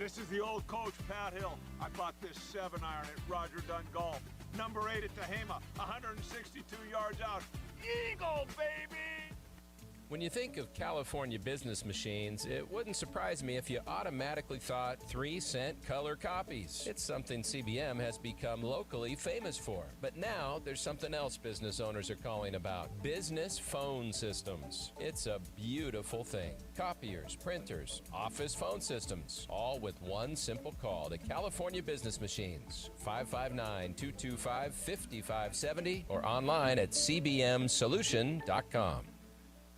This is the old coach, Pat Hill. I bought this 7-iron at Roger Dunn Golf. Number 8 at Tehama, 162 yards out. Eagle, baby! When you think of California business machines, it wouldn't surprise me if you automatically thought 3-cent color copies. It's something CBM has become locally famous for. But now there's something else business owners are calling about: business phone systems. It's a beautiful thing. Copiers, printers, office phone systems, all with one simple call to California Business Machines. 559-225-5570 or online at cbmsolution.com.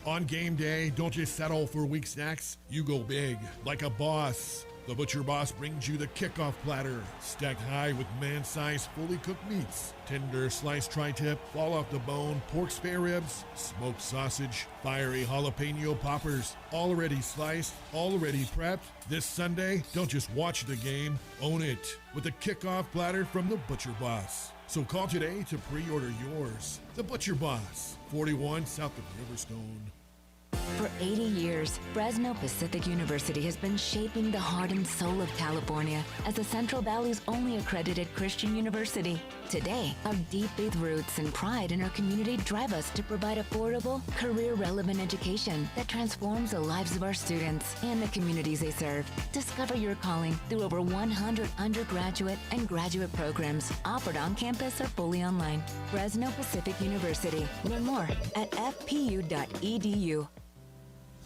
On game day, don't just settle for weak snacks. You go big, like a boss. The Butcher Boss brings you the kickoff platter, stacked high with man-sized, fully cooked meats. Tender sliced tri-tip, fall off the bone, pork spare ribs, smoked sausage, fiery jalapeno poppers, already sliced, already prepped. This Sunday, don't just watch the game, own it with a kickoff platter from the Butcher Boss. So call today to pre-order yours. The Butcher Boss, 41 south of Riverstone. For 80 years, Fresno Pacific University has been shaping the heart and soul of California as the Central Valley's only accredited Christian university. Today, our deep faith roots and pride in our community drive us to provide affordable, career-relevant education that transforms the lives of our students and the communities they serve. Discover your calling through over 100 undergraduate and graduate programs offered on campus or fully online. Fresno Pacific University. Learn more at fpu.edu.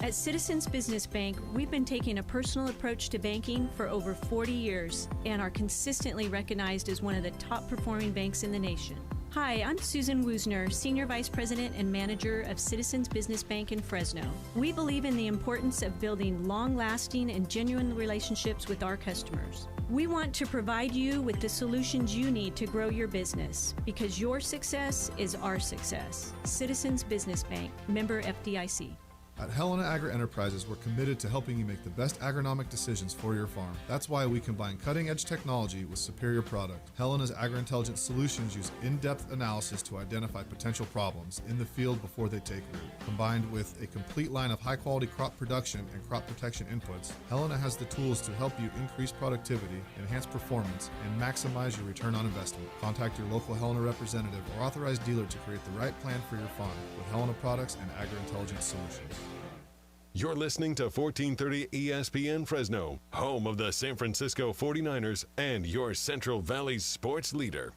At Citizens Business Bank, we've been taking a personal approach to banking for over 40 years and are consistently recognized as one of the top performing banks in the nation. Hi, I'm Susan Woosner, Senior Vice President and Manager of Citizens Business Bank in Fresno. We believe in the importance of building long-lasting and genuine relationships with our customers. We want to provide you with the solutions you need to grow your business because your success is our success. Citizens Business Bank, member FDIC. At Helena Agri-Enterprises, we're committed to helping you make the best agronomic decisions for your farm. That's why we combine cutting-edge technology with superior product. Helena's agri-intelligence solutions use in-depth analysis to identify potential problems in the field before they take root. Combined with a complete line of high-quality crop production and crop protection inputs, Helena has the tools to help you increase productivity, enhance performance, and maximize your return on investment. Contact your local Helena representative or authorized dealer to create the right plan for your farm with Helena products and agri-intelligence solutions. You're listening to 1430 ESPN Fresno, home of the San Francisco 49ers and your Central Valley's sports leader.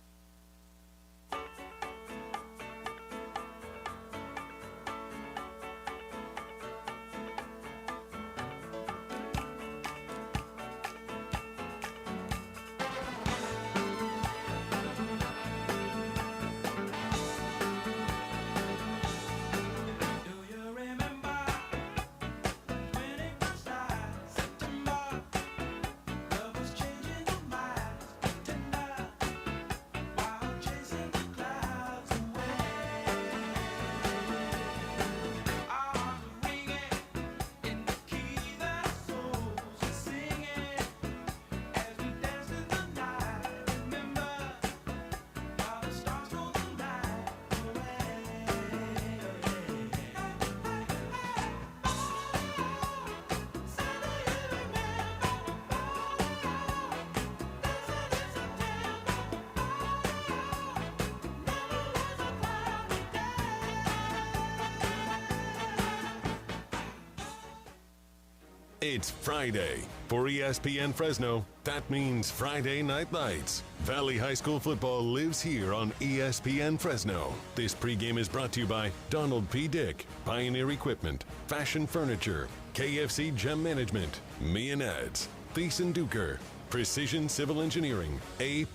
It's Friday. For ESPN Fresno, that means Friday Night Lights. Valley High School football lives here on ESPN Fresno. This pregame is brought to you by Donald P. Dick, Pioneer Equipment, Fashion Furniture, KFC Gem Management, Meonads, Thiessen Duker, Precision Civil Engineering, A+,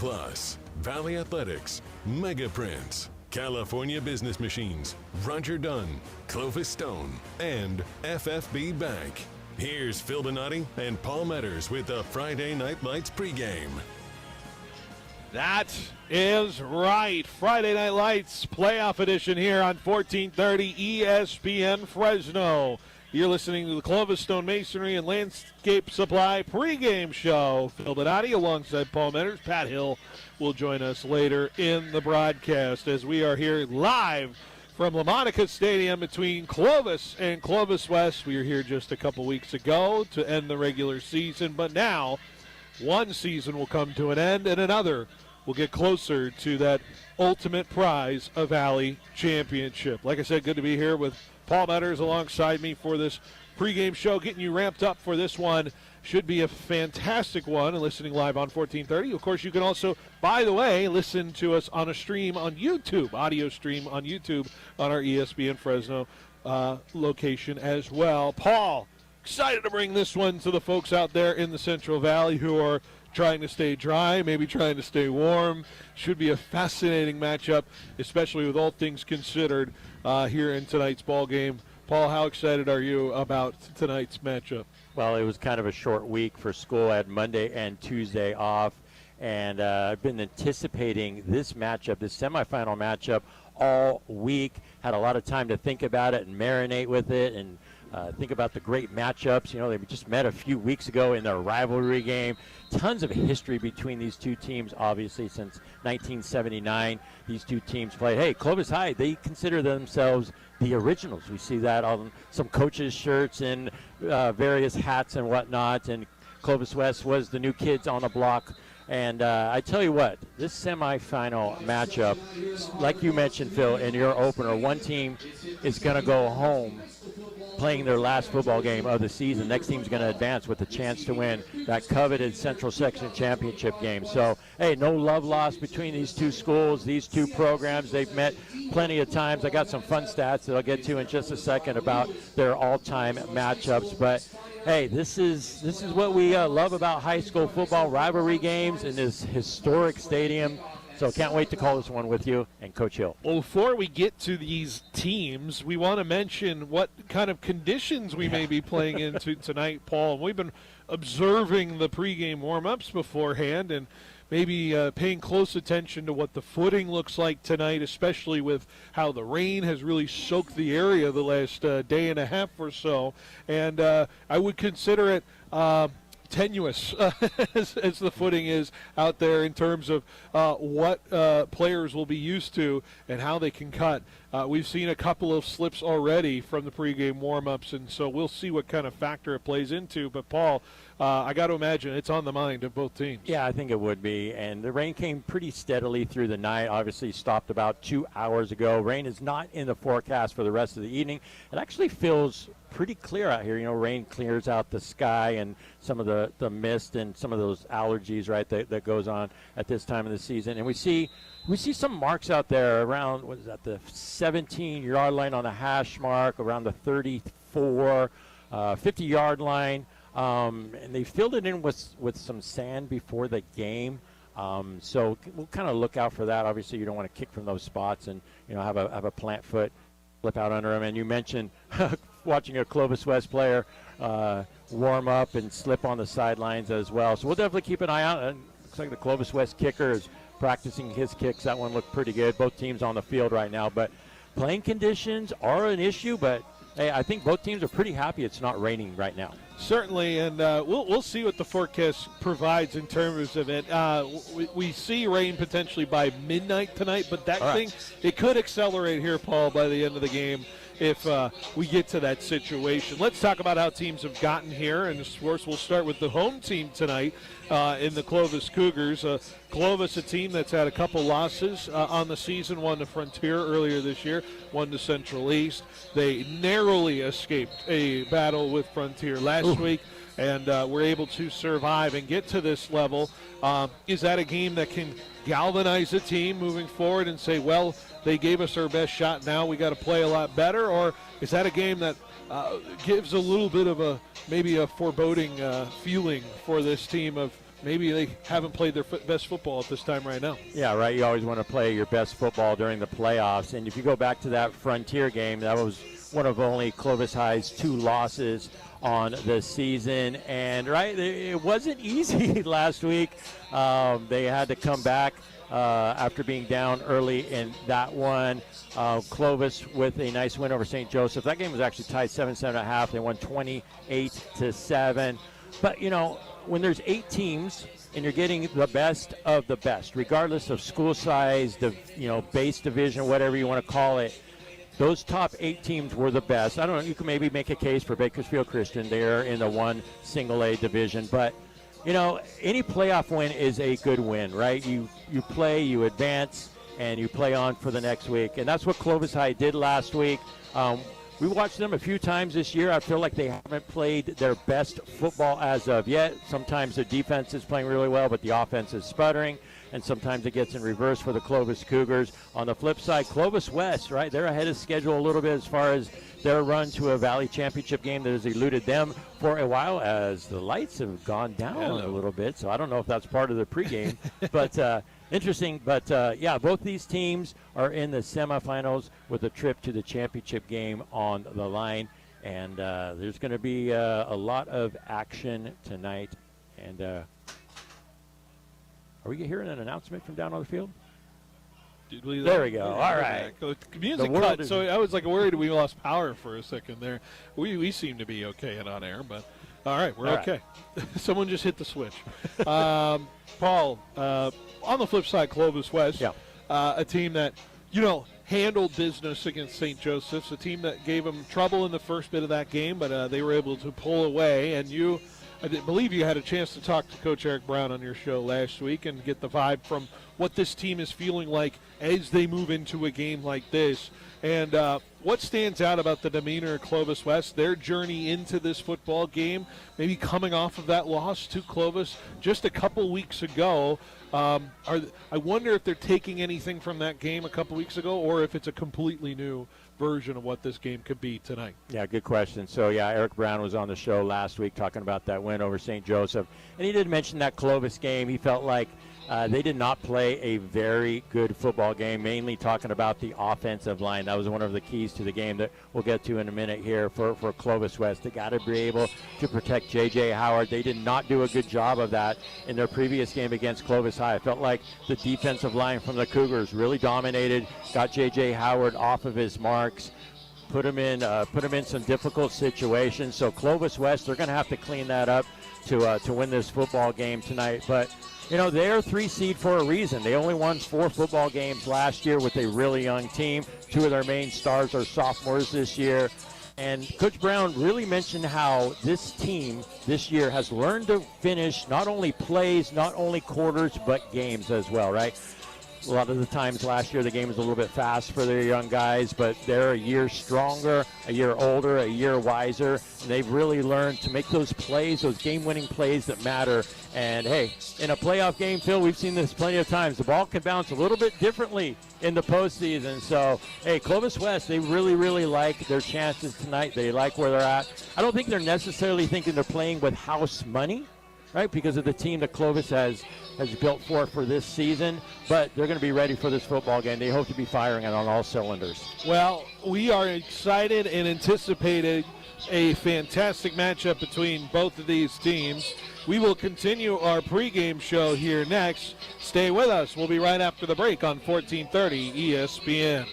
Valley Athletics, Mega Prints, California Business Machines, Roger Dunn, Clovis Stone, and FFB Bank. Here's Phil Donati and Paul Metters with the Friday Night Lights pregame. That is right. Friday Night Lights playoff edition here on 1430 ESPN Fresno. You're listening to the Clovis Stone Masonry and Landscape Supply pregame show. Phil Donati alongside Paul Metters. Pat Hill will join us later in the broadcast as we are here live from LaMonica Stadium between Clovis and Clovis West. We were here just a couple weeks ago to end the regular season, but now one season will come to an end and another will get closer to that ultimate prize, a Valley Championship. Like I said, good to be here with Paul Metters alongside me for this pregame show, getting you ramped up for this one. Should be a fantastic one, and listening live on 1430. Of course, you can also, by the way, listen to us on a stream on YouTube, audio stream on YouTube on our ESPN Fresno location as well. Paul, excited to bring this one to the folks out there in the Central Valley who are trying to stay dry, maybe trying to stay warm. Should be a fascinating matchup, especially with all things considered here in tonight's ball game. Paul, how excited are you about tonight's matchup? Well, it was kind of a short week for school. I had Monday and Tuesday off, and I've been anticipating this matchup, this semifinal matchup, all week. Had a lot of time to think about it and marinate with it and think about the great matchups. You know, they just met a few weeks ago in their rivalry game. Tons of history between these two teams, obviously, since 1979. These two teams played. Hey, Clovis High, they consider themselves the originals. We see that on some coaches' shirts and various hats and whatnot. And Clovis West was the new kids on the block. And I tell you what, this semifinal matchup, like you mentioned, Phil, in your opener, one team is going to go home playing their last football game of the season. Next team's going to advance with a chance to win that coveted Central Section Championship game. So, hey, no love lost between these two schools, these two programs. They've met plenty of times. I got some fun stats that I'll get to in just a second about their all-time matchups. But, hey, this is what we love about high school football, rivalry games in this historic stadium. So can't wait to call this one with you and Coach Hill. Well, before we get to these teams, we want to mention what kind of conditions we may be playing into tonight, Paul. And we've been observing the pregame warm-ups beforehand and maybe paying close attention to what the footing looks like tonight, especially with how the rain has really soaked the area the last day and a half or so. And I would consider it tenuous as the footing is out there in terms of what players will be used to and how they can cut. We've seen a couple of slips already from the pregame warm-ups, and so we'll see what kind of factor it plays into. But, Paul, I got to imagine it's on the mind of both teams. Yeah, I think it would be. And the rain came pretty steadily through the night. Obviously stopped about 2 hours ago. Rain is not in the forecast for the rest of the evening. It actually feels pretty clear out here. You know, rain clears out the sky and some of the mist and some of those allergies, right, that goes on at this time of the season. And we see some marks out there around, what is that, the 17-yard line on the hash mark, around the 34, 50-yard line. And they filled it in with some sand before the game. So we'll kind of look out for that. Obviously, you don't want to kick from those spots and, you know, have a plant foot flip out under them. And you mentioned watching a Clovis West player warm up and slip on the sidelines as well. So we'll definitely keep an eye out. And looks like the Clovis West kicker is practicing his kicks. That one looked pretty good. Both teams on the field right now. But playing conditions are an issue, but hey, I think both teams are pretty happy it's not raining right now. Certainly, and we'll see what the forecast provides in terms of it. We see rain potentially by midnight tonight, but that it could accelerate here, Paul, by the end of the game if we get to that situation. Let's talk about how teams have gotten here, and of course we'll start with the home team tonight in the Clovis Cougars. Clovis, a team that's had a couple losses on the season, one to Frontier earlier this year, one to Central East. They narrowly escaped a battle with Frontier last week and were able to survive and get to this level. Is that a game that can galvanize the team moving forward and say, well, they gave us our best shot, now we got to play a lot better? Or is that a game that gives a little bit of maybe a foreboding feeling for this team of maybe they haven't played their best football at this time right now? Yeah, right. You always want to play your best football during the playoffs. And if you go back to that Frontier game, that was one of only Clovis High's 2 losses on the season. And, right, it wasn't easy last week. They had to come back after being down early in that one. Clovis with a nice win over St. Joseph. That game was actually tied 7-7.5. They won 28-7. But, you know, when there's 8 teams and you're getting the best of the best, regardless of school size, base division, whatever you want to call it, those top 8 teams were the best. I don't know, you can maybe make a case for Bakersfield Christian. They're in the 1 single A division. But any playoff win is a good win, right? You play, you advance, and you play on for the next week. And that's what Clovis High did last week. We watched them a few times this year. I feel like they haven't played their best football as of yet. Sometimes their defense is playing really well, but the offense is sputtering. And sometimes it gets in reverse for the Clovis Cougars. On the flip side, Clovis West, right? They're ahead of schedule a little bit as far as their run to a Valley Championship game that has eluded them for a while as the lights have gone down a little bit. So I don't know if that's part of the pregame. But interesting. But, both these teams are in the semifinals with a trip to the championship game on the line. And there's going to be a lot of action tonight. And are we hearing an announcement from down on the field? There we go. All right. The music cut, so I was worried we lost power for a second there. We seem to be okay and on air, but all right, we're okay. Someone just hit the switch. Paul, on the flip side, Clovis West, a team that, handled business against St. Joseph's, a team that gave them trouble in the first bit of that game, but they were able to pull away. And I believe you had a chance to talk to Coach Eric Brown on your show last week and get the vibe from what this team is feeling like as they move into a game like this. And what stands out about the demeanor of Clovis West, their journey into this football game, maybe coming off of that loss to Clovis just a couple weeks ago. I wonder if they're taking anything from that game a couple weeks ago or if it's a completely new version of what this game could be tonight. Yeah, good question. So, Eric Brown was on the show last week talking about that win over St. Joseph. And he did mention that Clovis game. He felt like they did not play a very good football game, mainly talking about the offensive line. That was one of the keys to the game that we'll get to in a minute here for Clovis West. They got to be able to protect J.J. Howard. They did not do a good job of that in their previous game against Clovis High. I felt like the defensive line from the Cougars really dominated, got J.J. Howard off of his marks, put him in some difficult situations. So Clovis West, they're going to have to clean that up to win this football game tonight. But they're 3 seed for a reason. They only won 4 football games last year with a really young team. 2 of their main stars are sophomores this year. And Coach Brown really mentioned how this team this year has learned to finish not only plays, not only quarters, but games as well, right? A lot of the times last year the game was a little bit fast for their young guys, but they're a year stronger, a year older, a year wiser, and they've really learned to make those plays, those game-winning plays that matter. And, hey, in a playoff game, Phil, we've seen this plenty of times. The ball can bounce a little bit differently in the postseason. So, hey, Clovis West, they really, really like their chances tonight. They like where they're at. I don't think they're necessarily thinking they're playing with house money, right, because of the team that Clovis has built for this season, but they're going to be ready for this football game. They hope to be firing it on all cylinders. Well, we are excited and anticipating a fantastic matchup between both of these teams. We will continue our pregame show here next. Stay with us. We'll be right after the break on 1430 ESPN.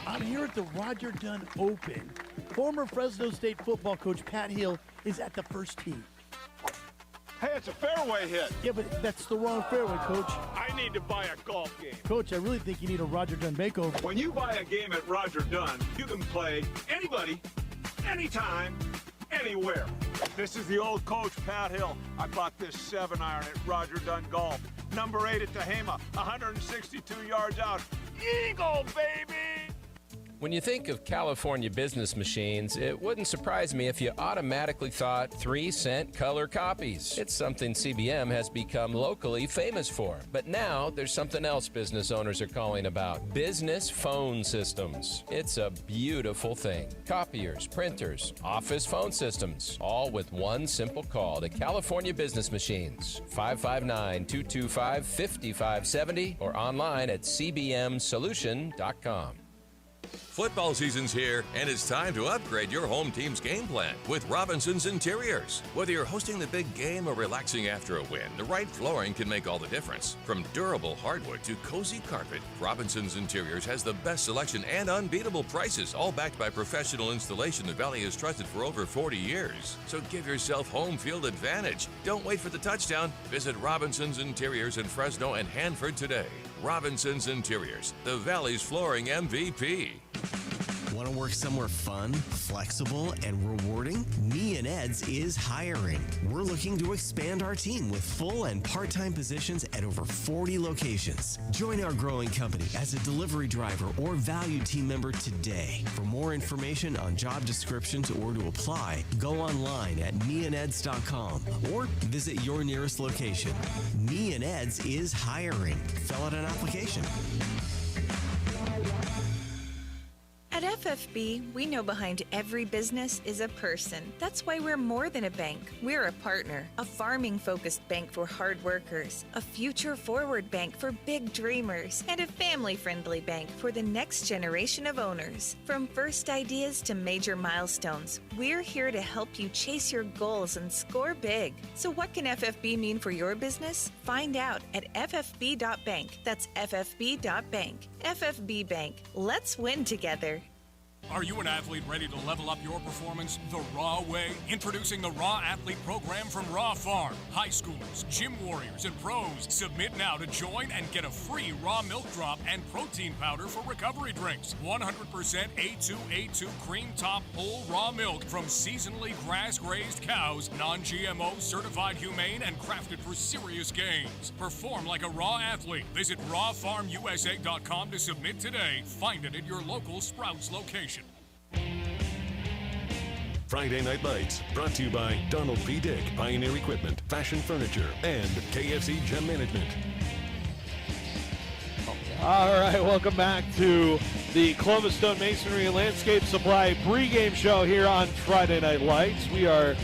I'm here at the Roger Dunn Open. Former Fresno State football coach Pat Hill is at the first tee. Hey, it's a fairway hit. Yeah, but that's the wrong fairway, Coach. I need to buy a golf game. Coach, I really think you need a Roger Dunn makeover. When you buy a game at Roger Dunn, you can play anybody, anytime, anywhere. This is the old coach, Pat Hill. I bought this 7-iron at Roger Dunn Golf. Number 8 at Tehama, 162 yards out. Eagle, baby! When you think of California business machines, it wouldn't surprise me if you automatically thought 3-cent color copies. It's something CBM has become locally famous for. But now there's something else business owners are calling about: business phone systems. It's a beautiful thing. Copiers, printers, office phone systems, all with one simple call to California Business Machines. 559-225-5570 or online at cbmsolution.com. Football season's here, and it's time to upgrade your home team's game plan with Robinson's Interiors. Whether you're hosting the big game or relaxing after a win, the right flooring can make all the difference. From durable hardwood to cozy carpet, Robinson's Interiors has the best selection and unbeatable prices, all backed by professional installation the Valley has trusted for over 40 years. So give yourself home field advantage. Don't wait for the touchdown. Visit Robinson's Interiors in Fresno and Hanford today. Robinson's Interiors, the Valley's flooring MVP. Want to work somewhere fun, flexible, and rewarding? Me and Ed's is hiring. We're looking to expand our team with full and part-time positions at over 40 locations. Join our growing company as a delivery driver or valued team member today. For more information on job descriptions or to apply, go online at meandeds.com or visit your nearest location. Me and Ed's is hiring. Fill out an application. At FFB, we know behind every business is a person. That's why we're more than a bank. We're a partner, a farming-focused bank for hard workers, a future-forward bank for big dreamers, and a family-friendly bank for the next generation of owners. From first ideas to major milestones, we're here to help you chase your goals and score big. So what can FFB mean for your business? Find out at ffb.bank. That's ffb.bank. FFB Bank. Let's win together. Are you an athlete ready to level up your performance the raw way? Introducing the Raw Athlete Program from Raw Farm. High schoolers, gym warriors, and pros. Submit now to join and get a free raw milk drop and protein powder for recovery drinks. 100% A2A2 cream top whole raw milk from seasonally grass-grazed cows, non-GMO, certified humane, and crafted for serious gains. Perform like a raw athlete. Visit rawfarmusa.com to submit today. Find it at your local Sprouts location. Friday Night Lights, brought to you by Donald P. Dick, Pioneer Equipment, Fashion Furniture, and KFC Gem Management. All right, welcome back to the Clovis Stone Masonry and Landscape Supply pregame show here on Friday Night Lights. We are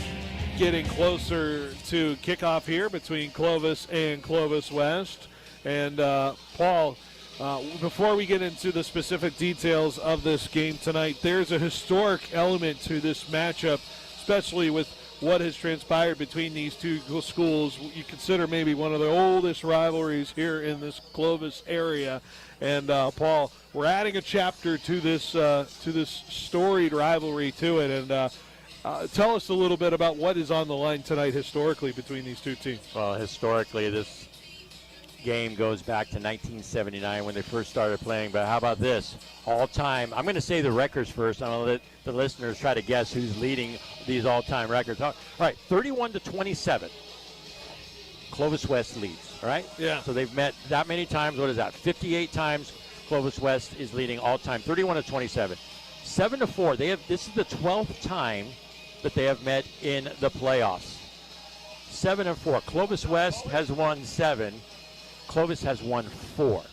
getting closer to kickoff here between Clovis and Clovis West. And Paul, before we get into the specific details of this game tonight, there's a historic element to this matchup, especially with what has transpired between these two schools. You consider maybe one of the oldest rivalries here in this Clovis area. And Paul, we're adding a chapter to this storied rivalry to it. And tell us a little bit about what is on the line tonight historically between these two teams. Well, historically, this game goes back to 1979 when they first started playing. But how about this? All-time, I'm going to say the records first. I'm going to let the listeners try to guess who's leading these all-time records. All right, 31-27. Clovis West leads, all right? Yeah. So they've met that many times. What is that? 58 times Clovis West is leading all-time, 31-27. 7-4. This is the 12th time that they have met in the playoffs. 7-4. Clovis West has won 7. Clovis has won 4,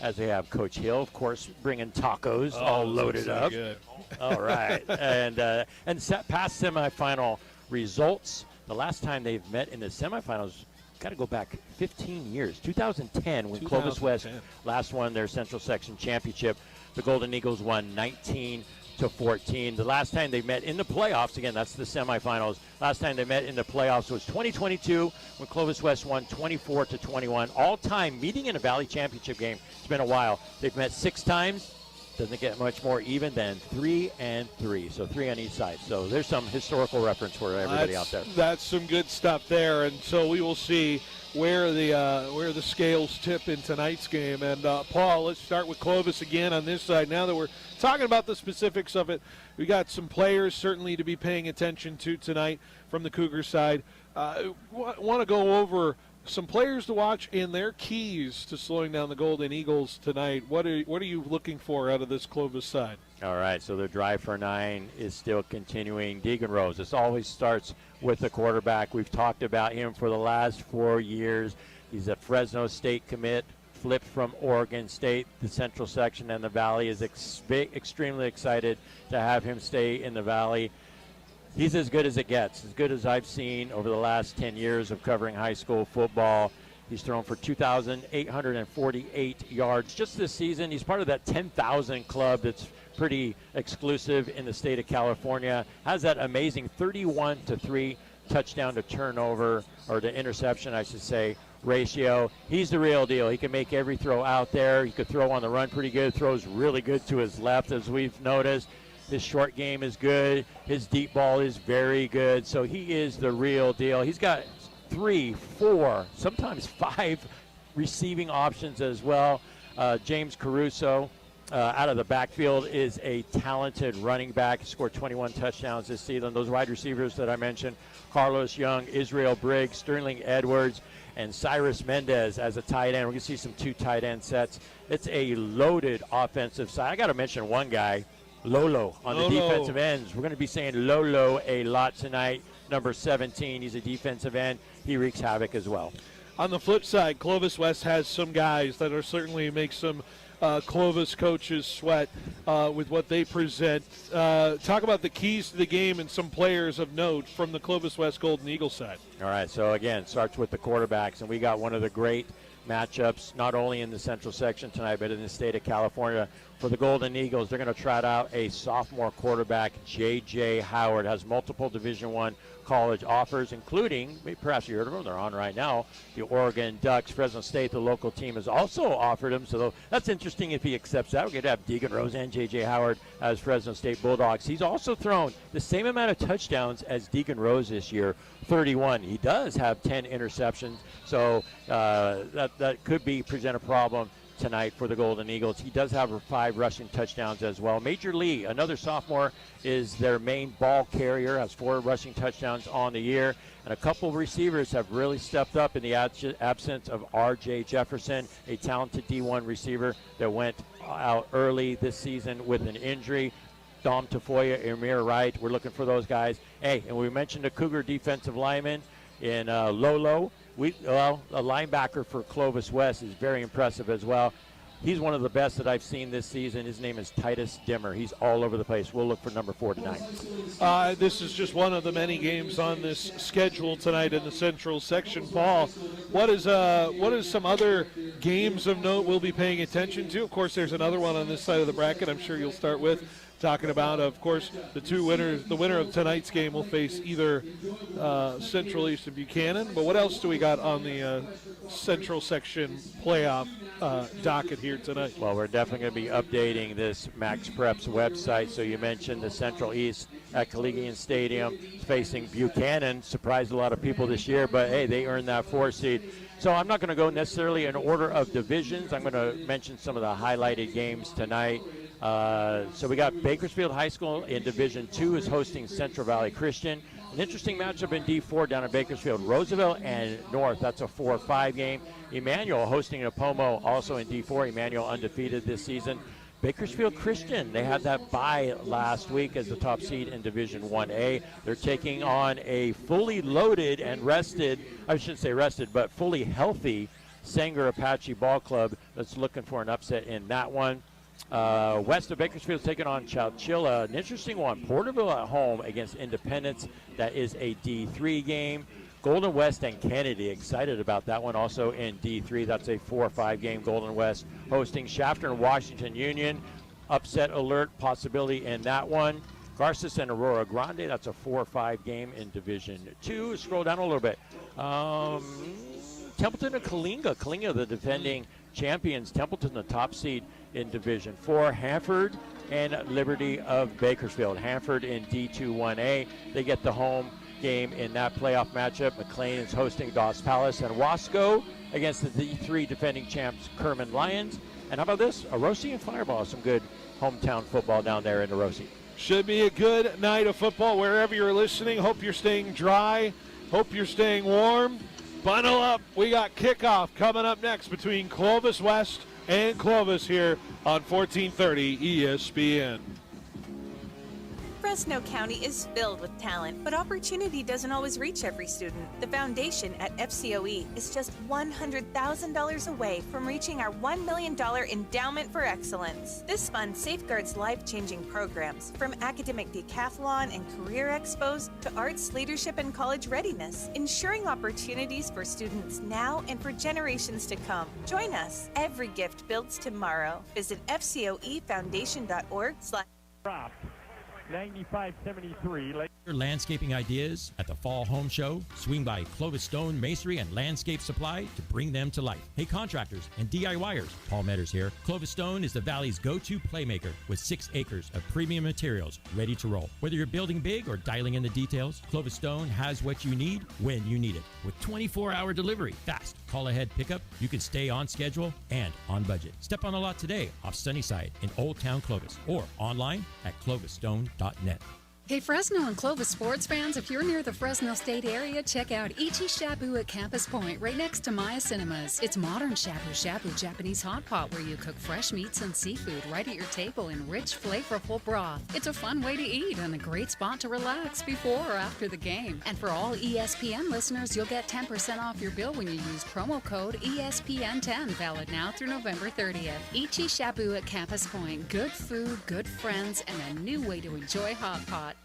as they have Coach Hill, of course, bringing tacos all loaded up. Good. All right. and past semifinal results, the last time they've met in the semifinals, got to go back 15 years. 2010, when Clovis West last won their Central Section Championship. The Golden Eagles won 19-14. The last time they met in the playoffs, again, that's the semifinals. Last time they met in the playoffs was 2022 when Clovis West won 24-21. All-time meeting in a Valley Championship game. It's been a while. They've met 6 times. Doesn't get much more even than 3-3. So 3 on each side. So there's some historical reference for everybody out there. That's some good stuff there. And so we will see where the scales tip in tonight's game. And Paul, let's start with Clovis again on this side. Now that we're talking about the specifics of it, we got some players certainly to be paying attention to tonight from the Cougar side. Want to go over some players to watch and their keys to slowing down the Golden Eagles tonight. What are you looking for out of this Clovis side? All right, so their drive for 9 is still continuing. Deegan Rose, this always starts with the quarterback. We've talked about him for the last 4 years. He's a Fresno State commit, flipped from Oregon State. The Central Section and the Valley is extremely excited to have him stay in the Valley. He's as good as it gets, as good as I've seen over the last 10 years of covering high school football. He's thrown for 2,848 yards just this season. He's part of that 10,000 club that's pretty exclusive in the state of California. Has that amazing 31-3 touchdown to turnover, or to interception, I should say, ratio. He's the real deal. He can make every throw out there. He could throw on the run pretty good. Throws really good to his left, as we've noticed. His short game is good. His deep ball is very good. So he is the real deal. He's got 3, 4, sometimes 5 receiving options as well. James Caruso, out of the backfield is a talented running back. He scored 21 touchdowns this season. Those wide receivers that I mentioned, Carlos Young, Israel Briggs, Sterling Edwards, and Cyrus Mendez as a tight end. We're going to see some 2 tight end sets. It's a loaded offensive side. I got to mention one guy, Lolo, on the defensive ends. We're going to be saying Lolo a lot tonight. Number 17, he's a defensive end. He wreaks havoc as well. On the flip side, Clovis West has some guys that are certainly make some Clovis coaches sweat with what they present. Talk about the keys to the game and some players of note from the Clovis West Golden Eagles side. All right, so again, starts with the quarterbacks, and we got one of the great matchups, not only in the Central section tonight, but in the state of California. For the Golden Eagles, they're going to trot out a sophomore quarterback, J.J. Howard, has multiple Division I college offers, including, perhaps you heard of them, they're on right now, the Oregon Ducks. Fresno State, the local team, has also offered him, so that's interesting if he accepts that. We're going to have Deegan Rose and J.J. Howard as Fresno State Bulldogs. He's also thrown the same amount of touchdowns as Deegan Rose this year, 31. He does have 10 interceptions, so that could present a problem tonight for the Golden Eagles. He does have 5 rushing touchdowns as well. Major Lee, another sophomore, is their main ball carrier, has 4 rushing touchdowns on the year, and a couple of receivers have really stepped up in the absence of R.J. Jefferson, a talented D1 receiver that went out early this season with an injury. Dom Tafoya, Amir Wright, we're looking for those guys. Hey, and we mentioned a Cougar defensive lineman in Lolo. A linebacker for Clovis West is very impressive as well. He's one of the best that I've seen this season. His name is Titus Dimmer. He's all over the place. We'll look for number 4 tonight. This is just one of the many games on this schedule tonight in the Central section. Paul, what is some other games of note we'll be paying attention to? Of course, there's another one on this side of the bracket I'm sure you'll start with. Talking about, of course, the 2 winners. The winner of tonight's game will face either Central East and Buchanan. But what else do we got on the Central section playoff docket here tonight? Well, we're definitely going to be updating this Max Preps website. So you mentioned the Central East at Collegian Stadium facing Buchanan. Surprised a lot of people this year, but hey, they earned that 4 seed. So I'm not going to go necessarily in order of divisions. I'm going to mention some of the highlighted games tonight. So we got Bakersfield High School in Division II is hosting Central Valley Christian. An interesting matchup in D4 down in Bakersfield. Roosevelt and North, that's a 4-5 game. Emmanuel hosting Napomo also in D4. Emmanuel undefeated this season. Bakersfield Christian, they had that bye last week as the top seed in Division 1A. They're taking on a fully loaded and rested, I shouldn't say rested, but fully healthy Sanger Apache Ball Club that's looking for an upset in that one. West of Bakersfield taking on Chowchilla. An interesting one. Porterville at home against Independence. That is a D3 game. Golden West and Kennedy, excited about that one also in D3. That's a 4-5 game. Golden West hosting Shafter and Washington Union. Upset alert possibility in that one. Garces and Aurora Grande, that's a 4-5 game in Division 2. Scroll down a little bit. Templeton and Kalinga. Kalinga, the defending champions. Templeton, the top seed in Division 4. Hanford and Liberty of Bakersfield. Hanford in D2 1A. They get the home game in that playoff matchup. McLean is hosting Goss Palace, and Wasco against the D3 defending champs Kerman Lions. And how about this? Orosi and Fireball. Some good hometown football down there in Orosi. Should be a good night of football wherever you're listening. Hope you're staying dry. Hope you're staying warm. Bundle up. We got kickoff coming up next between Clovis West and Clovis here on 1430 ESPN. Fresno County is filled with talent, but opportunity doesn't always reach every student. The foundation at FCOE is just $100,000 away from reaching our $1 million endowment for excellence. This fund safeguards life-changing programs, from academic decathlon and career expos to arts, leadership, and college readiness, ensuring opportunities for students now and for generations to come. Join us. Every gift builds tomorrow. Visit fcoefoundation.org/. 95-73. landscaping ideas at the Fall Home Show, swing by Clovis Stone Masonry and Landscape Supply to bring them to life. Hey contractors and DIYers, Paul Metters here. Clovis Stone is the Valley's go-to playmaker with 6 acres of premium materials ready to roll. Whether you're building big or dialing in the details, Clovis Stone has what you need when you need it. With 24-hour delivery, fast call ahead pickup, you can stay on schedule and on budget. Step on the lot today off Sunnyside in Old Town Clovis or online at clovisstone.net. Hey, Fresno and Clovis sports fans, if you're near the Fresno State area, check out Ichi Shabu at Campus Point, right next to Maya Cinemas. It's modern shabu shabu Japanese hot pot where you cook fresh meats and seafood right at your table in rich, flavorful broth. It's a fun way to eat and a great spot to relax before or after the game. And for all ESPN listeners, you'll get 10% off your bill when you use promo code ESPN10, valid now through November 30th. Ichi Shabu at Campus Point. Good food, good friends, and a new way to enjoy hot pot.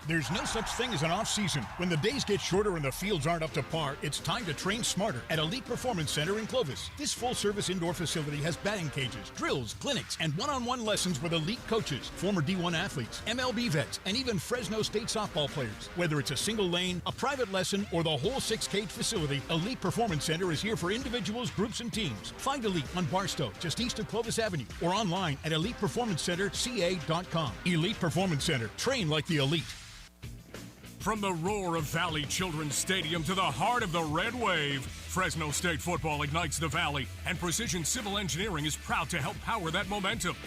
There's no such thing as an off-season. When the days get shorter and the fields aren't up to par, it's time to train smarter at Elite Performance Center in Clovis. This full-service indoor facility has batting cages, drills, clinics, and one-on-one lessons with elite coaches, former D1 athletes, MLB vets, and even Fresno State softball players. Whether it's a single lane, a private lesson, or the whole 6-cage facility, Elite Performance Center is here for individuals, groups, and teams. Find Elite on Barstow, just east of Clovis Avenue, or online at ElitePerformanceCenterCA.com. Elite Performance Center. Train like the elite. From the roar of Valley Children's Stadium to the heart of the Red Wave, Fresno State football ignites the Valley, and Precision Civil Engineering is proud to help power that momentum.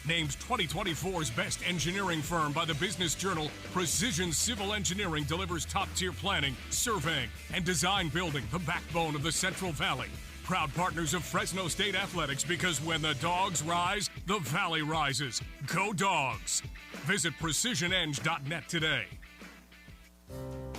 Named 2024's best engineering firm by the Business Journal, Precision Civil Engineering delivers top-tier planning, surveying, and design building, the backbone of the Central Valley. Proud partners of Fresno State Athletics, because when the dogs rise, the Valley rises. Go Dogs! Visit precisioneng.net today.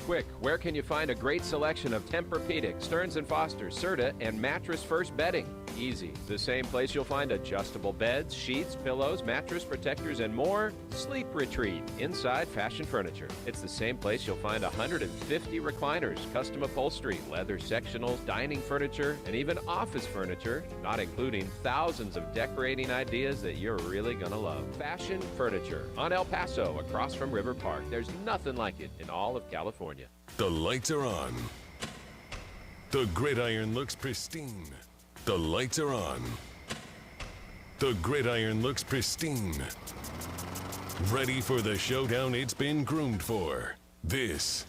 Quick, where can you find a great selection of Tempur-Pedic, Stearns & Foster, Serta, and Mattress First bedding? Easy. The same place you'll find adjustable beds, sheets, pillows, mattress protectors, and more. Sleep Retreat, inside Fashion Furniture. It's the same place you'll find 150 recliners, custom upholstery, leather sectionals, dining furniture, and even office furniture, not including thousands of decorating ideas that you're really gonna love. Fashion Furniture on El Paso, across from River Park. There's nothing like it in all of California. The lights are on. The gridiron looks pristine. The lights are on. The gridiron looks pristine. Ready for the showdown it's been groomed for. This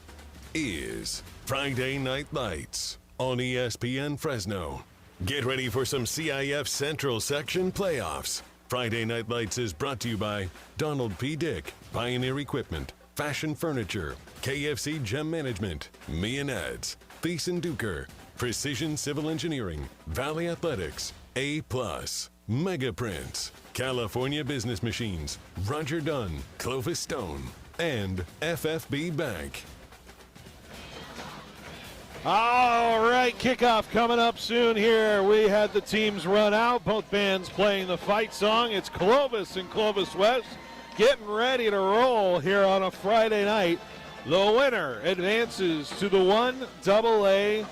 is Friday Night Lights on ESPN Fresno. Get ready for some CIF Central Section playoffs. Friday Night Lights is brought to you by Donald P. Dick, Pioneer Equipment, Fashion Furniture, KFC Gem Management, Me and Eds, Thiessen Duker, Precision Civil Engineering, Valley Athletics, A+, Mega Prints, California Business Machines, Roger Dunn, Clovis Stone, and FFB Bank. All right, kickoff coming up soon here. We had the teams run out, both bands playing the fight song. It's Clovis and Clovis West getting ready to roll here on a Friday night. The winner advances to the 1AA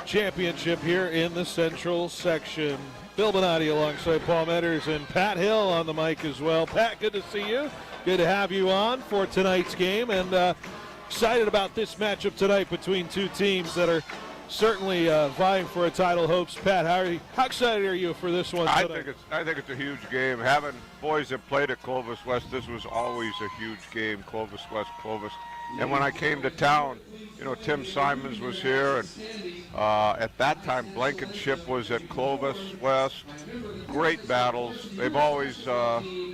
championship here in the Central Section. Bill Bonatti alongside Paul Metters and Pat Hill on the mic as well. Pat, good to see you. Good to have you on for tonight's game, and excited about this matchup tonight between two teams that are certainly vying for a title hopes. Pat, how excited are you for this one tonight? I think it's a huge game. Having boys that played at Clovis West, this was always a huge game. Clovis West, Clovis. And when I came to town, you know, Tim Simons was here, and at that time Blankenship was at Clovis West. Great battles. They've always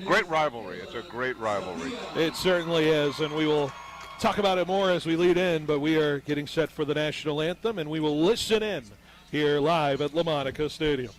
great rivalry. It's a great rivalry. It certainly is, and we will talk about it more as we lead in, but we are getting set for the national anthem, and we will listen in here live at La Monica Stadium.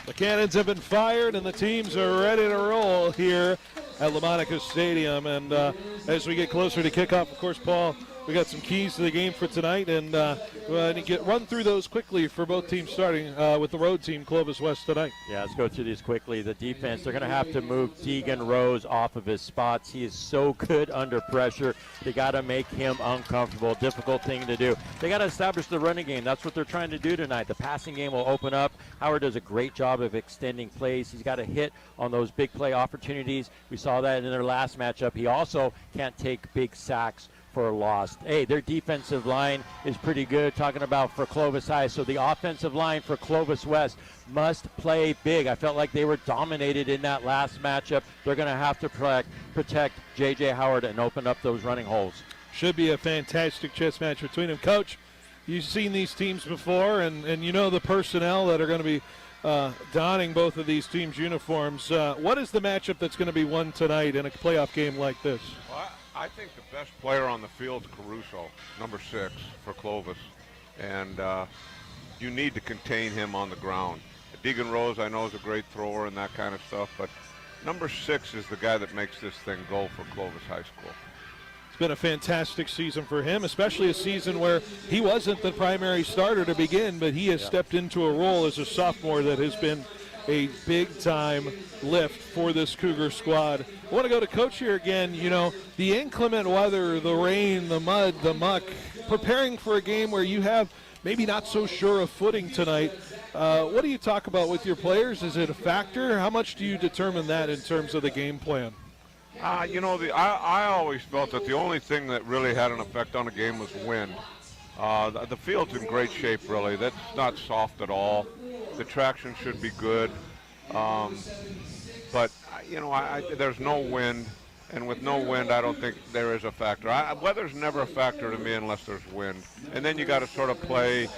The cannons have been fired, and the teams are ready to roll here at LaMonica Stadium. And as we get closer to kickoff, of course, Paul, we got some keys to the game for tonight, and run through those quickly for both teams, starting with the road team, Clovis West, tonight. Yeah, let's go through these quickly. The defense, they're going to have to move Deegan Rose off of his spots. He is so good under pressure. They got to make him uncomfortable. Difficult thing to do. They got to establish the running game. That's what they're trying to do tonight. The passing game will open up. Howard does a great job of extending plays. He's got to hit on those big play opportunities. We saw that in their last matchup. He also can't take big sacks for a loss. Hey, their defensive line is pretty good, talking about for Clovis High. So the offensive line for Clovis West must play big. I felt like they were dominated in that last matchup. They're going to have to protect J.J. Howard and open up those running holes. Should be a fantastic chess match between them. Coach, you've seen these teams before, and you know the personnel that are going to be donning both of these teams' uniforms. What is the matchup that's going to be won tonight in a playoff game like this? Well, I think the best player on the field is Caruso, number 6 for Clovis. And you need to contain him on the ground. Deegan Rose, I know, is a great thrower and that kind of stuff, but number 6 is the guy that makes this thing go for Clovis High School. It's been a fantastic season for him, especially a season where he wasn't the primary starter to begin, but he has stepped into a role as a sophomore that has been a big-time lift for this Cougar squad. I want to go to Coach here again. You know, the inclement weather, the rain, the mud, the muck, preparing for a game where you have maybe not so sure of footing tonight. What do you talk about with your players? Is it a factor? How much do you determine that in terms of the game plan? You know, I always felt that the only thing that really had an effect on the game was wind. The field's in great shape, really. That's not soft at all. The traction should be good. But, you know, there's no wind. And with no wind, I don't think there is a factor. Weather's never a factor to me unless there's wind. And then you got to sort of play,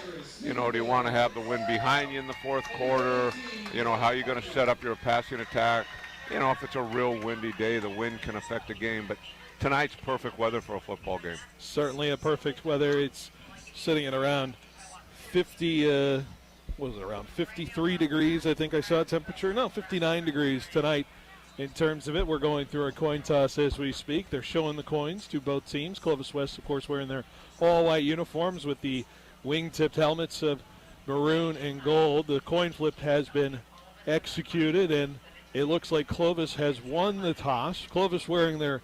you know, do you want to have the wind behind you in the fourth quarter? You know, how are you going to set up your passing attack? You know, if it's a real windy day, the wind can affect the game. But tonight's perfect weather for a football game. Certainly a perfect weather. It's sitting at around 50, what was it, around 53 degrees, I think I saw temperature. No, 59 degrees tonight. In terms of it, we're going through our coin toss as we speak. They're showing the coins to both teams. Clovis West, of course, wearing their all-white uniforms with the wing-tipped helmets of maroon and gold. The coin flip has been executed, and it looks like Clovis has won the toss. Clovis wearing their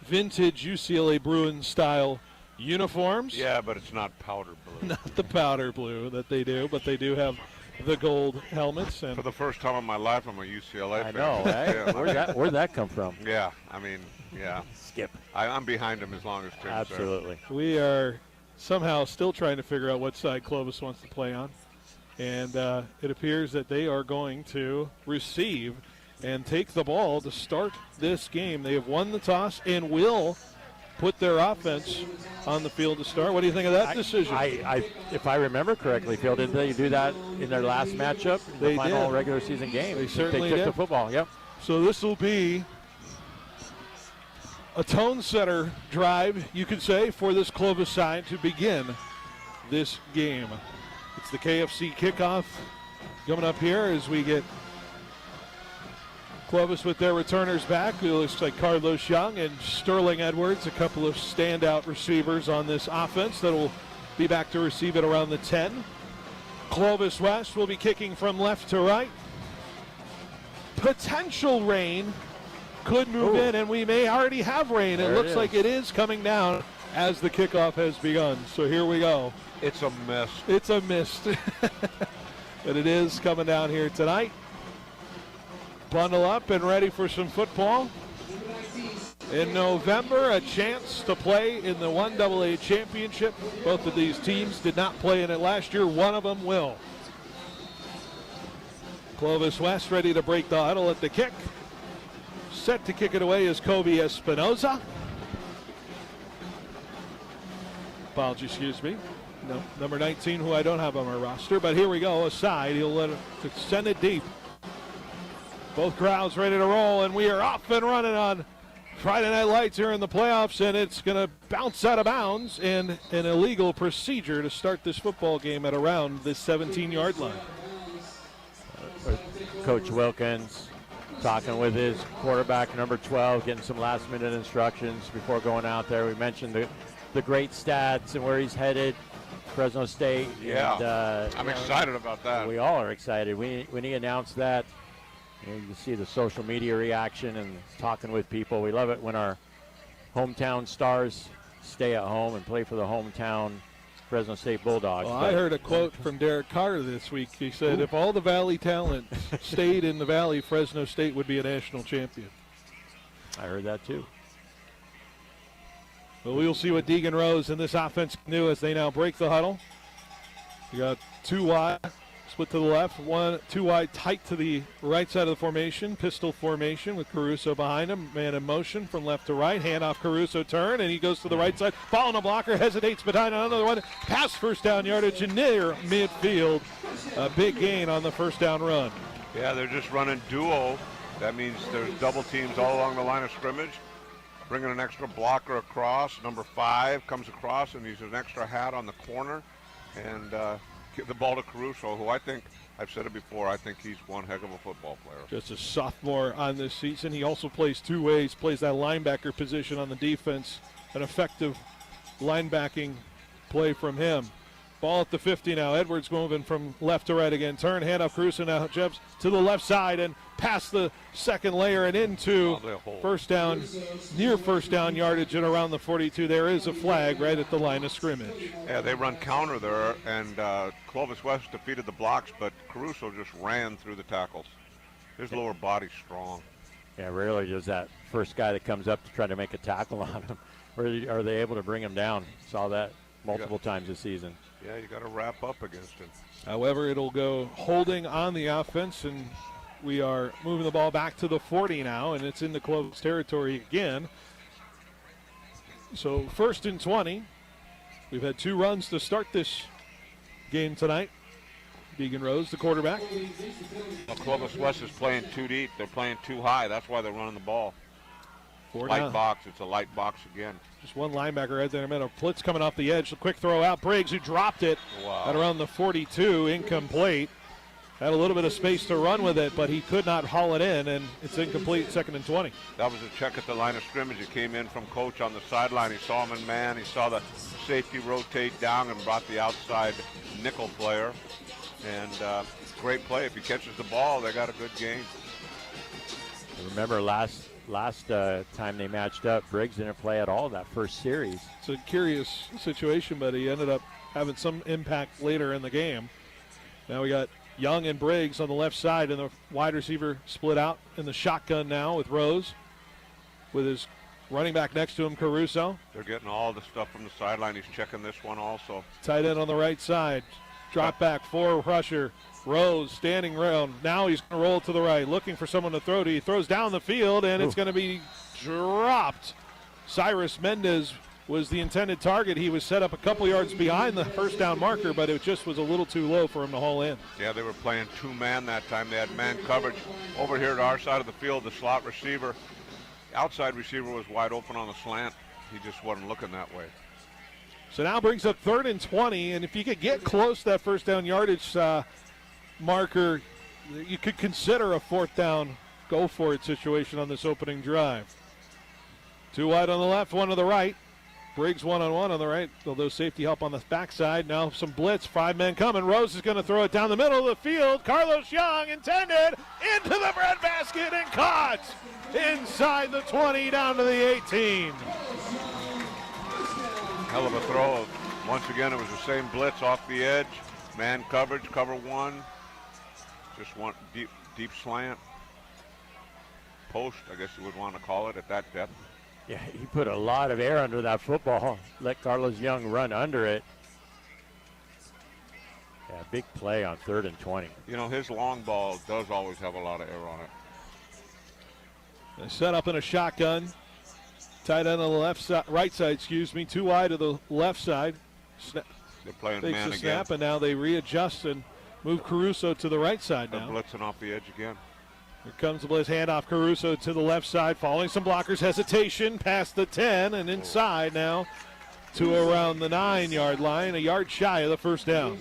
vintage UCLA Bruins-style uniforms. Yeah, but it's not powder blue. Not the powder blue that they do, but they do have the gold helmets. And for the first time in my life, I'm a UCLA fan. I know, eh? Where'd that come from? Yeah, I mean, yeah. Skip. I'm behind him as long as Tim's Absolutely. there. We are somehow still trying to figure out what side Clovis wants to play on. And it appears that they are going to receive and take the ball to start this game. They have won the toss and will put their offense on the field to start. What do you think of that decision? If I remember correctly, Phil, didn't they do that in their last matchup, the final regular season game? They certainly took did. the football, yep. So this will be a tone setter drive, you could say, for this Clovis side to begin this game. It's the KFC kickoff coming up here as we get Clovis with their returners back. It looks like Carlos Young and Sterling Edwards, a couple of standout receivers on this offense that will be back to receive it around the 10. Clovis West will be kicking from left to right. Potential rain could move in, and we may already have rain. It looks like it is coming down as the kickoff has begun. So here we go. It's a mist. It's a mist. But it is coming down here tonight. Bundle up and ready for some football. In November, a chance to play in the 1AA championship. Both of these teams did not play in it last year. One of them will. Clovis West ready to break the huddle at the kick. Set to kick it away is Kobe Espinoza. Apologies, excuse me. No, number 19, who I don't have on my roster. But here we go, aside. He'll let it send it deep. Both crowds ready to roll, and we are off and running on Friday Night Lights here in the playoffs, and it's going to bounce out of bounds in an illegal procedure to start this football game at around the 17-yard line. Coach Wilkins talking with his quarterback, number 12, getting some last-minute instructions before going out there. We mentioned the great stats and where he's headed, Fresno State. Yeah, and, I'm excited about that. We all are excited. When he announced that, you can see the social media reaction and talking with people. We love it when our hometown stars stay at home and play for the hometown Fresno State Bulldogs. Well, I heard a quote from Derek Carr this week. He said, if all the Valley talent stayed in the Valley, Fresno State would be a national champion. I heard that too. Well, we will see what Deegan Rose and this offense can do as they now break the huddle. You got 2 wide, split to the left, 2 wide, tight to the right side of the formation, pistol formation with Caruso behind him, man in motion from left to right, hand off Caruso, turn, and he goes to the right side, ball on a blocker, hesitates behind another one, pass first down yardage near midfield, a big gain on the first down run. Yeah, they're just running duo. That means there's double teams all along the line of scrimmage, bringing an extra blocker across, number 5 comes across and uses an extra hat on the corner, and give the ball to Caruso, who I think, I've said it before, I think he's one heck of a football player. Just a sophomore on this season. He also plays 2 ways, plays that linebacker position on the defense. An effective linebacking play from him. Ball at the 50 now. Edwards moving from left to right again. Turn, hand off Caruso now. Jumps to the left side and past the second layer and into first down, near first down yardage and around the 42. There is a flag right at the line of scrimmage. Yeah, they run counter there, and Clovis West defeated the blocks, but Caruso just ran through the tackles. His lower body's strong. Yeah, rarely does that first guy that comes up to try to make a tackle on him, or are they able to bring him down? Saw that multiple times this season. Yeah, you got to wrap up against him. However, it'll go holding on the offense, and we are moving the ball back to the 40 now, and it's in the Clovis territory again. So 1st and 20. We've had 2 runs to start this game tonight. Deegan Rose, the quarterback. Well, Clovis West is playing too deep. They're playing too high. That's why they're running the ball. Light box. It's a light box again. Just one linebacker right there in the middle. Blitz coming off the edge. A quick throw out. Briggs, who dropped it at around the 42, incomplete. Had a little bit of space to run with it, but he could not haul it in, and it's incomplete, 2nd and 20. That was a check at the line of scrimmage. It came in from Coach on the sideline. He saw him in man. He saw the safety rotate down and brought the outside nickel player. And great play. If he catches the ball, they got a good game. Remember last time they matched up, Briggs didn't play at all that first series. It's a curious situation, but he ended up having some impact later in the game. Now we got Young and Briggs on the left side, and the wide receiver split out in the shotgun now with Rose, with his running back next to him, Caruso. They're getting all the stuff from the sideline. He's checking this one also. Tight end on the right side. Drop back, 4 rusher. Rose standing around. Now he's going to roll to the right, looking for someone to throw to. He throws down the field, and it's going to be dropped. Cyrus Mendez was the intended target. He was set up a couple yards behind the first down marker, but it just was a little too low for him to haul in. Yeah, they were playing 2-man that time. They had man coverage. Over here to our side of the field, the slot receiver, outside receiver was wide open on the slant. He just wasn't looking that way. So now brings up 3rd and 20, and if you could get close to that first down yardage marker, you could consider a 4th down, go for it situation on this opening drive. 2 wide on the left, 1 to the right. Briggs 1-on-1 on the right, although safety help on the backside. Now some blitz, 5 men coming. Rose is going to throw it down the middle of the field. Carlos Young intended into the breadbasket and caught inside the 20 down to the 18. Hell of a throw. Once again, it was the same blitz off the edge. Man coverage, cover 1. Just one deep slant. Post, I guess you would want to call it at that depth. Yeah, he put a lot of air under that football. Let Carlos Young run under it. Yeah, big play on 3rd and 20. You know, his long ball does always have a lot of air on it. They set up in a shotgun. Tight end on the left side, right side, 2 wide to the left side. They're playing takes man the again. snap, and now they readjust and move Caruso to the right side They're now. blitzing off the edge again. Here comes the blitz, handoff Caruso to the left side, following some blockers, hesitation past the 10, and inside now to around the 9-yard line, a yard shy of the first down.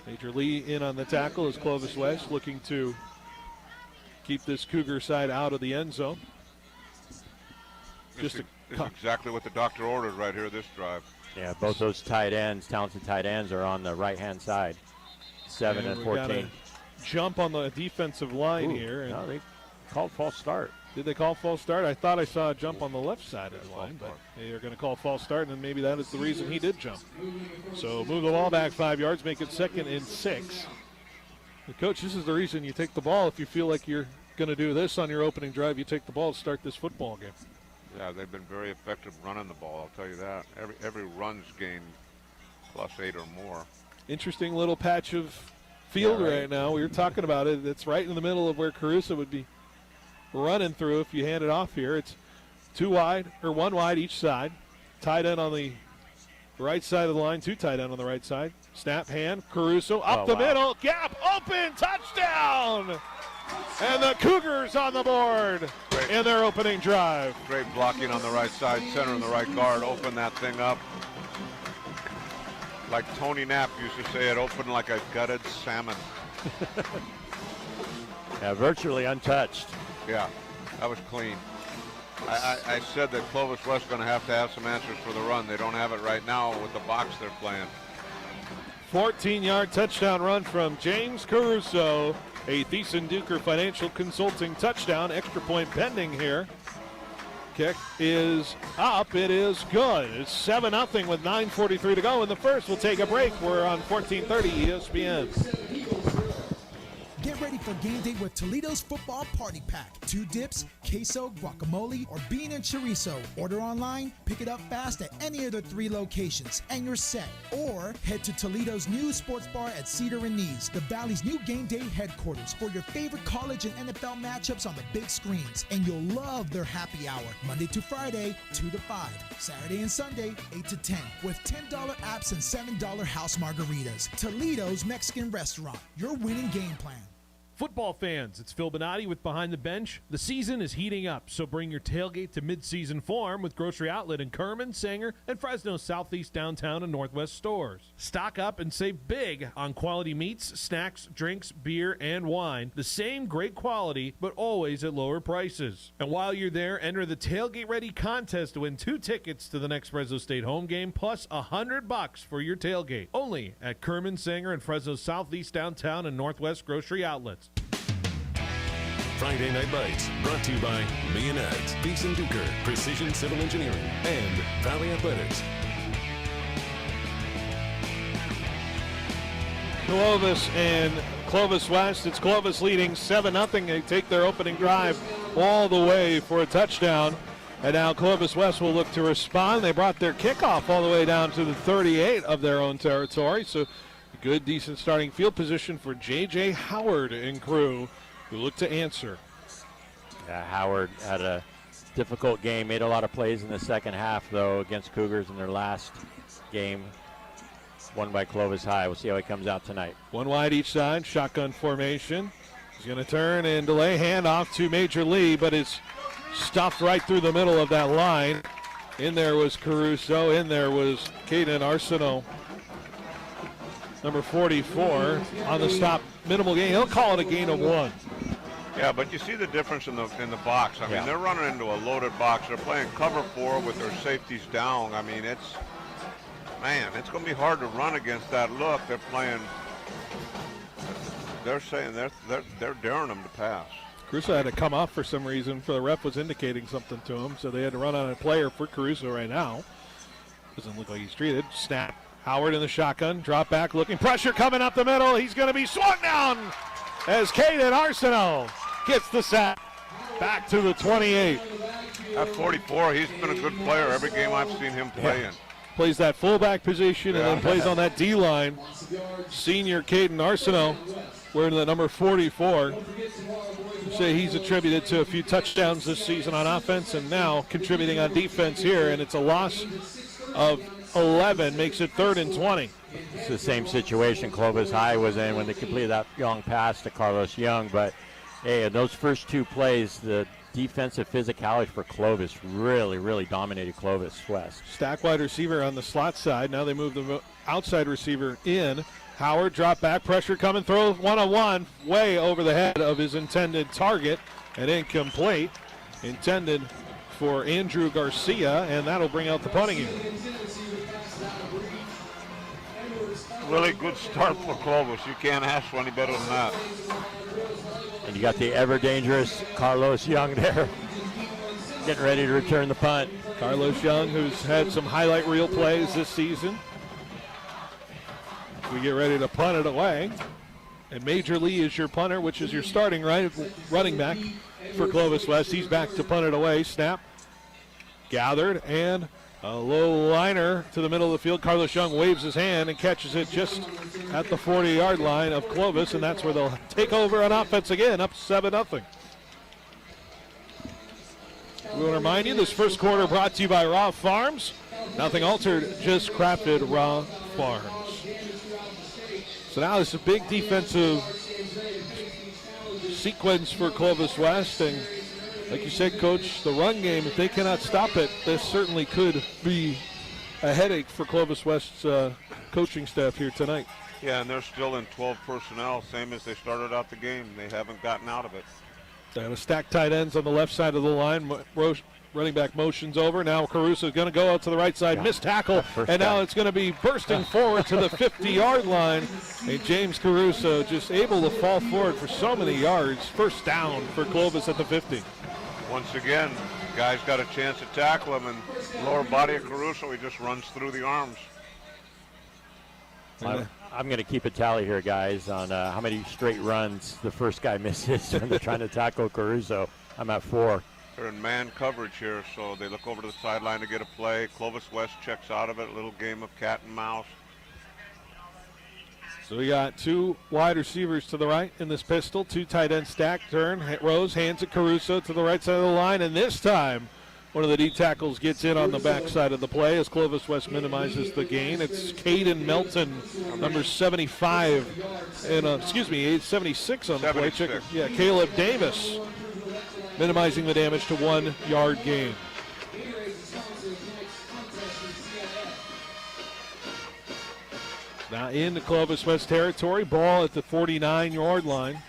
They Major Lee in on the tackle as Clovis West looking to keep this Cougar side out of the end zone. This is exactly what the doctor ordered right here this drive. Yeah, both those tight ends, talented tight ends, are on the right-hand side, 7 and 14. Jump on the defensive line here. No, they called false start. Did they call false start? I thought I saw a jump on the left side of the line, but they are going to call false start, and maybe that is the reason he did jump. So move the ball back 5 yards, make it 2nd and 6. Coach, this is the reason you take the ball. If you feel like you're going to do this on your opening drive, you take the ball to start this football game. Yeah, they've been very effective running the ball, I'll tell you that. Every run's gained +8 or more. Interesting little patch of field right now. We were talking about it. It's right in the middle of where Caruso would be running through if you hand it off here. It's 2 wide, or 1 wide each side. Tight end on the right side of the line, 2 tight end on the right side. Snap, hand, Caruso up the middle, gap, open, touchdown! And the Cougars on the board in their opening drive. Great blocking on the right side, center and the right guard. Open that thing up. Like Tony Knapp used to say, it opened like a gutted salmon. Yeah, virtually untouched. Yeah, that was clean. I said that Clovis West is going to have some answers for the run. They don't have it right now with the box they're playing. 14-yard touchdown run from James Caruso. A Thiessen Duker Financial Consulting touchdown. Extra point pending here. Kick is up. It is good. It's 7-0 with 9:43 to go in the first. We'll take a break. We're on 1430 ESPN. Get ready for game day with Toledo's Football Party Pack. 2 dips, queso, guacamole, or bean and chorizo. Order online, pick it up fast at any of the 3 locations, and you're set. Or head to Toledo's new sports bar at Cedar and Knees, the Valley's new game day headquarters, for your favorite college and NFL matchups on the big screens. And you'll love their happy hour, Monday to Friday, 2 to 5. Saturday and Sunday, 8 to 10, with $10 apps and $7 house margaritas. Toledo's Mexican restaurant, your winning game plan. Football fans, it's Phil Bonatti with Behind the Bench. The season is heating up, so bring your tailgate to mid-season form with Grocery Outlet in Kerman, Sanger, and Fresno's Southeast, Downtown, and Northwest stores. Stock up and save big on quality meats, snacks, drinks, beer, and wine. The same great quality, but always at lower prices. And while you're there, enter the Tailgate Ready contest to win 2 tickets to the next Fresno State home game, plus $100 for your tailgate. Only at Kerman, Sanger, and Fresno's Southeast, Downtown, and Northwest Grocery Outlets. Friday Night Lights, brought to you by Me and Ed's, Thiessen Duker, Precision Civil Engineering, and Valley Athletics. Clovis and Clovis West. It's Clovis leading 7-0. They take their opening drive all the way for a touchdown. And now Clovis West will look to respond. They brought their kickoff all the way down to the 38 of their own territory. So good, decent starting field position for J.J. Howard and crew, who look to answer. Yeah, Howard had a difficult game, made a lot of plays in the second half, though, against Cougars in their last game, won by Clovis High. We'll see how he comes out tonight. 1 wide each side, shotgun formation. He's going to turn and delay handoff to Major Lee, but is stuffed right through the middle of that line. In there was Caruso. In there was Caden Arsenault. Number 44 on the stop, minimal gain. He'll call it a gain of 1. Yeah, but you see the difference in the box. I mean, they're running into a loaded box. They're playing cover 4 with their safeties down. I mean, it's going to be hard to run against that look. They're saying they're daring them to pass. Caruso had to come off for some reason. The ref was indicating something to him, so they had to run on a player for Caruso right now. Doesn't look like he's treated. Snap. Howard in the shotgun, drop back, looking, pressure coming up the middle. He's going to be swung down as Caden Arsenault gets the sack. Back to the 28. At 44, he's been a good player every game I've seen him play in. Plays that fullback position and then plays on that D-line. Senior Caden Arsenault wearing the number 44. Say he's attributed to a few touchdowns this season on offense and now contributing on defense here, and it's a loss of 11, makes it 3rd and 20. It's the same situation Clovis High was in when they completed that long pass to Carlos Young, but hey, in those first 2 plays, the defensive physicality for Clovis really dominated Clovis West. Stack wide receiver on the slot side. Now they move the outside receiver in. Howard drop back, pressure coming, throw one-on-one, way over the head of his intended target and incomplete. Intended for Andrew Garcia, and that'll bring out the punting unit. Really good start for Clovis. You can't ask for any better than that. And you got the ever-dangerous Carlos Young there, getting ready to return the punt. Carlos Young, who's had some highlight reel plays this season. We get ready to punt it away. And Major Lee is your punter, which is your starting running back for Clovis West. He's back to punt it away. Snap, gathered, and a low liner to the middle of the field. Carlos Young waves his hand and catches it just at the 40-yard line of Clovis, and that's where they'll take over on offense again, up 7-0. We want to remind you, this first quarter brought to you by Raw Farms. Nothing altered, just crafted Raw Farms. So now it's a big defensive sequence for Clovis West, and like you said, Coach, the run game, if they cannot stop it, this certainly could be a headache for Clovis West's coaching staff here tonight. Yeah, and they're still in 12 personnel, same as they started out the game. They haven't gotten out of it. They have a stacked tight ends on the left side of the line. Running back motions over. Now Caruso is going to go out to the right side, missed tackle, and now it's going to be bursting forward to the 50-yard line. And James Caruso just able to fall forward for so many yards. First down for Clovis at the 50. Once again, guys got a chance to tackle him, and lower body of Caruso, he just runs through the arms. I'm going to keep a tally here, guys, on how many straight runs the first guy misses when they're trying to tackle Caruso. I'm at 4. They're in man coverage here, so they look over to the sideline to get a play. Clovis West checks out of it, a little game of cat and mouse. So we got 2 wide receivers to the right in this pistol, 2 tight end stack, turn, Rose hands it Caruso to the right side of the line, and this time one of the D tackles gets in on the backside of the play as Clovis West minimizes the gain. It's Caden Melton, number 75, and 76 on the play. Yeah, Caleb Davis minimizing the damage to 1 yard gain. Now into Clovis West territory, ball at the 49-yard line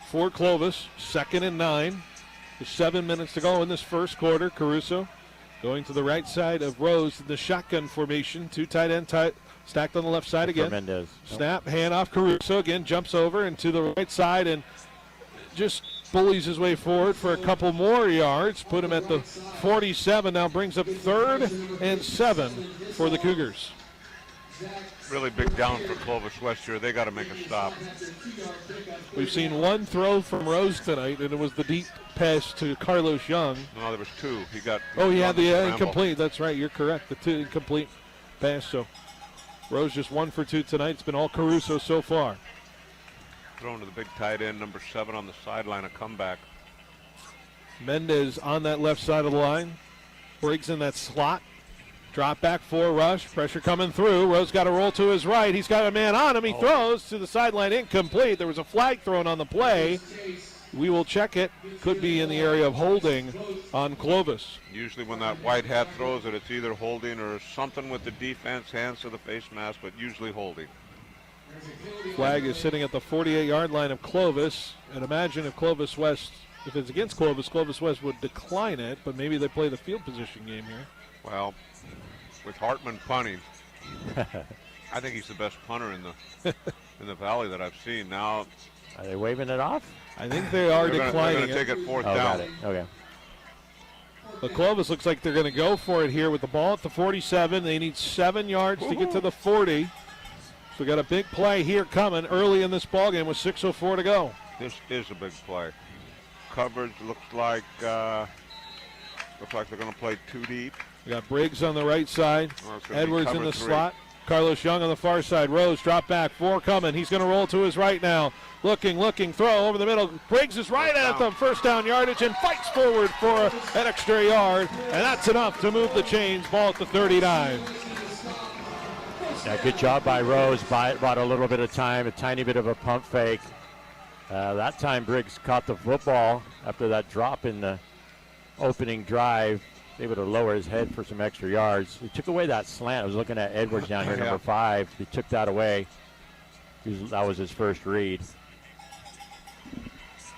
for Clovis, 2nd and 9. There's 7 minutes to go in this first quarter. Caruso going to the right side of Rose in the shotgun formation. 2 tight end stacked on the left side again. Mendez. Snap, hand off Caruso again, jumps over and to the right side and just bullies his way forward for a couple more yards. Put him at the 47, now brings up 3rd and 7 for the Cougars. Really big down for Clovis West here. They got to make a stop. We've seen 1 throw from Rose tonight, and it was the deep pass to Carlos Young. No, there was 2. He had the incomplete. That's right. You're correct. The 2 incomplete pass. So Rose just 1 for 2 tonight. It's been all Caruso so far. Thrown to the big tight end, number 7 on the sideline, a comeback. Mendez on that left side of the line. Briggs in that slot. Drop back for rush. Pressure coming through. Rose got to roll to his right. He's got a man on him. He throws to the sideline, incomplete. There was a flag thrown on the play. We will check it. Could be in the area of holding on Clovis. Usually when that white hat throws it, it's either holding or something with the defense, hands to the face mask, but usually holding. Flag is sitting at the 48-yard line of Clovis. And imagine if Clovis West, if it's against Clovis, Clovis West would decline it, but maybe they play the field position game here. Well, with Hartman punting, I think he's the best punter in the valley that I've seen. Now, are they waving it off? I think they are declining. They're going to take it 4th down. Got it. Okay. But Clovis looks like they're going to go for it here with the ball at the 47. They need 7 yards to get to the 40. So we got a big play here coming early in this ballgame with 6:04 to go. This is a big play. Coverage looks like they're going to play 2 deep. We got Briggs on the right side. Edwards in the slot. Carlos Young on the far side. Rose drop back. 4 coming. He's going to roll to his right now. Looking. Throw over the middle. Briggs is right at them. First down yardage and fights forward for an extra yard. And that's enough to move the chains. Ball at the 39. Yeah, good job by Rose. Bought a little bit of time, a tiny bit of a pump fake. That time Briggs caught the football after that drop in the opening drive. Able to lower his head for some extra yards. He took away that slant. I was looking at Edwards down here, number 5. He took that away. That was his first read.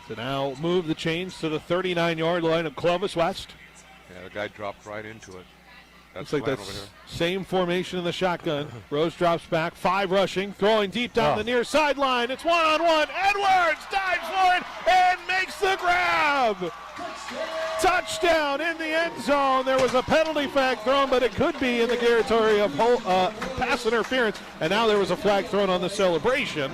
So now move the chains to the 39-yard line of Clovis West. Yeah, the guy dropped right into it. Looks like that's same formation in the shotgun. Rose drops back, 5 rushing, throwing deep down the near sideline. It's one-on-one. Edwards dives for it and makes the grab. Touchdown in the end zone. There was a penalty flag thrown, but it could be in the territory of pass interference. And now there was a flag thrown on the celebration.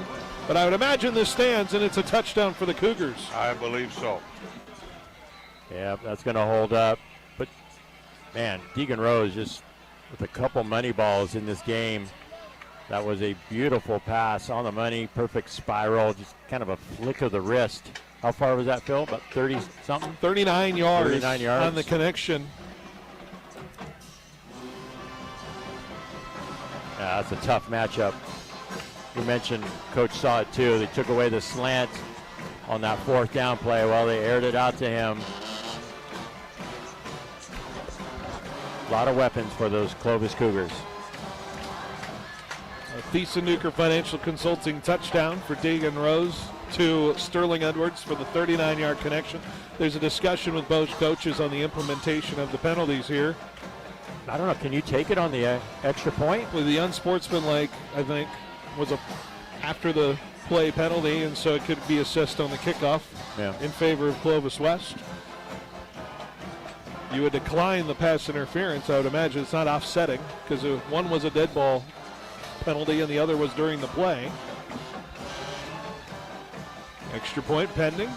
But I would imagine this stands, and it's a touchdown for the Cougars. I believe so. Yeah, that's going to hold up. But, man, Deegan Rose just with a couple money balls in this game. That was a beautiful pass on the money, perfect spiral, just kind of a flick of the wrist. How far was that, Phil? About 30-something? 39 yards. 39 yards. On the connection. Yeah, that's a tough matchup. You mentioned Coach saw it too. They took away the slant on that 4th down play. Well, they aired it out to him. A lot of weapons for those Clovis Cougars. A Thiessen-Duker Financial Consulting touchdown for Deegan Rose to Sterling Edwards for the 39-yard connection. There's a discussion with both coaches on the implementation of the penalties here. I don't know, can you take it on the extra point? With the unsportsmanlike, I think, was after the play penalty, and so it could be assessed on the kickoff in favor of Clovis West. You would decline the pass interference. I would imagine it's not offsetting because one was a dead ball penalty and the other was during the play. Extra point pending.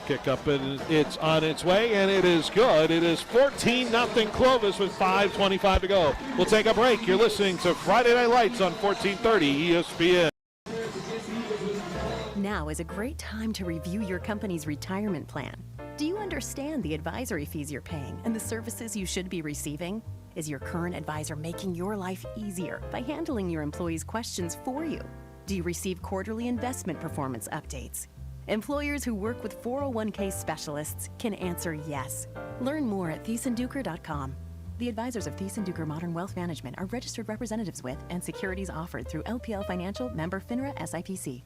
Kick up, and it's on its way, and it is good. It is 14-0 Clovis with 5:25 to go. We'll take a break. You're listening to Friday Night Lights on 1430 ESPN. Now is a great time to review your company's retirement plan. Do you understand the advisory fees you're paying and the services you should be receiving? Is your current advisor making your life easier by handling your employees' questions for you? Do you receive quarterly investment performance updates? Employers who work with 401k specialists can answer yes. Learn more at thiesenduker.com. The advisors of Thiessen-Duker Modern Wealth Management are registered representatives with and securities offered through LPL Financial, member FINRA SIPC.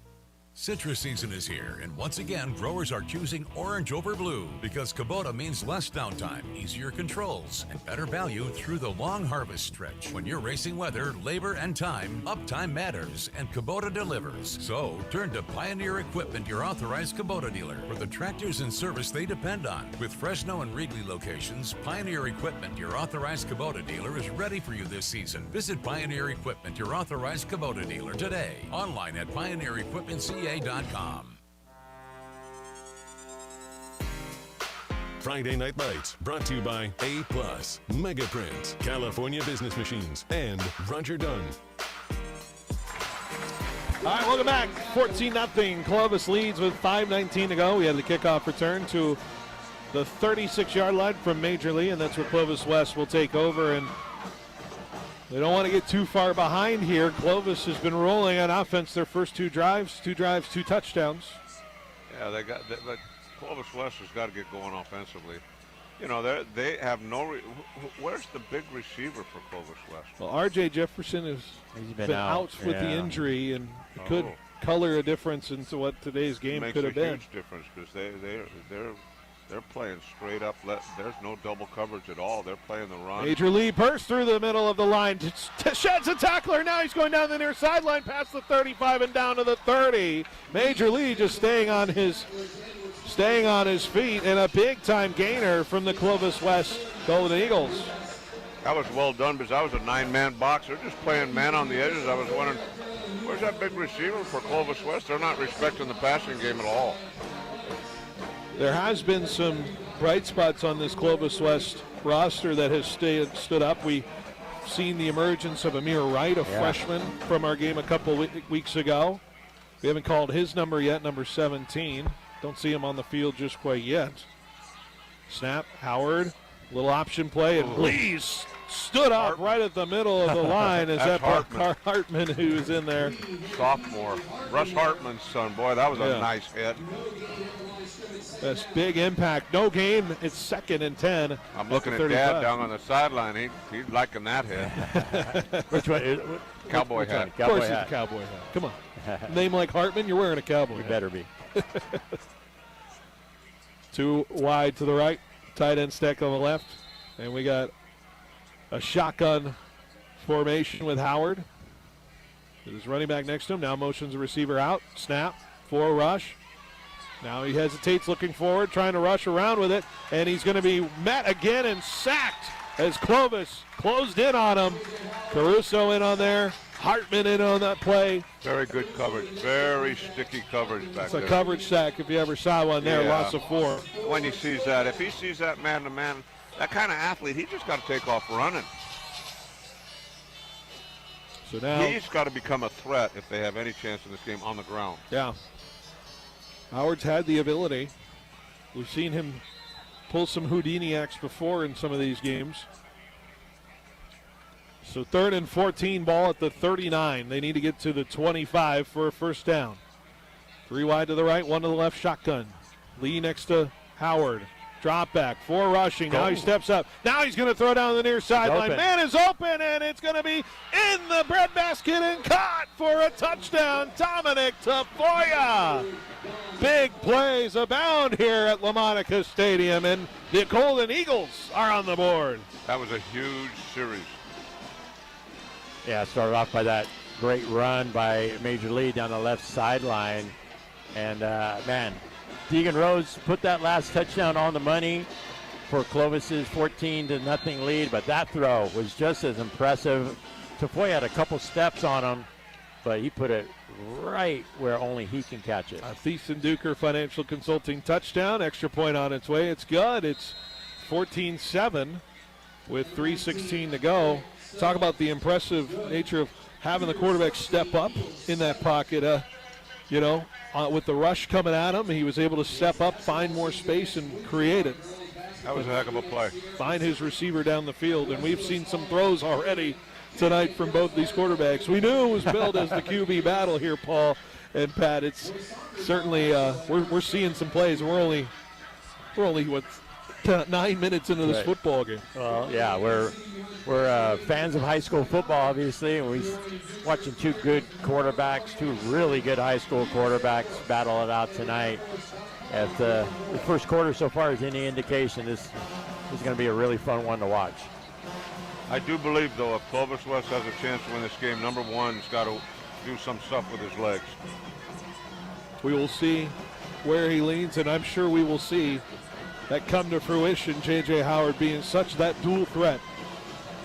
Citrus season is here, and once again, growers are choosing orange over blue because Kubota means less downtime, easier controls, and better value through the long harvest stretch. When you're racing weather, labor, and time, uptime matters, and Kubota delivers. So, turn to Pioneer Equipment, your authorized Kubota dealer, for the tractors and service they depend on. With Fresno and Wrigley locations, Pioneer Equipment, your authorized Kubota dealer, is ready for you this season. Visit Pioneer Equipment, your authorized Kubota dealer, today. Online at PioneerEquipmentCA.com. Friday Night Lights, brought to you by A+, Mega Print, California Business Machines, and Roger Dunn. All right, welcome back. 14-0. Clovis leads with 5:19 to go. We have the kickoff return to the 36-yard line from Major League, and that's where Clovis West will take over. And they don't want to get too far behind here. Clovis has been rolling on offense their first two drives, two touchdowns. Yeah, but Clovis West has got to get going offensively. You know, they have no. Where's the big receiver for Clovis West? Well, R.J. Jefferson has been out with the injury, and it could color a difference into what today's game could have been. Makes a huge difference because they're playing straight up. There's no double coverage at all. They're playing the run. Major Lee bursts through the middle of the line, sheds a tackler. Now he's going down the near sideline past the 35 and down to the 30. Major Lee just staying on his feet, and a big-time gainer from the Clovis West Golden Eagles. That was well done because that was a 9-man box. They're just playing man on the edges. I was wondering, where's that big receiver for Clovis West? They're not respecting the passing game at all. There has been some bright spots on this Clovis West roster that has stood up. We've seen the emergence of Amir Wright, a freshman from our game a couple weeks ago. We haven't called his number yet, number 17. Don't see him on the field just quite yet. Snap, Howard, little option play, and Lee's stood up right at the middle of the line as that Hartman who's in there. Sophomore. Russ Hartman's son. Boy, that was a nice hit. This big impact. No game. It's 2nd and 10. I'm looking at Dad down on the sideline. He's liking that hat. Which one? Cowboy hat. Of course it's a cowboy hat. Come on. Name like Hartman, you're wearing a cowboy hat. You better be. 2 wide to the right. Tight end stack on the left. And we got a shotgun formation with Howard. His running back next to him. Now motions the receiver out. Snap. 4 rush. Now he hesitates, looking forward, trying to rush around with it. And he's going to be met again and sacked as Clovis closed in on him. Caruso in on there. Hartman in on that play. Very good coverage. Very sticky coverage back there. It's a coverage sack if you ever saw one there. Yeah. Loss of 4. When he sees that, if he sees that man-to-man, that kind of athlete, he just got to take off running. So now he's got to become a threat if they have any chance in this game on the ground. Yeah. Howard's had the ability. We've seen him pull some Houdini acts before in some of these games. So 3rd and 14, ball at the 39. They need to get to the 25 for a first down. 3 wide to the right, 1 to the left, shotgun. Lee next to Howard. Drop back, 4 rushing. Now he steps up. Now he's going to throw down the near sideline. Man is open, and it's going to be in the breadbasket and caught for a touchdown. Dominic Tafoya. Big plays abound here at LaMonica Stadium, and the Golden Eagles are on the board. That was a huge series. Yeah, started off by that great run by Major Lee down the left sideline. And, man, Deegan Rose put that last touchdown on the money for Clovis's 14-0 lead, but that throw was just as impressive. Tafoya had a couple steps on him, but he put it right where only he can catch it. A Thiessen Duker Financial Consulting touchdown. Extra point on its way. It's good. It's 14-7 with 3:16 to go. Talk about the impressive nature of having the quarterback step up in that pocket. With the rush coming at him, he was able to step up, find more space, and create it. That was a heck of a play. Find his receiver down the field, and we've seen some throws already tonight from both these quarterbacks. We knew it was billed as the QB battle here, Paul and Pat. It's certainly we're seeing some plays. We're only 9 minutes into this football game. Well, yeah, we're fans of high school football, obviously, and we're watching 2 good quarterbacks, 2 really good high school quarterbacks battle it out tonight. If the first quarter so far is any indication, this is going to be a really fun one to watch. I do believe, though, if Clovis West has a chance to win this game, number 1's got to do some stuff with his legs. We will see where he leans, and I'm sure we will see that come to fruition, J.J. Howard being such that dual threat.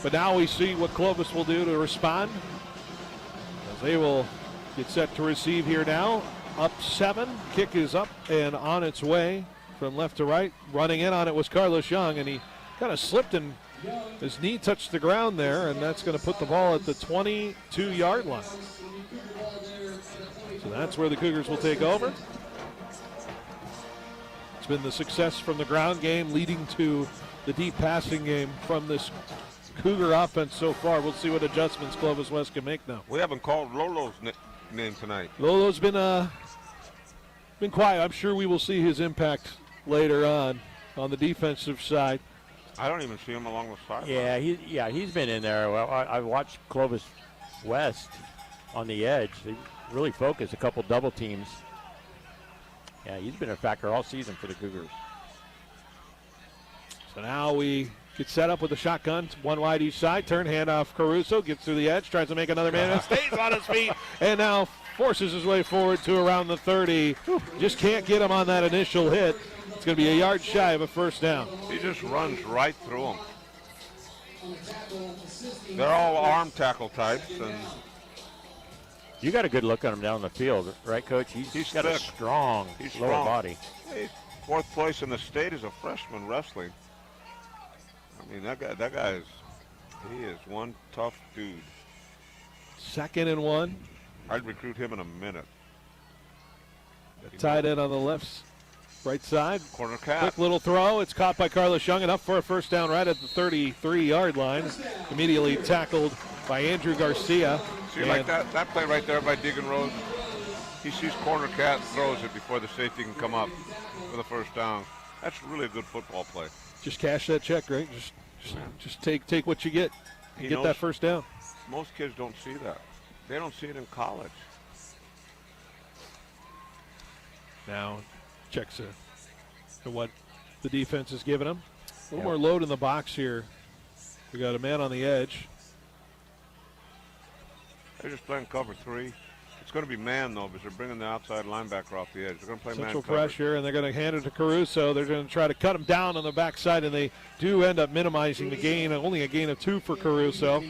But now we see what Clovis will do to respond, as they will get set to receive here now. Up 7, kick is up and on its way from left to right. Running in on it was Carlos Young, and he kind of slipped and his knee touched the ground there, and that's going to put the ball at the 22-yard line. So that's where the Cougars will take over. It's been the success from the ground game leading to the deep passing game from this Cougar offense so far. We'll see what adjustments Clovis West can make now. We haven't called Lolo's name tonight. Lolo's been quiet. I'm sure we will see his impact later on the defensive side. I don't even see him along the sideline. Yeah, he's been in there. Well, I watched Clovis West on the edge. They really focused a couple double teams. Yeah, he's been a factor all season for the Cougars. So now we get set up with the shotgun, 1 wide each side. Turn, handoff Caruso, gets through the edge, tries to make another man, and stays on his feet, and now forces his way forward to around the 30. Just can't get him on that initial hit. It's going to be a yard shy of a first down. He just runs right through them. They're all arm tackle types, and you got a good look at him down the field, right, Coach? He's got a strong lower body. He's 4th place in the state as a freshman wrestling. I mean, that guy is one tough dude. 2nd and 1. I'd recruit him in a minute. Tight end on the left, right side. Corner cap. Quick little throw. It's caught by Carlos Young and up for a first down right at the 33-yard line. Immediately tackled by Andrew Garcia. See, like that play right there by Deegan Rose? he sees corner cat and throws it before the safety can come up for the first down. That's really a good football play. Just cash that check, Greg. Just take what you get. And get that first down. Most kids don't see that. They don't see it in college. Now, checks to what the defense is giving them. A little more load in the box here. We got a man on the edge. They're just playing cover 3. It's going to be man, though, because they're bringing the outside linebacker off the edge. They're going to play Central man coverage. pressure, and they're going to hand it to Caruso. They're going to try to cut him down on the backside, and they do end up minimizing the gain. Only a gain of 2 for Caruso.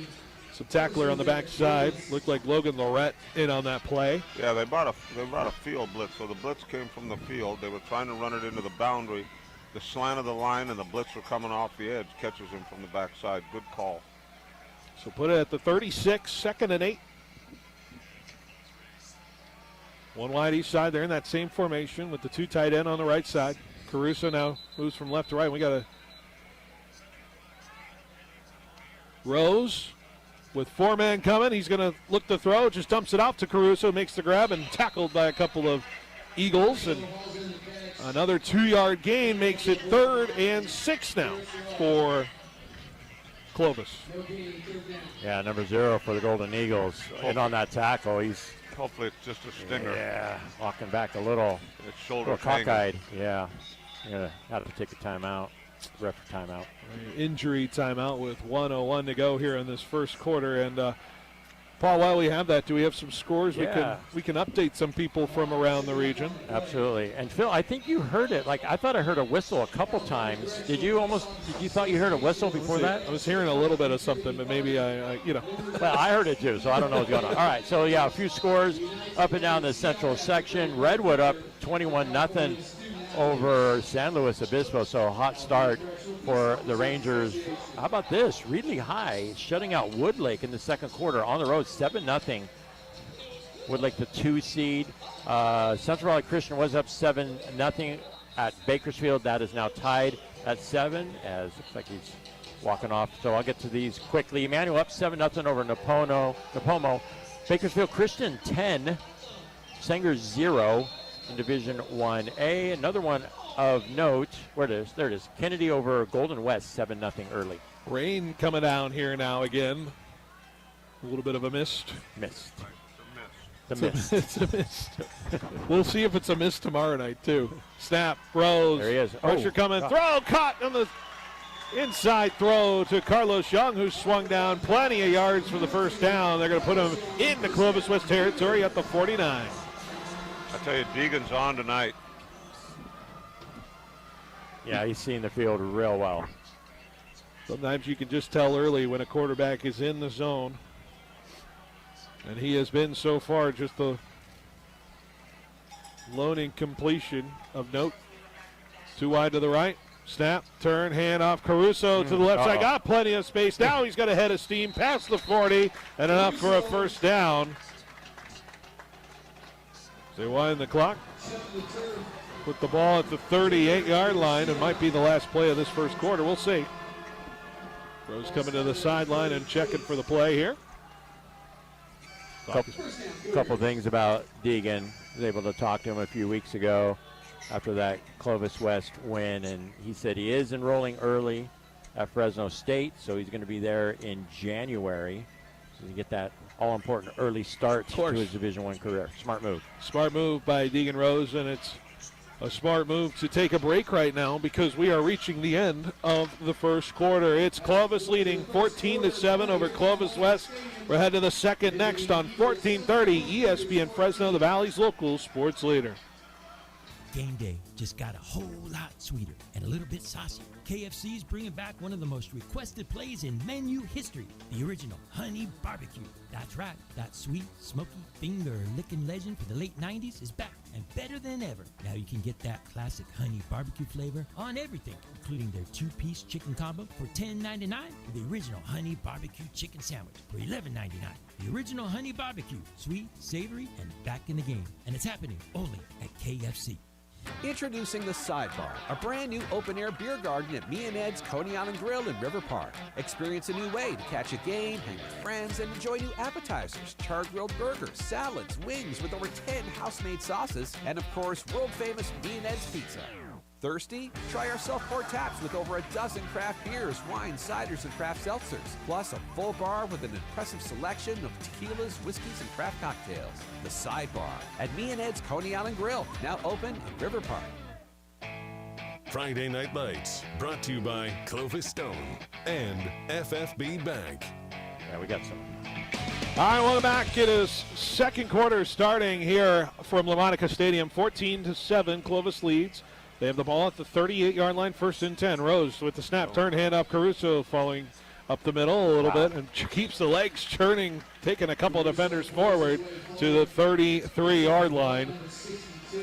Some tackler on the backside. Looked like Logan Lorette in on that play. Yeah, they brought a field blitz. So the blitz came from the field. They were trying to run it into the boundary. The slant of the line and the blitz were coming off the edge. Catches him from the backside. Good call. So put it at the 36, 2nd and 8. One wide each side. They're in that same formation with the 2 tight end on the right side. Caruso now moves from left to right. We got a Rose with 4-man coming. He's going to look to throw. Just dumps it out to Caruso. Makes the grab and tackled by a couple of Eagles. And another 2-yard gain makes it 3rd and 6 now for Clovis. Yeah, number 0 for the Golden Eagles. And on that tackle, he's... Hopefully it's just a stinger. Yeah, walking back a little. It's shoulder little cockeyed. Yeah. You're going to have to take a timeout. Ref timeout. Injury timeout with 1:01 to go here in this first quarter. And Paul, while we have that, do we have some scores? Yeah. We can update some people from around the region. Absolutely. And Phil, I think you heard it. Like, I thought I heard a whistle a couple times. Did you thought you heard a whistle before that? I was hearing a little bit of something, but maybe I Well, I heard it too, so I don't know what's going on. All right, so yeah, a few scores up and down the central section. Redwood up 21-0 over San Luis Obispo, so a hot start for the Rangers. How about this? Reedley High shutting out Woodlake in the second quarter on the road, 7-0. Woodlake the 2 seed. Central Valley Christian was up 7-0 at Bakersfield. That is now tied at 7, as looks like he's walking off. So I'll get to these quickly. Emmanuel up 7-0 over Napomo. Bakersfield Christian 10, Sanger 0 in Division 1A. Another one of note, there it is. Kennedy over Golden West, 7-0 early. Rain coming down here now again. A little bit of a mist. It's a mist. We'll see if it's a mist tomorrow night, too. Snap, Rose. There he is. Pressure coming. Throw, caught on the inside throw to Carlos Young, who swung down plenty of yards for the first down. They're going to put him into Clovis West territory at the 49. I tell you, Deegan's on tonight. Yeah, he's seeing the field real well. Sometimes you can just tell early when a quarterback is in the zone. And he has been so far just the lone incompletion of note. 2 wide to the right. Snap, turn, hand off Caruso to the left side. Got plenty of space. Now he's got a head of steam past the 40 and enough for a first down. They wind the clock. Put the ball at the 38-yard line. It might be the last play of this first quarter. We'll see. Rose coming to the sideline and checking for the play here. Couple things about Deegan. I was able to talk to him a few weeks ago after that Clovis West win, and he said he is enrolling early at Fresno State, so he's going to be there in January. So you get that all-important early start to his Division I career. Smart move. Smart move by Deegan Rose, and it's a smart move to take a break right now because we are reaching the end of the first quarter. It's Clovis leading 14-7 over Clovis West. We're heading to the second next on 1430 ESPN Fresno, the Valley's local sports leader. Game day just got a whole lot sweeter and a little bit saucy. KFC's bringing back one of the most requested plays in menu history, the original Honey Barbecue. That's right, that sweet, smoky, finger-licking legend from the late 90s is back and better than ever. Now you can get that classic Honey Barbecue flavor on everything, including their 2-piece chicken combo for $10.99 or the original Honey Barbecue chicken sandwich for $11.99. The original Honey Barbecue, sweet, savory, and back in the game. And it's happening only at KFC. Introducing the Sidebar, a brand new open-air beer garden at Me and Ed's Coney Island Grill in River Park. Experience a new way to catch a game, hang with friends, and enjoy new appetizers, char-grilled burgers, salads, wings with over 10 house-made sauces, and of course, world-famous Me and Ed's pizza. Thirsty? Try our self-poured taps with over a dozen craft beers, wines, ciders, and craft seltzers. Plus a full bar with an impressive selection of tequilas, whiskeys, and craft cocktails. The Sidebar at Me and Ed's Coney Island Grill, now open in River Park. Friday Night Lights, brought to you by Clovis Stone and FFB Bank. Yeah, we got some. All right, welcome back. It is second quarter starting here from LaMonica Stadium. 14-7, Clovis leads. They have the ball at the 38-yard line, 1st and 10. Rose with the snap, turn, hand up. Caruso following up the middle a little bit and keeps the legs churning, taking a couple of defenders forward to the 33-yard line.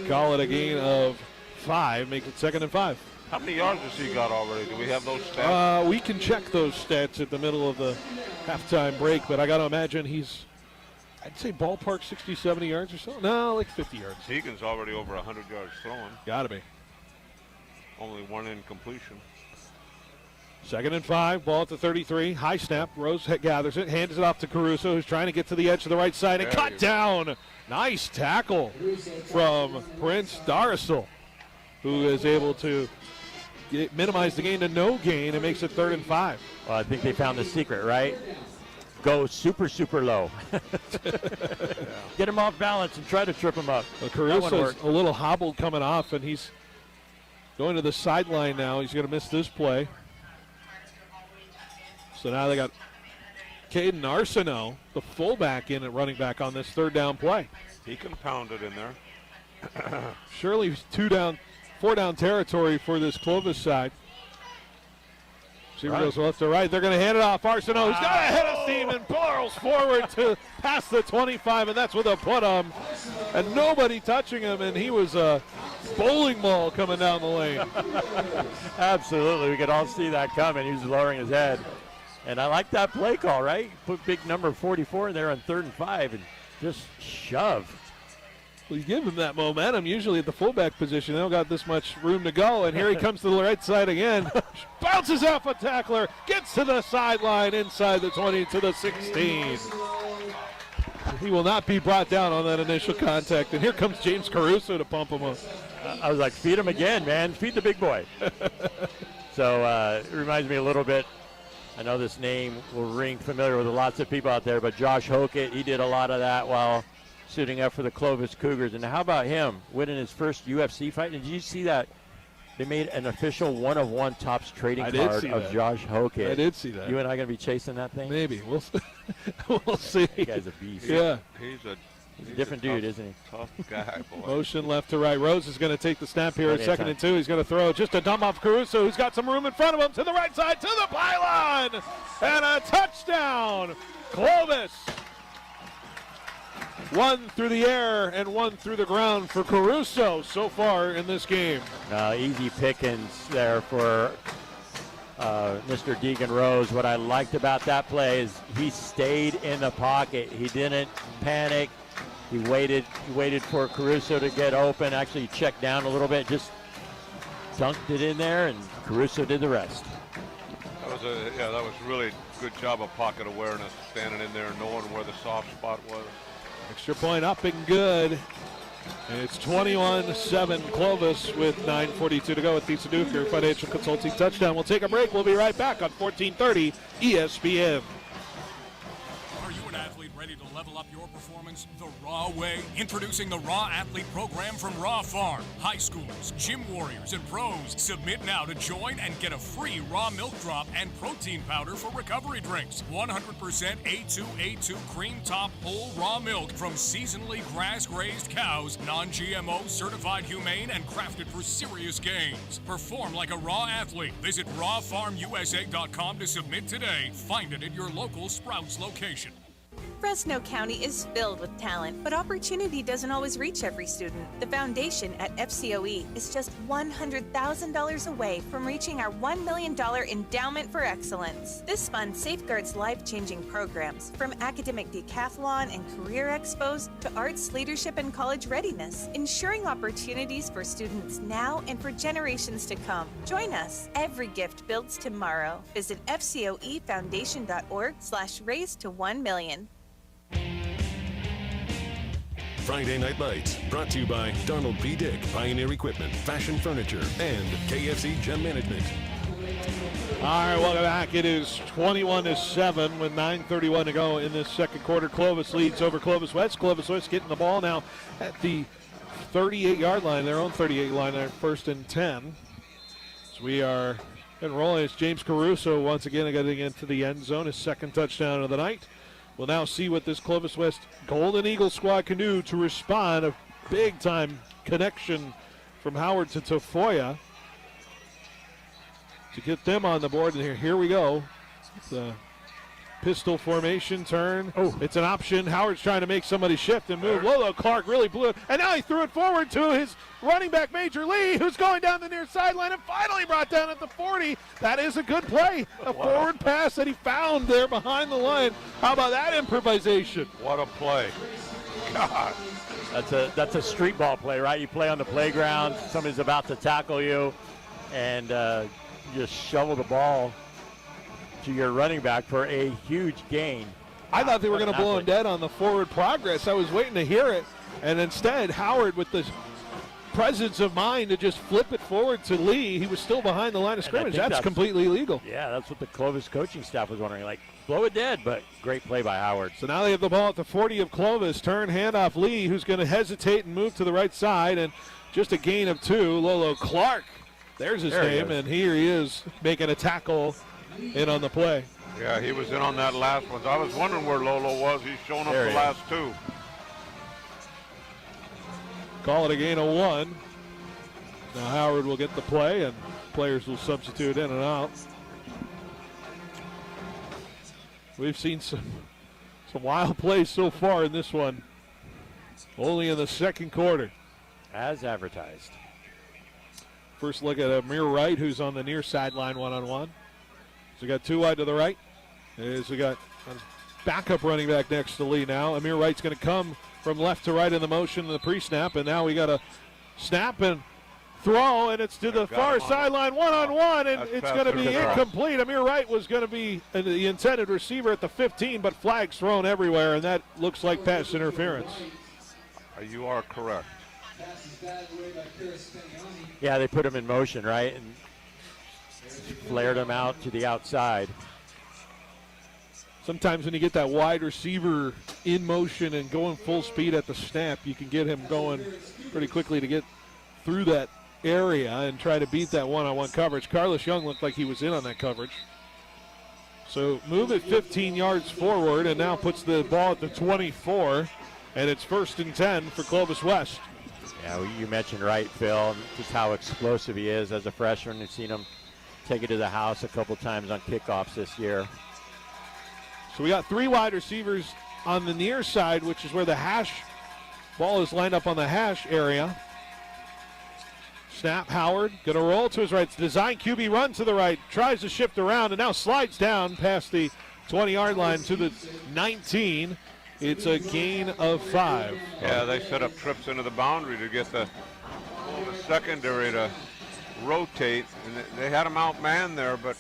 Call it a gain of 5, make it 2nd and 5. How many yards has he got already? Do we have those stats? We can check those stats at the middle of the halftime break, but I got to imagine he's, I'd say ballpark 60, 70 yards or so. No, like 50 yards. Deegan's already over 100 yards throwing. Got to be. Only one incompletion. 2nd and 5, ball at the 33. High snap. Rose gathers it, hands it off to Caruso, who's trying to get to the edge of the right side and cut down. Nice tackle from Prince Darcel, who is able to minimize the gain to no gain and makes it 3rd and 5. Well, I think they found the secret, right? Go super, super low. Get him off balance and try to trip him up. Well, Caruso's a little hobbled coming off, and he's going to the sideline now. He's going to miss this play. So now they got Caden Arsenault, the fullback, in at running back on this 3rd down play. He can pound it in there. Surely 4 down territory for this Clovis side. Receiver goes left to right. They're going to hand it off. Arsenault, who's got a head of steam and barrels forward to past the 25, and that's with a put-on. And nobody touching him, and he was a bowling ball coming down the lane. Absolutely. We could all see that coming. He was lowering his head. And I like that play call, right? Put big number 44 in there on 3rd and 5 and just shove. Well, you give him that momentum. Usually at the fullback position, they don't got this much room to go. And here he comes to the right side again. Bounces off a tackler. Gets to the sideline inside the 20 to the 16. He will not be brought down on that initial contact. And here comes James Caruso to pump him up. I was like, feed him again, man. Feed the big boy. So it reminds me a little bit. I know this name will ring familiar with lots of people out there, but Josh Hokett, he did a lot of that while suiting up for the Clovis Cougars. And how about him winning his first UFC fight? And did you see that? They made an official 1-of-1 Tops trading card of Josh Hokett. I did see that. You and I going to be chasing that thing? Maybe. We'll see. That guy's a beast. Yeah. He's a different dude, tough, isn't he? Tough guy, boy. Motion left to right. Rose is going to take the snap here at 2nd and 2. He's going to throw just a dump off Caruso, who's got some room in front of him, to the right side, to the pylon, and a touchdown, Clovis. 1 through the air and 1 through the ground for Caruso so far in this game. Easy pickings there for Mr. Deegan Rose. What I liked about that play is he stayed in the pocket. He didn't panic. He waited for Caruso to get open. Actually checked down a little bit, just dunked it in there, and Caruso did the rest. That was really good job of pocket awareness, standing in there, knowing where the soft spot was. Extra point up and good. And it's 21-7 Clovis with 9:42 to go with Pizza Duke, your financial consulting touchdown. We'll take a break. We'll be right back on 1430 ESPN. Are you an athlete ready to level up your performance the raw way? Introducing the Raw Athlete Program from Raw Farm. High schoolers, gym warriors, and pros. Submit now to join and get a free raw milk drop and protein powder for recovery drinks. 100% A2A2 cream top whole raw milk from seasonally grass-grazed cows, non-GMO, certified humane, and crafted for serious gains. Perform like a raw athlete. Visit rawfarmusa.com to submit today. Find it at your local Sprouts location. Fresno County is filled with talent, but opportunity doesn't always reach every student. The foundation at FCOE is just $100,000 away from reaching our $1 million endowment for excellence. This fund safeguards life-changing programs, from academic decathlon and career expos to arts, leadership, and college readiness, ensuring opportunities for students now and for generations to come. Join us. Every gift builds tomorrow. Visit fcoefoundation.org/raise to 1 million. Friday Night Lights, brought to you by Donald P. Dick, Pioneer Equipment, Fashion Furniture, and KFC Gem Management. All right, welcome back. It is 21-7 with 9:31 to go in this second quarter. Clovis leads over Clovis West. Clovis West getting the ball now at the 38-yard line, their own 38 line, there, 1st and 10. So we are rolling. It's James Caruso once again getting into the end zone, his second touchdown of the night. We'll now see what this Clovis West Golden Eagles squad can do to respond. A big-time connection from Howard to Tafoya to get them on the board. And here we go. The pistol formation turn. Oh, it's an option. Howard's trying to make somebody shift and move. Lolo Clark really blew it. And now he threw it forward to his running back, Major Lee, who's going down the near sideline and finally brought down at the 40. That is a good play. A forward pass that he found there behind the line. How about that improvisation? What a play. God. That's a street ball play, right? You play on the playground, somebody's about to tackle you, and just shovel the ball to your running back for a huge gain. I thought they were going to blow him dead on the forward progress. I was waiting to hear it, and instead Howard, with the presence of mind to just flip it forward to Lee, he was still behind the line of scrimmage. That's completely illegal. Yeah, that's what the Clovis coaching staff was wondering. Like, blow it dead, but great play by Howard. So now they have the ball at the 40 of Clovis. Turn, handoff Lee, who's going to hesitate and move to the right side, and just a gain of 2. Lolo Clark, there's his name, and here he is making a tackle in on the play. Yeah, he was in on that last one. I was wondering where Lolo was. He's shown up the last 2. Call it a gain of 1. Now Howard will get the play, and players will substitute in and out. We've seen some wild plays so far in this one. Only in the second quarter. As advertised. First look at Amir Wright, who's on the near sideline one-on-one. So we got 2 wide to the right. As we got a backup running back next to Lee now. Amir Wright's going to come from left to right in the motion in the pre-snap, and now we got a snap and throw, and it's to the far sideline one-on-one, and it's going to be incomplete. Amir Wright was going to be the intended receiver at the 15, but flags thrown everywhere, and that looks like pass interference. You are correct. Yeah, they put him in motion, right, and flared him out to the outside. Sometimes when you get that wide receiver in motion and going full speed at the snap, you can get him going pretty quickly to get through that area and try to beat that one-on-one coverage. Carlos Young looked like he was in on that coverage. So move it 15 yards forward and now puts the ball at the 24, and it's 1st and 10 for Clovis West. Yeah, you mentioned Wright, Phil, just how explosive he is as a freshman. You've seen him take it to the house a couple times on kickoffs this year. So we got 3 wide receivers on the near side, which is where the hash ball is lined up on the hash area. Snap, Howard, going to roll to his right. Design QB run to the right, tries to shift around, and now slides down past the 20-yard line to the 19. It's a gain of 5. Yeah, they set up trips into the boundary to get the secondary to rotate, and they had him outmanned there, but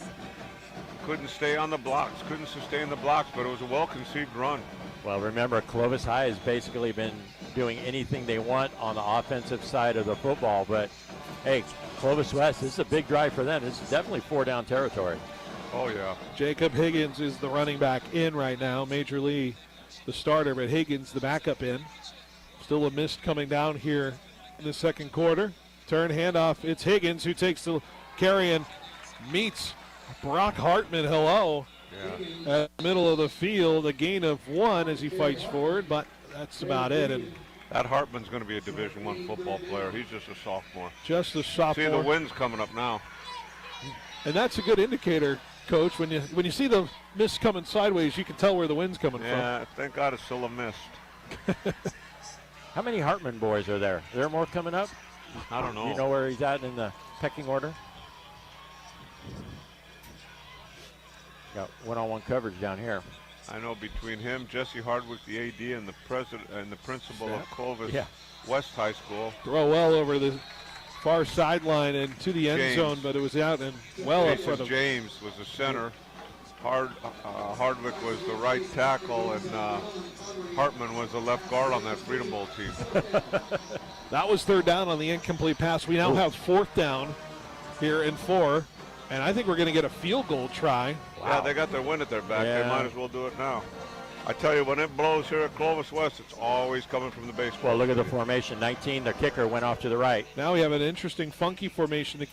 couldn't stay on the blocks, couldn't sustain the blocks, but it was a well-conceived run. Well, remember, Clovis High has basically been doing anything they want on the offensive side of the football, but hey, Clovis West, this is a big drive for them. This is definitely 4-down territory. Oh, yeah. Jacob Higgins is the running back in right now. Major Lee, the starter, but Higgins, the backup in. Still a mist coming down here in the second quarter. Turn, handoff. It's Higgins who takes the carry and meets Brock Hartman. Hello. Yeah. At the middle of the field, a gain of 1 as he fights forward, but that's about it. And that Hartman's going to be a Division I football player. He's just a sophomore. Just a sophomore. See, the wind's coming up now. And that's a good indicator Coach, when you see the mist coming sideways, you can tell where the wind's coming from. Yeah, thank God it's still a mist. How many Hartman boys are there? Are there more coming up? I don't know. Do you know where he's at in the pecking order? Got one-on-one coverage down here. I know between him, Jesse Hardwick, the AD, and the president and the principal of Clovis West High School. Throw well over the far sideline and to the end zone, but it was out and well up front of James was the center. Hardwick was the right tackle, and Hartman was the left guard on that Freedom Bowl team. That was third down on the incomplete pass. We now have fourth down here in 4, and I think we're going to get a field goal try. Wow. Yeah, they got their wind at their back. They might as well do it now. I tell you, when it blows here at Clovis West, it's always coming from the baseball. Well, look at the formation. 19, their kicker went off to the right. Now we have an interesting, funky formation.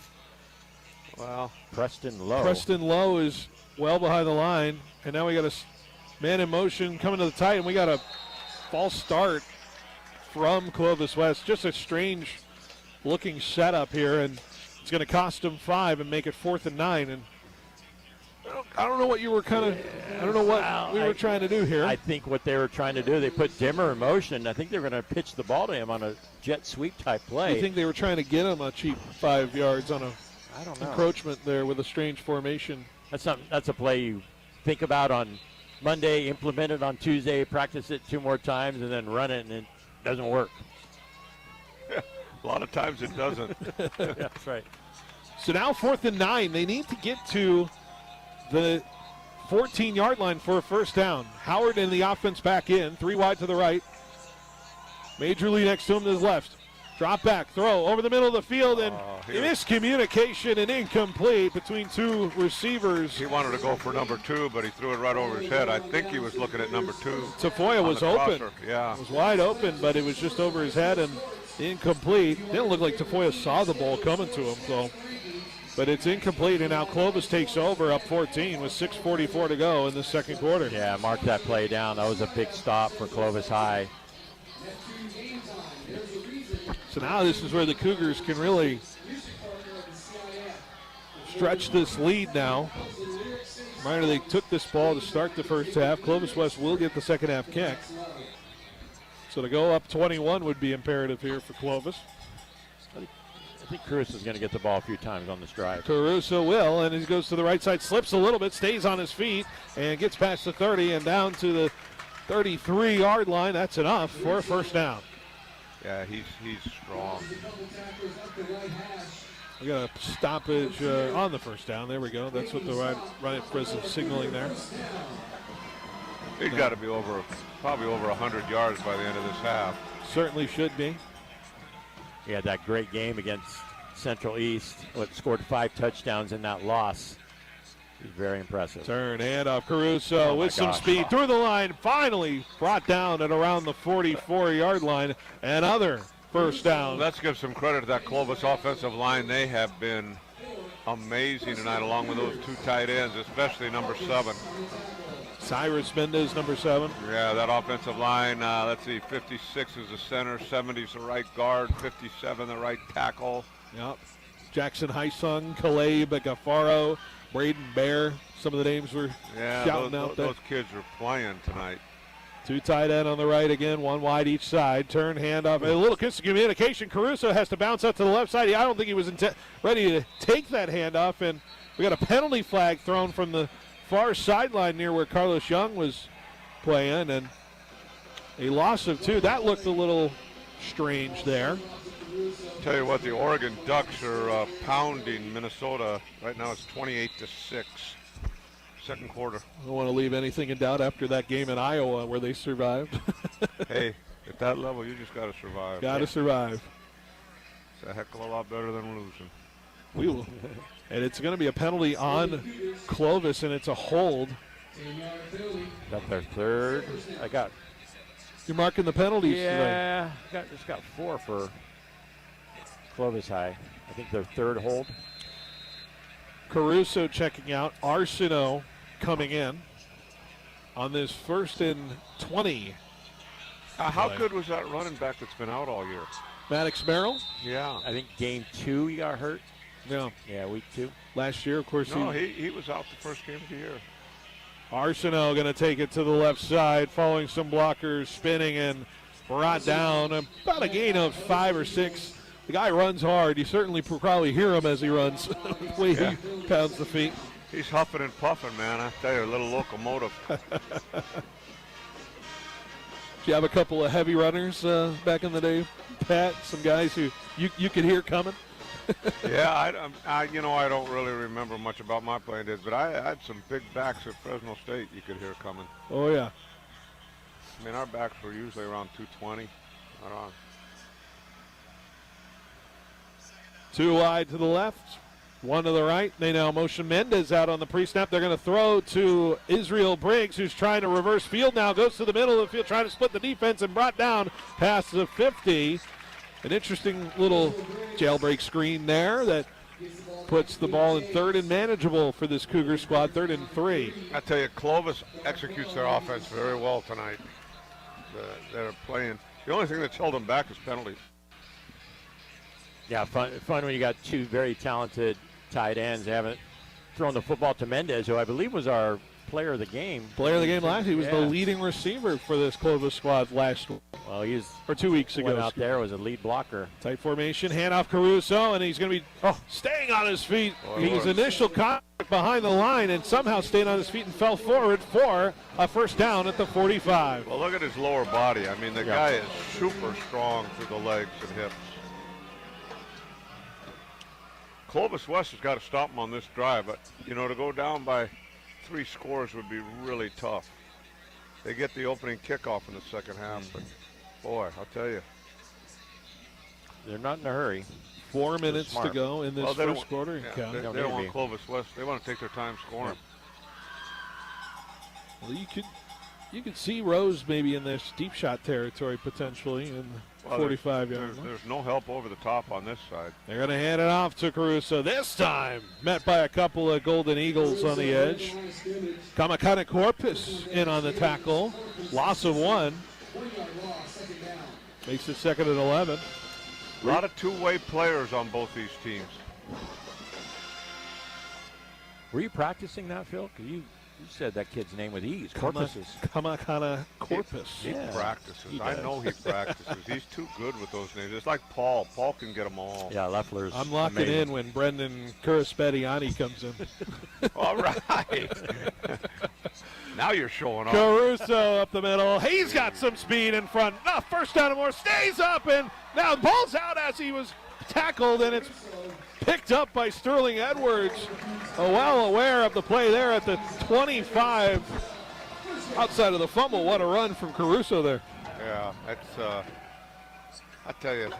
Well, Preston Lowe. Preston Lowe is well behind the line, and now we got a man in motion coming to the tight, and we got a false start from Clovis West. Just a strange looking setup here, and it's going to cost them 5 and make it 4th and 9. And I don't know what you were I don't know what we were trying to do here. I think what they were trying to do, they put Dimmer in motion. I think they were going to pitch the ball to him on a jet sweep type play. I think they were trying to get him a cheap 5 yards on a I don't know. encroachment there with a strange formation. That's a play you think about on Monday, implement it on Tuesday, practice it 2 more times, and then run it, and it doesn't work. A lot of times it doesn't. That's right. So now 4th and 9. They need to get to the 14-yard line for a first down. Howard and the offense back in. 3 wide to the right. Major Lee next to him to the left. Drop back, throw over the middle of the field, and miscommunication and incomplete between 2 receivers. He wanted to go for number 2, but he threw it right over his head. I think he was looking at number 2. Tafoya was open. Crosser. Yeah. It was wide open, but it was just over his head and incomplete. Didn't look like Tafoya saw the ball coming to him, so. But it's incomplete, and now Clovis takes over up 14 with 6:44 to go in the second quarter. Yeah, mark that play down. That was a big stop for Clovis High. So now this is where the Cougars can really stretch this lead now. Reminder, they took this ball to start the first half. Clovis West will get the second half kick. So to go up 21 would be imperative here for Clovis. I think Caruso is going to get the ball a few times on this drive. Caruso will, and he goes to the right side, slips a little bit, stays on his feet, and gets past the 30 and down to the 33-yard line. That's enough for a first down. Yeah, he's strong. We got a stoppage on the first down. There we go. That's what the right president is signaling there. He's got to be probably over 100 yards by the end of this half. Certainly should be. He had that great game against Central East. Scored 5 touchdowns in that loss. He's very impressive. Turn, handoff, Caruso with some speed through the line. Finally brought down at around the 44-yard line. Another first down. Let's give some credit to that Clovis offensive line. They have been amazing tonight, along with those 2 tight ends, especially number 7. Cyrus Mendez, number 7. Yeah, that offensive line, let's see, 56 is the center, 70 is the right guard, 57 the right tackle. Yep. Jackson Heisung, Caleb Gaffaro, Braden Bear. Some of the names were shouting out there. Those kids are playing tonight. 2 tight end on the right again, 1 wide each side. Turn, handoff, a little communication. Caruso has to bounce out to the left side. I don't think he was ready to take that handoff, and we got a penalty flag thrown from the far sideline near where Carlos Young was playing, and a loss of 2. That looked a little strange there. Tell you what, the Oregon Ducks are pounding Minnesota. Right now it's 28-6. Second quarter. I don't want to leave anything in doubt after that game in Iowa where they survived. Hey, at that level, you just got to survive. Got to survive. It's a heck of a lot better than losing. We will. And it's going to be a penalty on Clovis, and it's a hold. That's their third. You're marking the penalties today. Yeah, just got 4 for Clovis High. I think their third hold. Caruso checking out. Arsenault coming in on this 1st and 20. How good was that running back that's been out all year? Maddox Merrill? Yeah. I think game 2 he got hurt. Yeah, week 2. Last year, of course. No, he was out the first game of the year. Arsenault going to take it to the left side, following some blockers, spinning and brought down. About a gain of 5 or 6. The guy runs hard. You certainly probably hear him as he runs, the way he pounds the feet. He's huffing and puffing, man. I tell you, a little locomotive. Did you have a couple of heavy runners back in the day, Pat? Some guys who you could hear coming? Yeah, I don't really remember much about my playing days, but I had some big backs at Fresno State you could hear coming. Oh, yeah. I mean, our backs were usually around 220. Right on. 2 wide to the left, 1 to the right. They now motion Mendez out on the pre-snap. They're going to throw to Israel Briggs, who's trying to reverse field now. Goes to the middle of the field, trying to split the defense, and brought down past the 50. An interesting little jailbreak screen there that puts the ball in 3rd and manageable for this Cougar squad, 3rd and 3. I tell you, Clovis executes their offense very well tonight. They're playing. The only thing that's held them back is penalties. Yeah, fun when you got 2 very talented tight ends. They haven't thrown the football to Mendez, who I believe was our player of the game. Player of the game last. He was the leading receiver for this Clovis squad last week. Well, he was, or 2 weeks ago. Went out there, was a lead blocker. Tight formation, handoff Caruso, and he's going to be staying on his feet. His initial contact behind the line and somehow stayed on his feet and fell forward for a first down at the 45. Well, look at his lower body. I mean, the guy is super strong through the legs and hips. Clovis West has got to stop him on this drive, but, to go down by 3 scores would be really tough. They get the opening kickoff in the second half, but, boy, I'll tell you. They're not in a hurry. 4 minutes to go in this first quarter. They don't want Clovis West. They want to take their time scoring. Well, you could see Rose maybe in this deep shot territory potentially in 45-yard line. There's no help over the top on this side. They're going to hand it off to Caruso this time. Met by a couple of Golden Eagles on the edge. Kamakana Corpus in on the tackle. Loss of 1. Makes it 2nd and 11. A lot of two-way players on both these teams. Were you practicing that, Phil? Because you said that kid's name with ease. Corpus. Kamakana Corpus. He practices. I know he practices. He's too good with those names. It's like Paul. Paul can get them all. Yeah, Leffler's I'm locking in when Brendan Kurispediani comes in. All right. Now you're showing off. Caruso up the middle. He's got some speed in front. First down and more. Stays up, and now the ball's out as he was tackled, and it's picked up by Sterling Edwards. Well aware of the play there at the 25. Outside of the fumble, what a run from Caruso there. Yeah, that's, I tell you,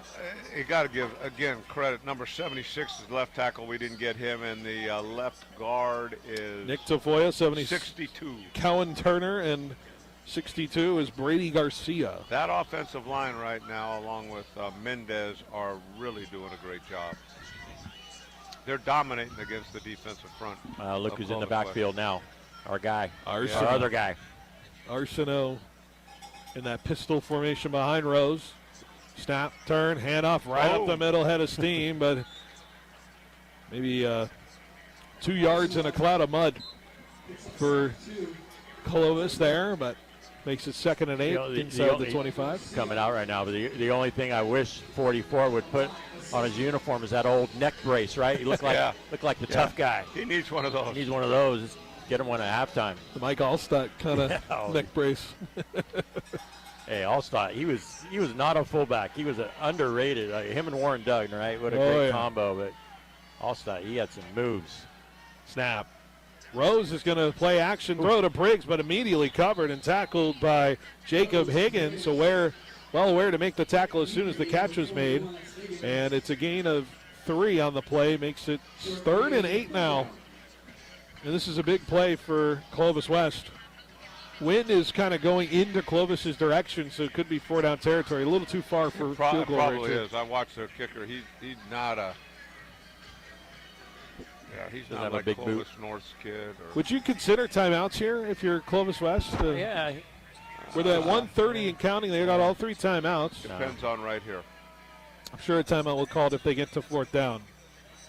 you got to give, again, credit. Number 76 is left tackle. We didn't get him, and the left guard is Nick Tafoya, 62. Cowan Turner, and 62 is Brady Garcia. That offensive line right now, along with Mendez, are really doing a great job. They're dominating against the defensive front. Look who's in the backfield now. Our guy. Our Arsenault. other guy. Arsenault in that pistol formation behind Rose. Snap, turn, handoff right up the middle, head of steam, but maybe 2 yards in a cloud of mud for Clovis there, but makes it 2nd and 8 inside the 25. Coming out right now, but the only thing I wish 44 would put on his uniform is that old neck brace, right? He looked like the tough guy. He needs one of those. He needs one of those. Get him one at halftime. The Mike Allstott kind of neck brace. Hey, Allstott, he was not a fullback. He was underrated. Him and Warren Duggan, right? What a great combo. But Allstott, he had some moves. Snap. Rose is going to play action, throw to Briggs, but immediately covered and tackled by Jacob Higgins. So well aware to make the tackle as soon as the catch was made. And it's a gain of 3 on the play. Makes it 3rd and 8 now. And this is a big play for Clovis West. Wind is kind of going into Clovis's direction, so it could be 4-down territory. A little too far for field goal. Probably is. I watched their kicker. He's not a. Yeah, he's not like a big Clovis North's kid. Would you consider timeouts here if you're Clovis West? Yeah. We're at 1:30 and counting. They got all 3 timeouts. Depends on right here. I'm sure a timeout will call if they get to 4th down.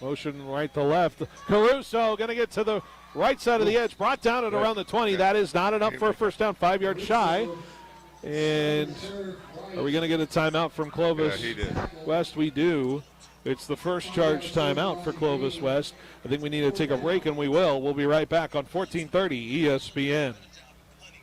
Motion right to left. Caruso going to get to the right side of the edge. Brought down at around the 20. That is not enough for a first down. 5 yards shy. And are we going to get a timeout from Clovis West? We do. It's the first charge timeout for Clovis West. I think we need to take a break, and we will. We'll be right back on 1430 ESPN.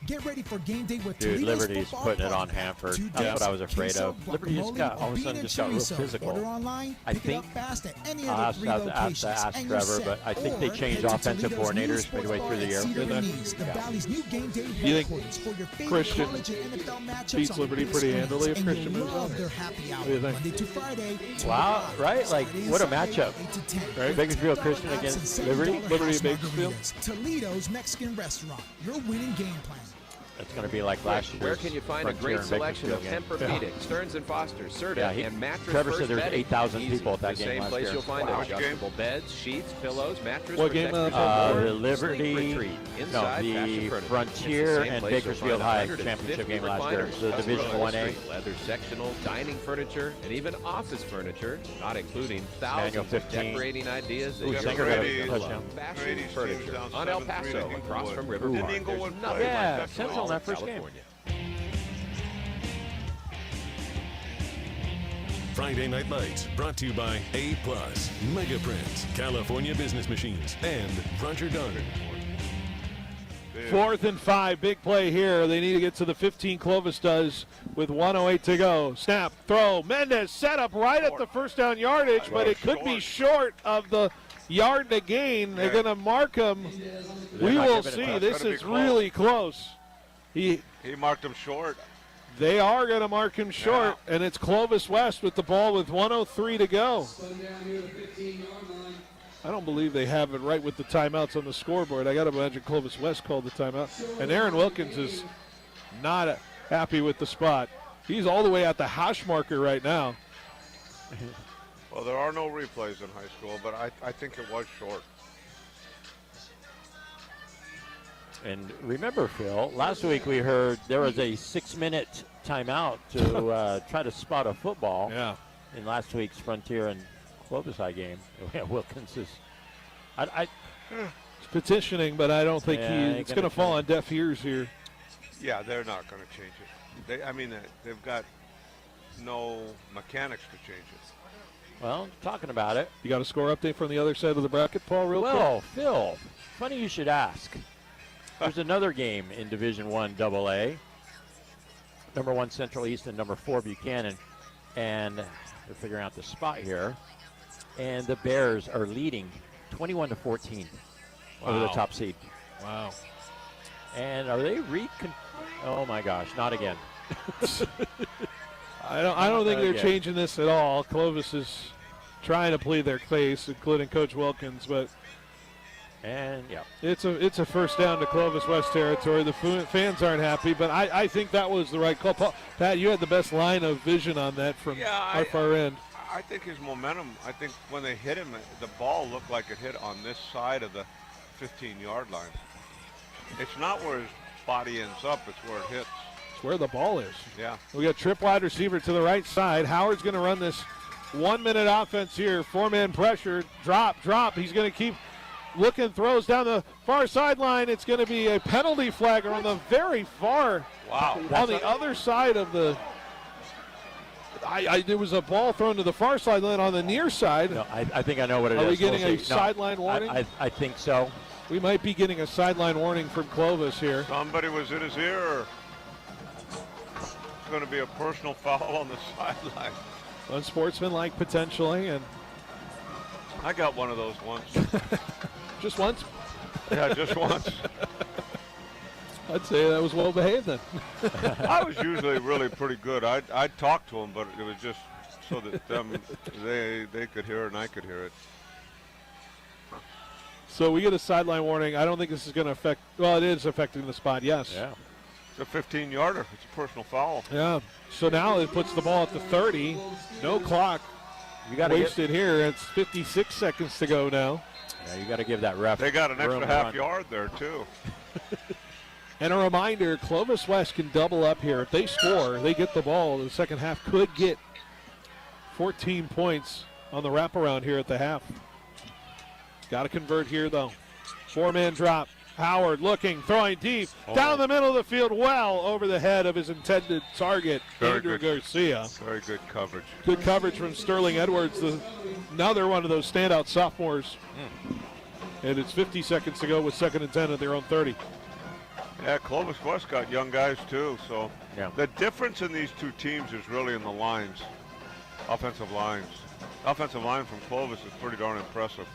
Get ready for game day with Dude, Toledo's Liberty's football putting it party on pack. Hanford. 2 That's dips, what I was afraid queso, of. Liberty just guacamole, got, all or of a bean sudden, and just got real chorizo. physical. Order online, I pick it think up fast at any I'll other 3 have to locations, ask and you're Trevor, set. but I think they Or changed head to offensive Toledo's new coordinators sports midway bar through the at year. Cedar Did they? Denise, the Yeah. Valley's new game day You think headquarters for your favorite Christian college and NFL matchups beats on the Liberty big pretty screens, handily if and Christian you'll moves love on? their happy hour What do you think? Monday to Friday. 2 to Wow, 5, right? Like, Saturday and what a Sunday, matchup. 8 to 10. Right? Bakersfield Christian against Liberty. $7 Liberty house Bakersfield. margaritas. Toledo's Mexican restaurant. Your winning game plan. It's going to be like last year. Where can you find a great selection of Tempur-Pedic, Stearns & Foster, Serta, and Mattress Trevor First said there was Bedding? 8,000 Easy. people at that the game same last place year. you'll find Wow. adjustable beds, sheets, pillows, mattress. What for game, Texas Paul? Football, the Liberty, Sleep Retreat, inside no, fashion the furniture. Frontier It's the same and place you'll Bakersfield find High 150 championship game last year. recliners, The Division custom 1A. upholstery, leather sectional, dining furniture, and even office furniture, not including Manual thousands of 15. decorating ideas. that Ooh, you're Sanger got a gonna touchdown. love. Fashion Brady's furniture team's down on El 7-3 Paso, to across from Inglewood. River Didn't Park. Inglewood There's play? nothing Yeah, like that Sentinel in in that first game. California. Friday Night Lights, brought to you by A+, Mega Print, California Business Machines, and Roger Dunn. 4th and 5, big play here. They need to get to the 15. Clovis does with 1:08 to go. Snap, throw. Mendez set up right at the first down yardage, but it could be short of the yard to gain. They're going to mark him. We will see. This is really close. He marked him short. They are going to mark him short, and it's Clovis West with the ball with 1:03 to go. I don't believe they have it right with the timeouts on the scoreboard. I got to imagine Clovis West called the timeout. And Aaron Wilkins is not happy with the spot. He's all the way at the hash marker right now. Well, there are no replays in high school, but I think it was short. And remember, Phil, last week we heard there was a 6-minute timeout to try to spot a football in last week's Frontier and Clovis High game. Yeah, Wilkins is He's petitioning, but I don't think it's going to fall on deaf ears here. Yeah, they're not going to change it. They've got no mechanics to change it. Well, talking about it. You got a score update from the other side of the bracket, Paul, real quick? Well, Phil, funny you should ask. There's another game in Division I AA. Number 1 Central East and number 4 Buchanan. And they're figuring out the spot here. And the Bears are leading 21-14 over the top seed. Wow. And are they oh my gosh, not again. I don't think they're changing this at all. Clovis is trying to plead their case, including Coach Wilkins, but it's a first down to Clovis West territory. The fans aren't happy, but I think that was the right call. Pat, you had the best line of vision on that from our far end. I think his momentum, when they hit him, the ball looked like it hit on this side of the 15-yard line. It's not where his body ends up, it's where it hits. It's where the ball is. Yeah. We got trip wide receiver to the right side. Howard's going to run this 1-minute offense here. 4-man pressure, drop. He's going to keep looking, throws down the far sideline. It's going to be a penalty flag on the very far, on the other side of the, there was a ball thrown to the far sideline on the near side. No, I think I know what it is. Are we getting a sideline warning? I think so. We might be getting a sideline warning from Clovis here. Somebody was in his ear. It's going to be a personal foul on the sideline. Unsportsmanlike potentially, and I got one of those once. Just once? Yeah, just once. I'd say that was well behaved then. I was usually really pretty good. I'd talk to them, but it was just so that they could hear it and I could hear it. So we get a sideline warning. I don't think this is going to affect. Well, it is affecting the spot. Yes. Yeah. It's a 15-yarder. It's a personal foul. Yeah. So now it puts the ball at the 30. No clock. You got wasted here. It's 56 seconds to go now. Yeah, you got to give that ref. They got an extra half yard there too. And a reminder: Clovis West can double up here. If they score, they get the ball. The second half could get 14 points on the wraparound here at the half. Got to convert here, though. 4-man drop. Howard looking, throwing deep, down the middle of the field, well over the head of his intended target, Andrew Garcia. Very good coverage. Good coverage from Sterling Edwards. Another one of those standout sophomores. And it's 50 seconds to go with 2nd and 10 at their own 30. Yeah, Clovis West got young guys too, so the difference in these two teams is really in the lines, offensive lines. Offensive line from Clovis is pretty darn impressive.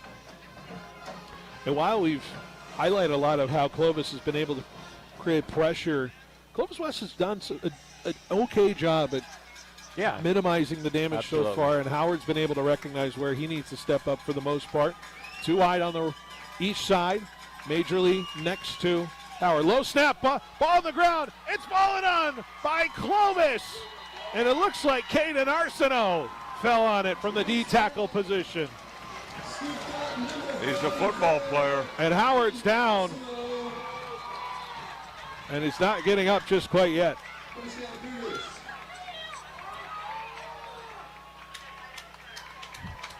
And while we've highlighted a lot of how Clovis has been able to create pressure, Clovis West has done an okay job at minimizing the damage so far, and Howard's been able to recognize where he needs to step up for the most part. 2 wide on the each side, Majorly next to Howard. Low snap, ball on the ground. It's fallen on by Clovis. And it looks like Caden Arsenault fell on it from the D tackle position. He's a football player. And Howard's down. And he's not getting up just quite yet.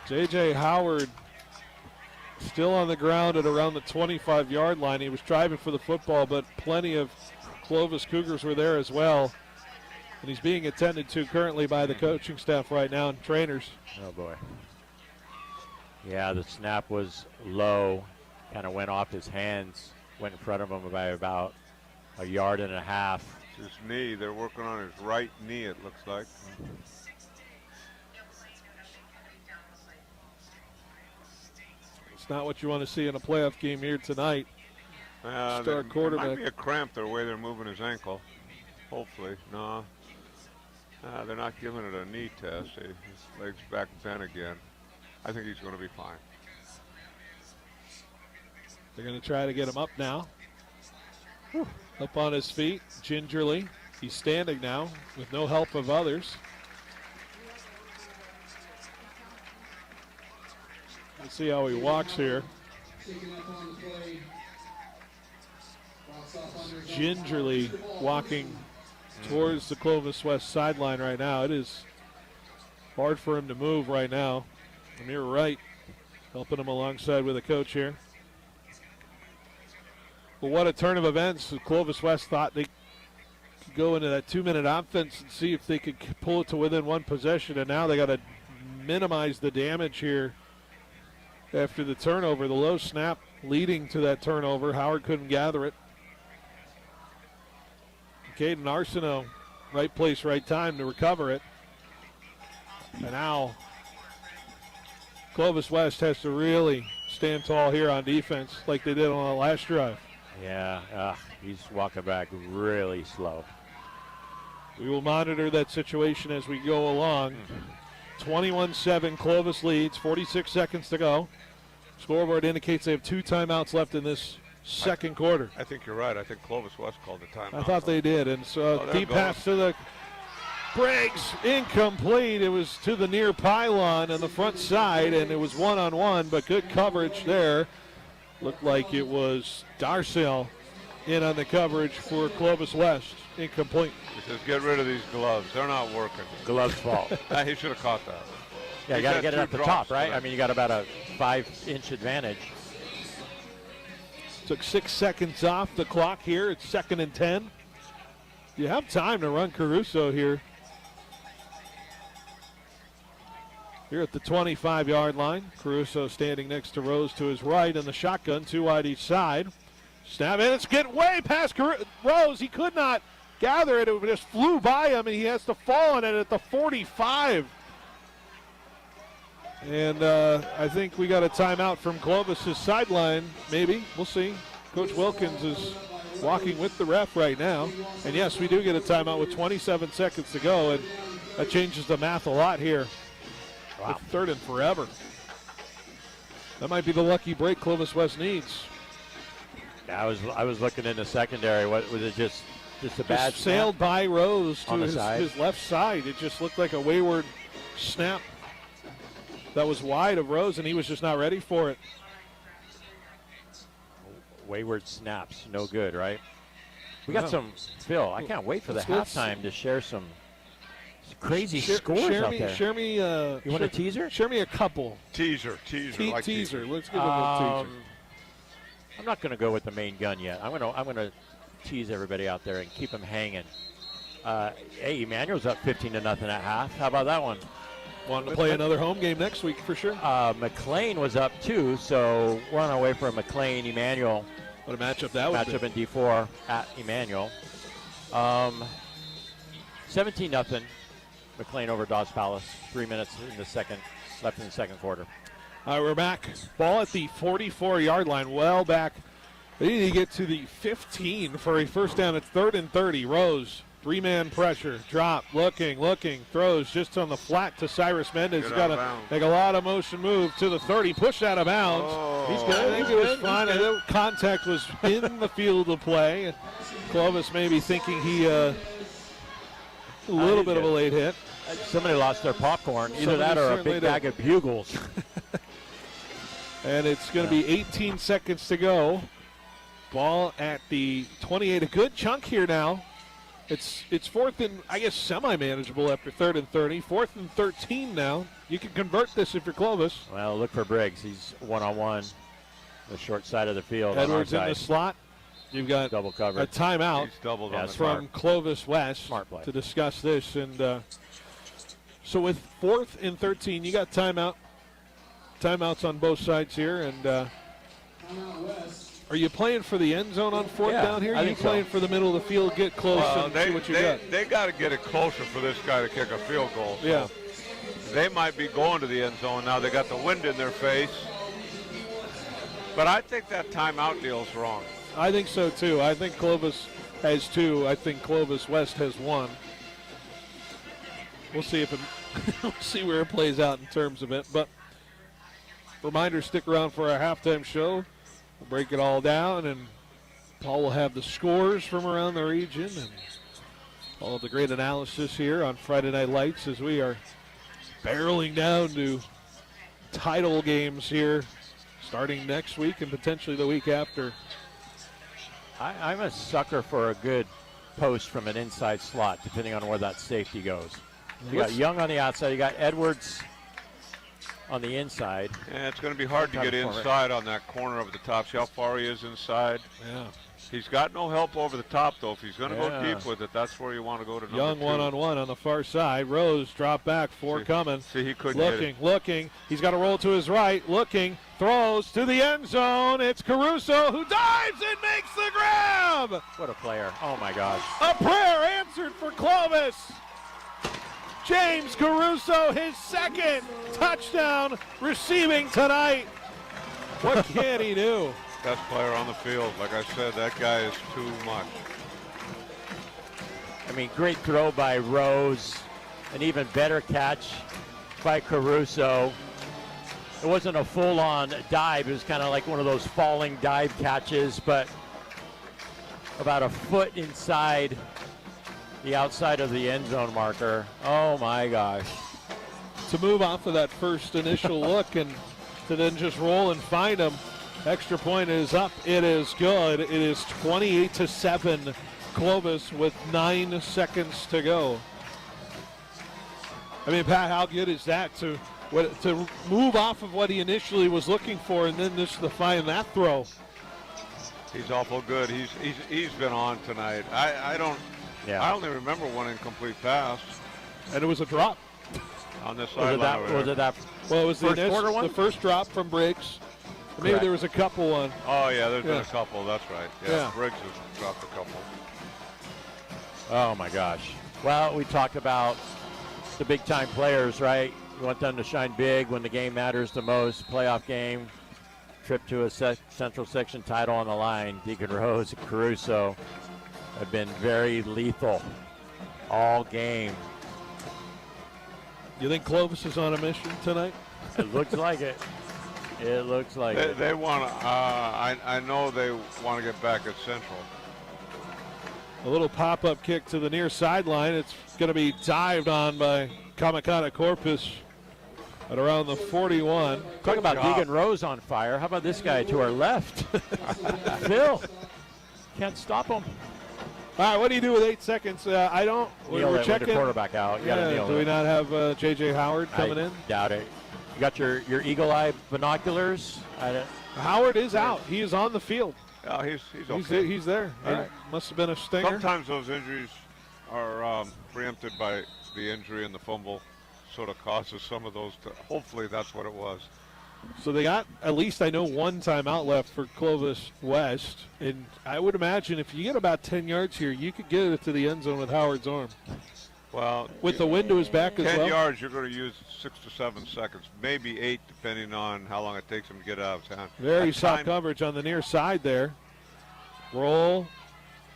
J.J. Howard still on the ground at around the 25-yard line. He was driving for the football, but plenty of Clovis Cougars were there as well. And he's being attended to currently by the coaching staff right now and trainers. Oh, boy. Yeah, the snap was low, kind of went off his hands, went in front of him by about 1.5 yards. His knee, they're working on his right knee, it looks like. It's not what you want to see in a playoff game here tonight. Star quarterback. Might be a cramp the way they're moving his ankle. Hopefully, no. They're not giving it a knee test. His leg's back bent again. I think he's going to be fine. They're going to try to get him up now. Up on his feet, gingerly. He's standing now with no help of others. Let's see how he walks here. Gingerly walking towards the Clovis West sideline right now. It is hard for him to move right now. Amir Wright helping him alongside with a coach here. Well, what a turn of events. Clovis West thought they could go into that 2-minute offense and see if they could pull it to within one possession, and now they got to minimize the damage here after the turnover. The low snap leading to that turnover. Howard couldn't gather it. Caden Arsenault, right place, right time to recover it. And now Clovis West has to really stand tall here on defense like they did on the last drive. Yeah, he's walking back really slow. We will monitor that situation as we go along. 21-7, Clovis leads, 46 seconds to go. Scoreboard indicates they have 2 timeouts left in this second quarter. I think you're right. I think Clovis West called the timeout. I thought they did. And so deep pass to the Briggs, incomplete. It was to the near pylon on the front side, and it was one-on-one, but good coverage there. Looked like it was Darcel in on the coverage for Clovis West. Incomplete. He says, get rid of these gloves. They're not working. Gloves fault. He should have caught that. Yeah, you got to get it at the top, right? I mean, you got about a 5-inch advantage. Took 6 seconds off the clock here. It's 2nd and 10. You have time to run Caruso here. Here at the 25-yard line. Caruso standing next to Rose to his right in the shotgun, 2 wide each side. Snap, and it's getting way past Rose. He could not gather it. It just flew by him, and he has to fall on it at the 45. And I think we got a timeout from Clovis' sideline, maybe. We'll see. Coach Wilkins is walking with the ref right now. And, yes, we do get a timeout with 27 seconds to go, and that changes the math a lot here. Wow. 3rd and forever. That might be the lucky break Clovis West needs. Yeah, I was looking in the secondary. What was it? Just a bad snap? Sailed by Rose to his left side. It just looked like a wayward snap that was wide of Rose, and he was just not ready for it. Wayward snaps, no good, right? We got some, Phil, I can't wait for the halftime to share some Crazy scores out there. Share me. You want a teaser? Share me a couple. Teaser. Like teaser. Let's give it a teaser. I'm not going to go with the main gun yet. I'm going to tease everybody out there and keep them hanging. Hey, Emmanuel's up 15-0 at half. How about that one? Want to play another home game next week for sure. McLean was up too, so we're on our way for a McLean-Emmanuel. What a matchup that would be. Matchup in D4 at Emmanuel. 17-0. McLean over Dawes Palace. 3 minutes left in the second quarter. All right, we're back. Ball at the 44-yard line. Well back. They need to get to the 15 for a first down. It's 3rd and 30. Rose, 3-man pressure. Drop, looking. Throws just on the flat to Cyrus Mendez. He's got to make a lot of motion move to the 30. Push out of bounds. Oh. He's good. I think it was fine. I think contact was in the field of play. Clovis maybe thinking he a little bit of a late hit. Somebody lost their popcorn. Either that or a big bag of Bugles. And it's going to be 18 seconds to go. Ball at the 28. A good chunk here now. It's 4th and, I guess, semi-manageable after 3rd and 30. 4th and 13 now. You can convert this if you're Clovis. Well, look for Briggs. He's one-on-one, the short side of the field. Edwards in the slot. You've got double cover. A timeout from Clovis West to discuss this. And so with 4th and 13, you got timeouts on both sides here. And are you playing for the end zone on 4th down here? Are you playing for the middle of the field, get close and see what you got? They got to get it closer for this guy to kick a field goal. So yeah. They might be going to the end zone now. They got the wind in their face. But I think that timeout deal's wrong. I think so, too. I think Clovis has 2. I think Clovis West has 1. We'll see we'll see where it plays out in terms of it. But reminder, stick around for our halftime show. We'll break it all down, and Paul will have the scores from around the region and all of the great analysis here on Friday Night Lights as we are barreling down to title games here starting next week and potentially the week after. I'm a sucker for a good post from an inside slot, depending on where that safety goes. You got Young on the outside. You got Edwards on the inside. Yeah, it's going to be hard to get inside on that corner of the top. See how far he is inside? Yeah. He's got no help over the top, though. If he's going to go deep with it, that's where you want to go to number 2. Young one-on-one on the far side. Rose drop back, 4 coming. See, he couldn't looking. He's got to roll to his right. Looking, throws to the end zone. It's Caruso who dives and makes the grab. What a player. Oh, my gosh. A prayer answered for Clovis. James Caruso, his 2nd touchdown receiving tonight. What can he do? Best player on the field. Like I said, that guy is too much. I mean, great throw by Rose. An even better catch by Caruso. It wasn't a full-on dive. It was kind of like one of those falling dive catches, but about a foot inside the outside of the end zone marker. Oh, my gosh. To move off of that first initial look and to then just roll and find him. Extra point is up. It is good. It is 28-7. Clovis with 9 seconds to go. I mean, Pat, how good is that to move off of what he initially was looking for and then just to find that throw? He's awful good. He's been on tonight. I only remember one incomplete pass. And it was a drop. On this sideline. Was it that? Well, it was the first drop from Briggs. Maybe there was a couple on. Oh, yeah, there's been a couple. That's right. Yeah, Briggs has dropped a couple. Oh, my gosh. Well, we talked about the big-time players, right? You want them to shine big when the game matters the most. Playoff game, trip to a Central Section title on the line. Deacon Rose and Caruso have been very lethal all game. You think Clovis is on a mission tonight? It looks like it. It looks like it. They want to. I know they want to get back at Central. A little pop-up kick to the near sideline. It's going to be dived on by Kamakata Corpus at around the 41. Talk about Deacon Rose on fire. How about this guy to our left? Phil. Can't stop him. All right, what do you do with 8 seconds? I don't. We're checking. The quarterback out. You gotta kneel do we it. not have J.J. Howard coming in? Doubt it. You got your eagle eye binoculars. Howard is out. He is on the field. Yeah, he's okay. He's there. Right. Must have been a stinger. Sometimes those injuries are preempted by the injury, and the fumble sort of causes some of those. Hopefully, that's what it was. So they got, at least I know, one timeout left for Clovis West. And I would imagine if you get about 10 yards here, you could get it to the end zone with Howard's arm. Well, with the wind to his back as well. 10 yards, you're going to use 6 to 7 seconds, maybe 8, depending on how long it takes him to get out of his hand. Very soft coverage on the near side there. Roll.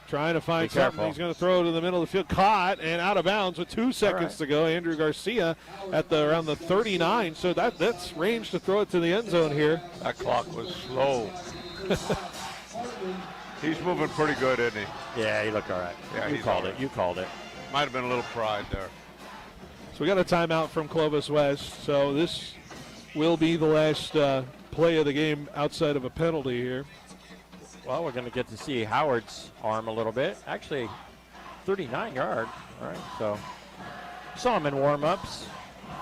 Trying to find something. He's going to throw it to the middle of the field. Caught and out of bounds with 2 seconds to go. Andrew Garcia at around the 39. So that's range to throw it to the end zone here. That clock was slow. He's moving pretty good, isn't he? Yeah, he looked all right. Yeah, you called it. You called it. Might have been a little pride there. So we got a timeout from Clovis West. So this will be the last play of the game outside of a penalty here. Well, we're going to get to see Howard's arm a little bit. Actually, 39 yard. All right, so saw him in warm-ups,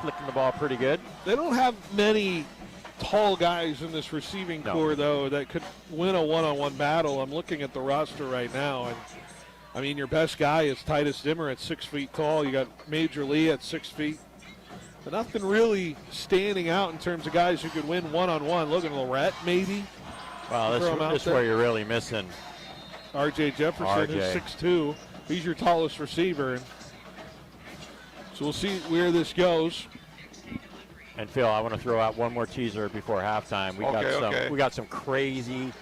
flicking the ball pretty good. They don't have many tall guys in this receiving core, though, that could win a one-on-one battle. I'm looking at the roster right now, and I mean, your best guy is Titus Dimmer at 6 feet tall. You got Major Lee at 6 feet. But nothing really standing out in terms of guys who could win one-on-one. Logan Lorette, maybe. Well, this is where you're really missing R.J. Jefferson, who's 6'2". He's your tallest receiver. So we'll see where this goes. And Phil, I want to throw out one more teaser before halftime. We got some crazy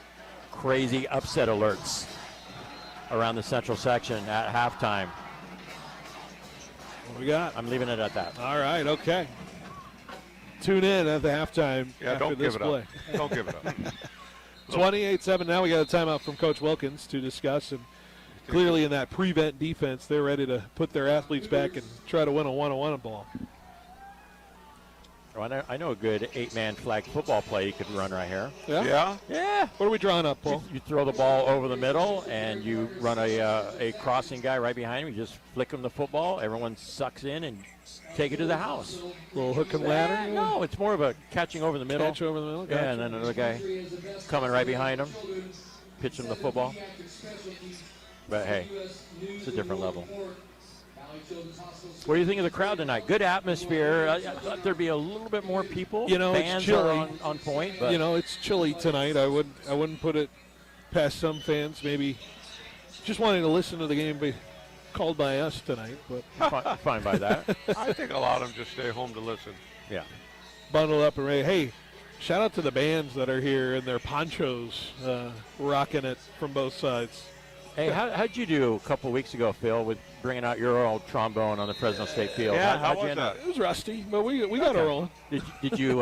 upset alerts around the central section at halftime. What we got? I'm leaving it at that. All right, okay. Tune in at the halftime after this play. Don't give it up. 28-7 now. We got a timeout from Coach Wilkins to discuss. And clearly in that prevent defense, they're ready to put their athletes back and try to win a one-on-one ball. Well, I know a good 8-man flag football play you could run right here. Yeah? Yeah. What are we drawing up, Paul? You throw the ball over the middle, and you run a crossing guy right behind him. You just flick him the football. Everyone sucks in and take it to the house. Little hook and ladder? No, it's more of a catching over the middle. Catch over the middle? Gotcha. Yeah, and then another guy coming right behind him, pitch him the football. But, hey, it's a different level. What do you think of the crowd tonight? Good atmosphere. I thought there'd be a little bit more people. You know, Fans it's chilly. are on point. But you know, it's chilly tonight. I wouldn't put it past some fans. Maybe just wanting to listen to the game be called by us tonight. But fine by that. I think a lot of them just stay home to listen. Yeah. Bundled up and ready. Hey, shout out to the bands that are here in their ponchos, rocking it from both sides. Hey, how'd you do a couple weeks ago, Phil, with bringing out your old trombone on the Fresno State field? Yeah, how'd how you was end up? that? It was rusty, but we got it rolling. Did you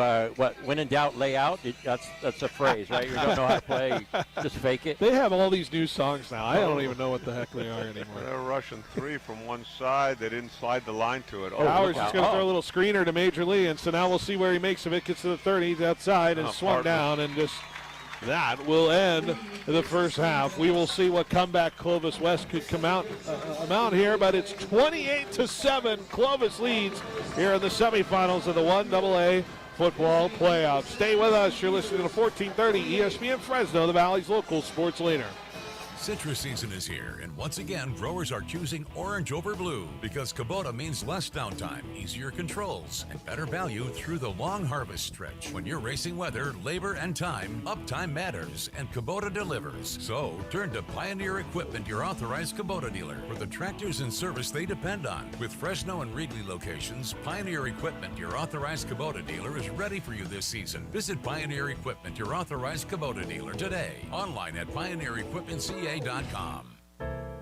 when in doubt, lay out? That's a phrase, right? You don't know how to play, just fake it. They have all these new songs now. I don't even know what the heck they are anymore. They're rushing 3 from one side. They didn't slide the line to it. Howard's just going to throw a little screener to Major Lee, and so now we'll see where he makes of it. Gets to the 30, he's outside and swung down, and just that will end the first half. We will see what comeback Clovis West could come out here, but it's 28-7. Clovis leads here in the semifinals of the 1AA football playoff. Stay with us. You're listening to 1430 ESPN Fresno, the Valley's local sports leader. Citrus season is here, and once again, growers are choosing orange over blue because Kubota means less downtime, easier controls, and better value through the long harvest stretch. When you're racing weather, labor, and time, uptime matters, and Kubota delivers. So, turn to Pioneer Equipment, your authorized Kubota dealer, for the tractors and service they depend on. With Fresno and Wrigley locations, Pioneer Equipment, your authorized Kubota dealer, is ready for you this season. Visit Pioneer Equipment, your authorized Kubota dealer, today. Online at pioneerequipmentca.com.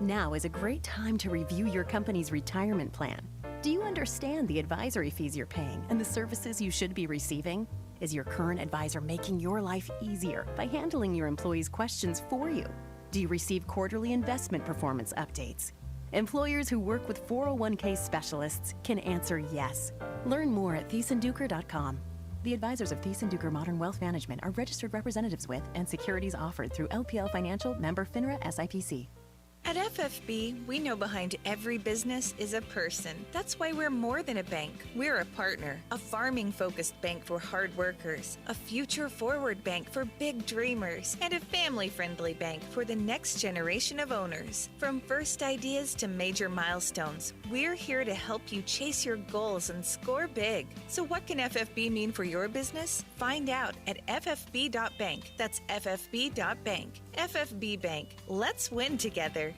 Now is a great time to review your company's retirement plan. Do you understand the advisory fees you're paying and the services you should be receiving? Is your current advisor making your life easier by handling your employees' questions for you? Do you receive quarterly investment performance updates? Employers who work with 401k specialists can answer yes. Learn more at thiesenduker.com. The advisors of Thiesenduker Modern Wealth Management are registered representatives with and securities offered through LPL Financial, member FINRA SIPC. At FFB, we know behind every business is a person. That's why we're more than a bank. We're a partner, a farming-focused bank for hard workers, a future-forward bank for big dreamers, and a family-friendly bank for the next generation of owners. From first ideas to major milestones, we're here to help you chase your goals and score big. So what can FFB mean for your business? Find out at ffb.bank. That's ffb.bank. FFB Bank. Let's win together.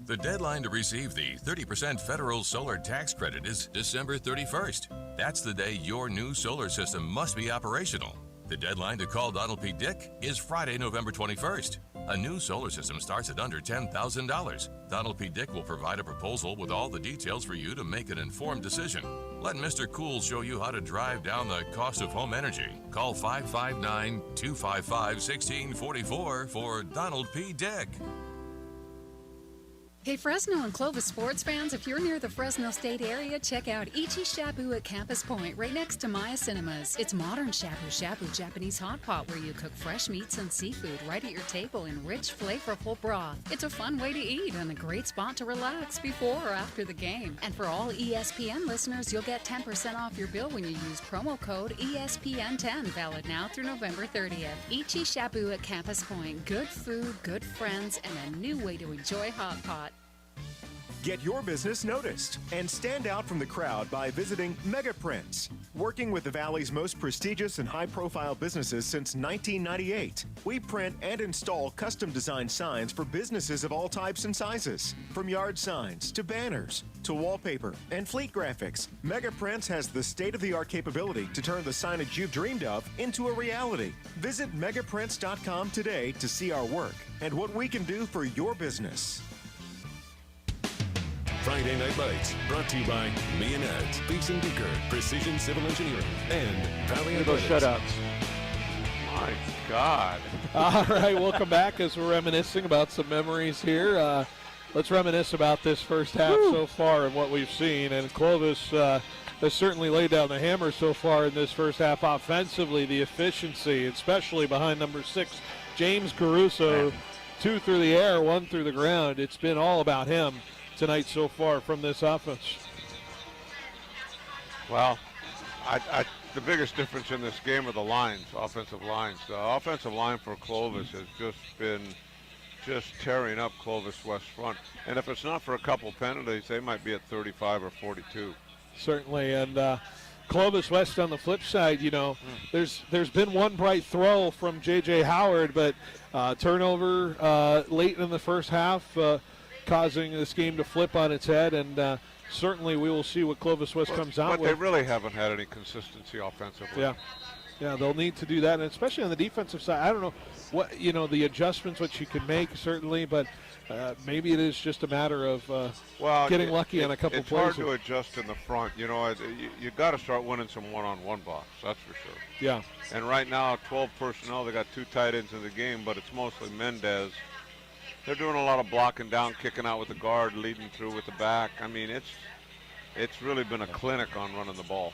The deadline to receive the 30% federal solar tax credit is December 31st. That's the day your new solar system must be operational. The deadline to call Donald P. Dick is Friday, November 21st. A new solar system starts at under $10,000. Donald P. Dick will provide a proposal with all the details for you to make an informed decision. Let Mr. Cool show you how to drive down the cost of home energy. Call 559-255-1644 for Donald P. Dick. Hey, Fresno and Clovis sports fans, if you're near the Fresno State area, check out Ichi Shabu at Campus Point, right next to Maya Cinemas. It's modern shabu-shabu Japanese hot pot where you cook fresh meats and seafood right at your table in rich, flavorful broth. It's a fun way to eat and a great spot to relax before or after the game. And for all ESPN listeners, you'll get 10% off your bill when you use promo code ESPN10, valid now through November 30th. Ichi Shabu at Campus Point. Good food, good friends, and a new way to enjoy hot pot. Get your business noticed and stand out from the crowd by visiting Mega Prints. Working with the Valley's most prestigious and high-profile businesses since 1998, we print and install custom-designed signs for businesses of all types and sizes. From yard signs to banners to wallpaper and fleet graphics, Mega Prints has the state-of-the-art capability to turn the signage you've dreamed of into a reality. Visit megaprints.com today to see our work and what we can do for your business. Friday Night Lights, brought to you by Me and Ed's, Beeson Beaker, Precision Civil Engineering, and Valley Those shutouts. My God. All right, welcome back as we're reminiscing about some memories here. Let's reminisce about this first half so far and what we've seen. And Clovis has certainly laid down the hammer so far in this first half offensively. The efficiency, especially behind number 6, James Caruso, 2 through the air, 1 through the ground. It's been all about him tonight so far from this offense. Well, the biggest difference in this game are the lines, offensive lines. The offensive line for Clovis has just been tearing up Clovis West front. And if it's not for a couple penalties, they might be at 35 or 42. Certainly, and Clovis West on the flip side, you know, there's been one bright throw from J.J. Howard, but turnover late in the first half, causing this game to flip on its head, and certainly we will see what Clovis West comes out with. But they really haven't had any consistency offensively. Yeah, they'll need to do that, and especially on the defensive side. I don't know what, the adjustments what you can make, certainly, but maybe it is just a matter of getting lucky on a couple plays. It's hard to adjust in the front. You got to start winning some one-on-one blocks, that's for sure. Yeah. And right now, 12 personnel, they got 2 tight ends in the game, but it's mostly Mendez. They're doing a lot of blocking down, kicking out with the guard, leading through with the back. I mean, it's really been a clinic on running the ball.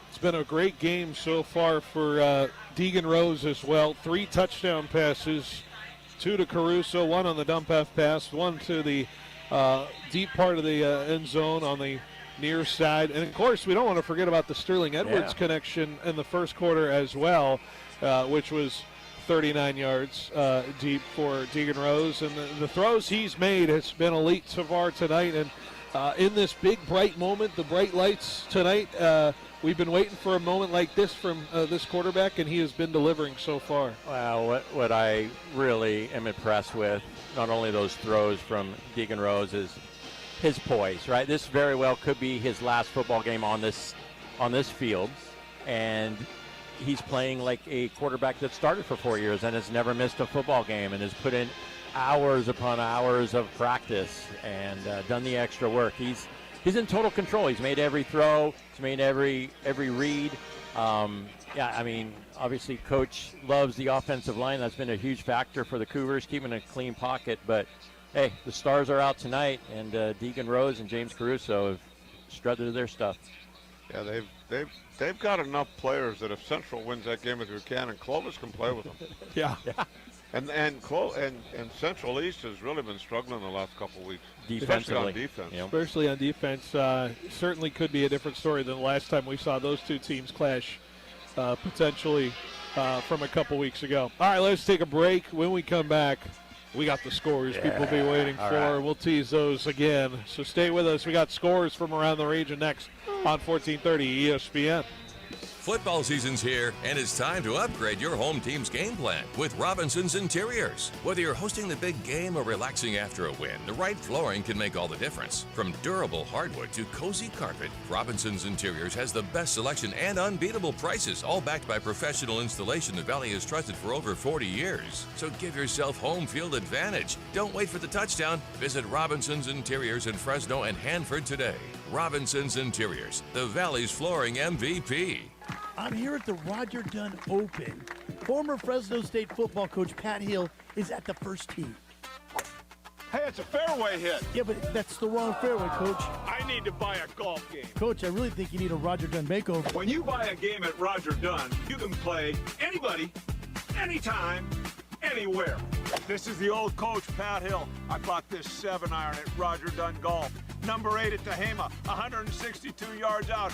It's been a great game so far for Deegan Rose as well. 3 touchdown passes, 2 to Caruso, 1 on the dump off pass, 1 to the deep part of the end zone on the near side. And, of course, we don't want to forget about the Sterling Edwards connection in the first quarter as well, which was 39 yards deep for Deegan Rose. And the throws he's made has been elite so far tonight. And in this big, bright moment, the bright lights tonight, we've been waiting for a moment like this from this quarterback, and he has been delivering so far. Well, what I really am impressed with, not only those throws from Deegan Rose, is his poise, right? This very well could be his last football game on this field. And he's playing like a quarterback that started for 4 years and has never missed a football game and has put in hours upon hours of practice and done the extra work. He's in total control. He's made every throw. He's made every read. I mean, obviously, Coach loves the offensive line. That's been a huge factor for the Cougars, keeping a clean pocket. But, hey, the stars are out tonight, and Deegan Rose and James Caruso have strutted their stuff. Yeah, they've got enough players that if Central wins that game with Buchanan, Clovis can play with them. Yeah. And Central East has really been struggling the last couple of weeks, Defensively. especially on defense. Yep. Especially on defense. Certainly could be a different story than the last time we saw those two teams clash, potentially from a couple weeks ago. All right, let's take a break. When we come back, we got the scores people will be waiting for. right. We'll tease those again. So stay with us. We got scores from around the region next on 1430 ESPN. Football season's here, and it's time to upgrade your home team's game plan with Robinson's Interiors. Whether you're hosting the big game or relaxing after a win, the right flooring can make all the difference. From durable hardwood to cozy carpet, Robinson's Interiors has the best selection and unbeatable prices, all backed by professional installation the Valley has trusted for over 40 years. So give yourself home field advantage. Don't wait for the touchdown. Visit Robinson's Interiors in Fresno and Hanford today. Robinson's Interiors, the Valley's flooring MVP. I'm here at the Roger Dunn Open. Former Fresno State football coach Pat Hill is at the first tee. Hey, it's a fairway hit. Yeah, but that's the wrong fairway, Coach. I need to buy a golf game. Coach, I really think you need a Roger Dunn makeover. When you buy a game at Roger Dunn, you can play anybody, anytime, anywhere. This is the old coach, Pat Hill. I bought this 7-iron at Roger Dunn Golf. Number 8 at Tehama, 162 yards out.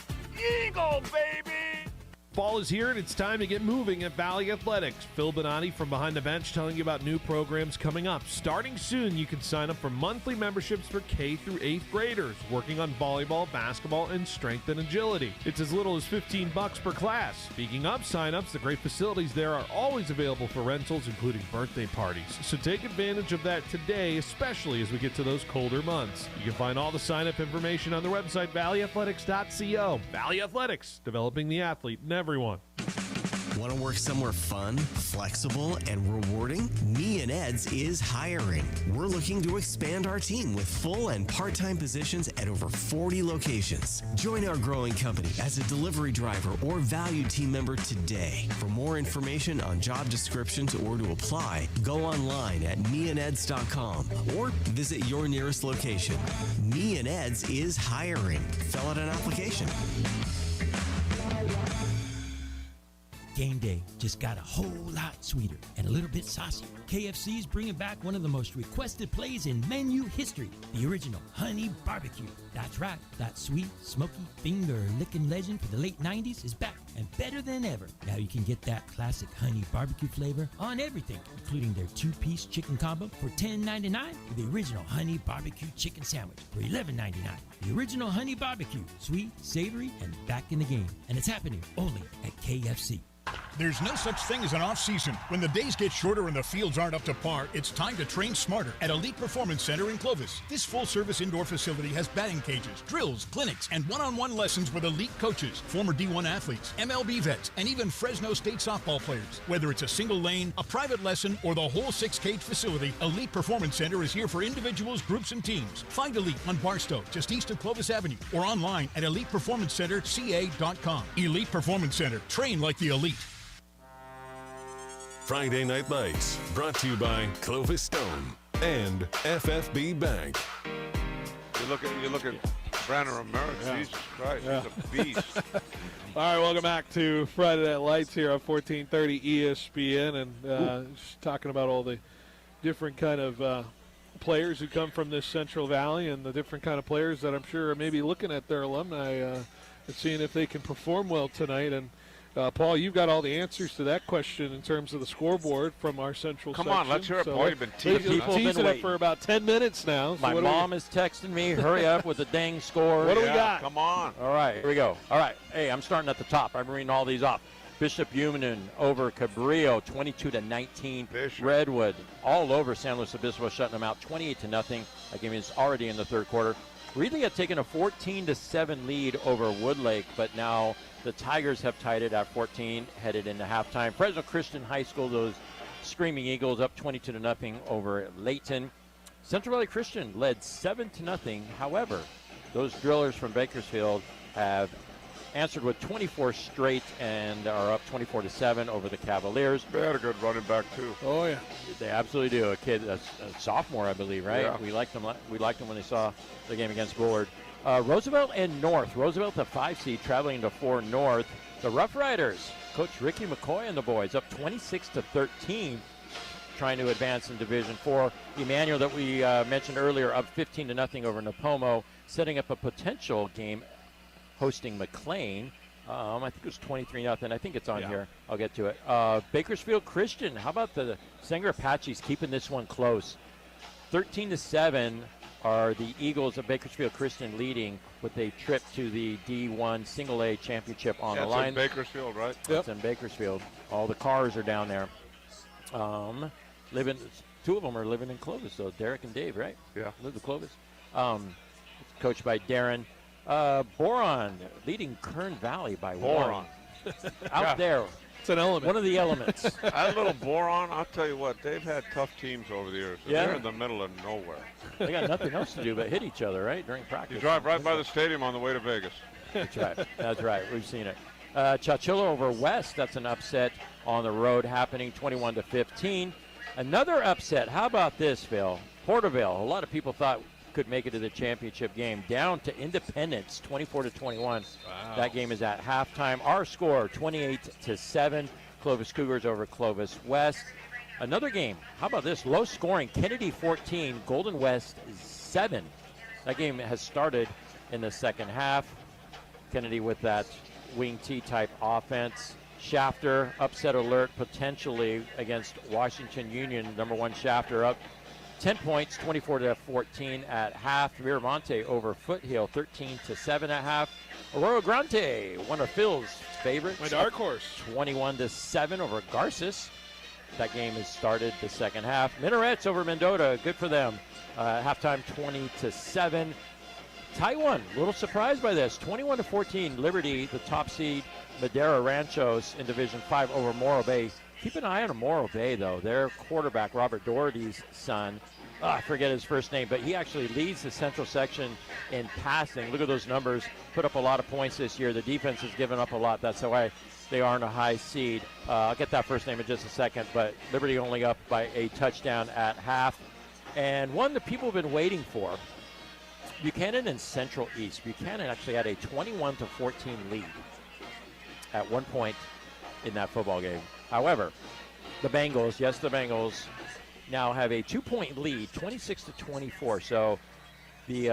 Eagle, baby! Fall is here, and it's time to get moving at Valley Athletics. Phil Bonatti from Behind the Bench telling you about new programs coming up. Starting soon, you can sign up for monthly memberships for K through 8th graders, working on volleyball, basketball, and strength and agility. It's as little as $15 per class. Speaking of sign-ups, the great facilities there are always available for rentals, including birthday parties. So take advantage of that today, especially as we get to those colder months. You can find all the sign-up information on the website, valleyathletics.co. Valley Athletics, developing the athlete in everyone. Want to work somewhere fun, flexible, and rewarding? Me and Ed's is hiring. We're looking to expand our team with full and part-time positions at over 40 locations. Join our growing company as a delivery driver or valued team member today. For more information on job descriptions or to apply, go online at meandeds.com or visit your nearest location. Me and Ed's is hiring. Fill out an application. Game day just got a whole lot sweeter and a little bit saucy. KFC's bringing back one of the most requested plays in menu history, the original Honey Barbecue. That's right, that sweet, smoky, finger-licking legend for the late 90s is back and better than ever. Now you can get that classic Honey Barbecue flavor on everything, including their 2-piece chicken combo for $10.99 or the original Honey Barbecue chicken sandwich for $11.99. The original Honey Barbecue, sweet, savory, and back in the game. And it's happening only at KFC. There's no such thing as an off-season. When the days get shorter and the fields aren't up to par, it's time to train smarter at Elite Performance Center in Clovis. This full-service indoor facility has batting cages, drills, clinics, and one-on-one lessons with elite coaches, former D1 athletes, MLB vets, and even Fresno State softball players. Whether it's a single lane, a private lesson, or the whole 6-cage facility, Elite Performance Center is here for individuals, groups, and teams. Find Elite on Barstow, just east of Clovis Avenue, or online at ElitePerformanceCenterCA.com. Elite Performance Center. Train like the elite. Friday Night Lights, brought to you by Clovis Stone and FFB Bank. You look at Brandon Ramirez. Yeah. Jesus Christ, Yeah. he's a beast. All right, welcome back to Friday Night Lights here on 1430 ESPN, and just talking about all the different kind of players who come from this Central Valley and the different kind of players that I'm sure are maybe looking at their alumni and seeing if they can perform well tonight. And Paul, you've got all the answers to that question in terms of the scoreboard from our Central Come section. on, let's hear it, Paul. You've been teasing People it for about 10 minutes now. So My mom is texting me, hurry up with the dang score. What do we got? Come on. All right, here we go. All right, hey, I'm starting at the top. I'm reading all these off. Bishop Union over Cabrillo, 22-19. Bishop. Redwood all over San Luis Obispo, shutting them out, 28-0. That game is already in the third quarter. Reedley had taken a 14-7 lead over Woodlake, but now the Tigers have tied it at 14, headed into halftime. Fresno Christian High School, those Screaming Eagles, up 22-0 over Layton. Central Valley Christian led 7-0. However, those drillers from Bakersfield have answered with 24 straight and are up 24-7 over the Cavaliers. They had a good running back too. Oh yeah, they absolutely do. A kid, a sophomore, I believe, right? Yeah. We liked them. We liked them when they saw the game against Bullard. Roosevelt and North. Roosevelt, the 5 seed, traveling to 4 North. The Rough Riders, Coach Ricky McCoy and the boys, up 26-13 trying to advance in Division 4. Emmanuel, that we mentioned earlier, up 15-0 over Napomo, setting up a potential game hosting McLean. I think it was 23-0. I think it's on here. I'll get to it. Bakersfield Christian. How about the Sanger Apaches keeping this one close? 13-7 are the Eagles of Bakersfield Christian leading with a trip to the D1 Single A Championship on the line. It's in Bakersfield, right? It's in Bakersfield. All the cars are down there. Two of them are living in Clovis, so Derek and Dave, right? Yeah. Live in Clovis. Coached by Darren. Boron leading Kern Valley by Boron. Out there. It's an element. One of the elements. That little Boron, I'll tell you what, they've had tough teams over the years. Yeah. They're in the middle of nowhere. They got nothing else to do but hit each other, right, during practice. You drive right by the stadium on the way to Vegas. That's right. That's right. We've seen it. Chowchilla over West. That's an upset on the road happening 21-15. Another upset. How about this, Phil? Porterville. A lot of people thought could make it to the championship game. Down to Independence, 24-21. Wow. That game is at halftime. Our score, 28-7. Clovis Cougars over Clovis West. Another game. How about this? Low scoring. Kennedy 14, Golden West 7. That game has started in the second half. Kennedy with that wing T type offense. Shafter, upset alert potentially against Washington Union. Number 1 Shafter up 10 points, 24-14 at half. Miramonte over Foothill, 13-7 at half. Arroyo Grande, one of Phil's favorites. My dark horse. 21-7 over Garces. That game has started the second half. Minarets over Mendota, good for them. Halftime 20-7. Taiwan, a little surprised by this. 21-14, Liberty, the top seed. Madera Ranchos in Division 5 over Morro Bay. Keep an eye on Morro Bay, though. Their quarterback, Robert Doherty's son, I forget his first name, but he actually leads the Central section in passing. Look at those numbers. Put up a lot of points this year. The defense has given up a lot. That's why they aren't a high seed. I'll get that first name in just a second, but Liberty only up by a touchdown at half. And one that people have been waiting for, Buchanan and Central East. Buchanan actually had a 21-14 lead at one point in that football game. However, the Bengals now have a 2-point lead, 26-24. So the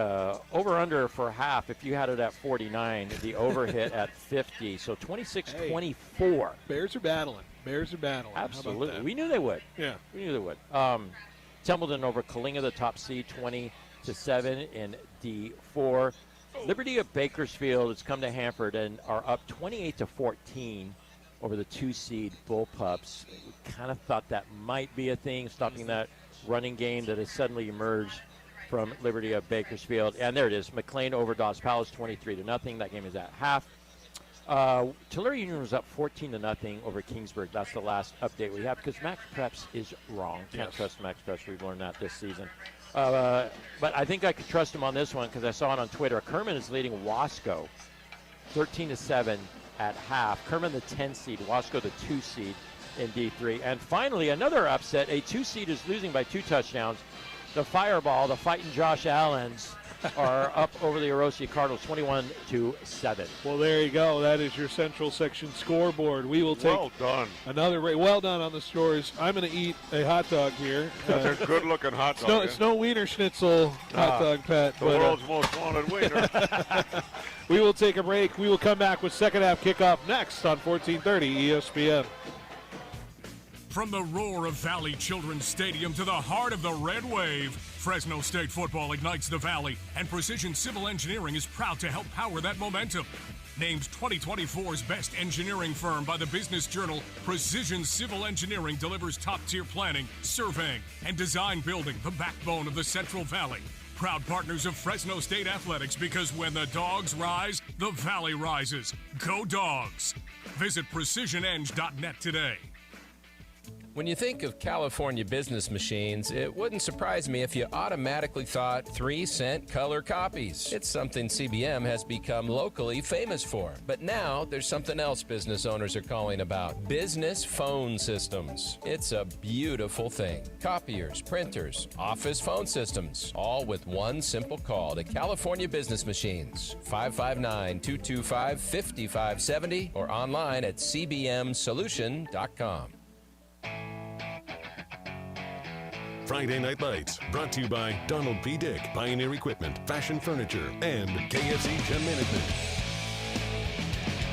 over-under for half, if you had it at 49, the over hit at 50. So 26-24. Hey, Bears are battling. Absolutely. We knew they would. Yeah. We knew they would. Templeton over Kalinga, the top seed, 20-7 in D4. Liberty of Bakersfield has come to Hanford and are up 28-14 over the 2-seed Bullpups. We kind of thought that might be a thing, stopping that running game that has suddenly emerged from Liberty of Bakersfield. And there it is, McLean over Dawes Palace, 23-0. That game is at half. Tulare Union was up 14-0 over Kingsburg. That's the last update we have because Max Preps is wrong. Can't trust Max Preps. We've learned that this season. But I think I could trust him on this one because I saw it on Twitter. Kerman is leading Wasco 13-7 at half. Kerman the 10 seed, Wasco the 2 seed in D3. And finally, another upset. A 2 seed is losing by 2 touchdowns. The Fireball, the fighting Josh Allens, are up over the Orosi Cardinals 21-7. Well, there you go. That is your Central Section scoreboard. We will take another well done on the scores. I'm going to eat a hot dog here. That's a good-looking hot dog. It's no Wiener Schnitzel hot dog, Pat. The world's most wanted wiener. We will take a break. We will come back with second half kickoff next on 1430 ESPN. From the roar of Valley Children's Stadium to the heart of the Red Wave, Fresno State football ignites the Valley, and Precision Civil Engineering is proud to help power that momentum. Named 2024's best engineering firm by the Business Journal, Precision Civil Engineering delivers top-tier planning, surveying, and design building, the backbone of the Central Valley. Proud partners of Fresno State Athletics because when the dogs rise, the Valley rises. Go Dogs! Visit precisioneng.net today. When you think of California business machines, it wouldn't surprise me if you automatically thought 3-cent color copies. It's something CBM has become locally famous for. But now there's something else business owners are calling about: business phone systems. It's a beautiful thing. Copiers, printers, office phone systems, all with one simple call to California Business Machines. 559-225-5570 or online at cbmsolution.com. Friday Night Lights, brought to you by Donald P. Dick, Pioneer Equipment, Fashion Furniture, and KFC Gym Management.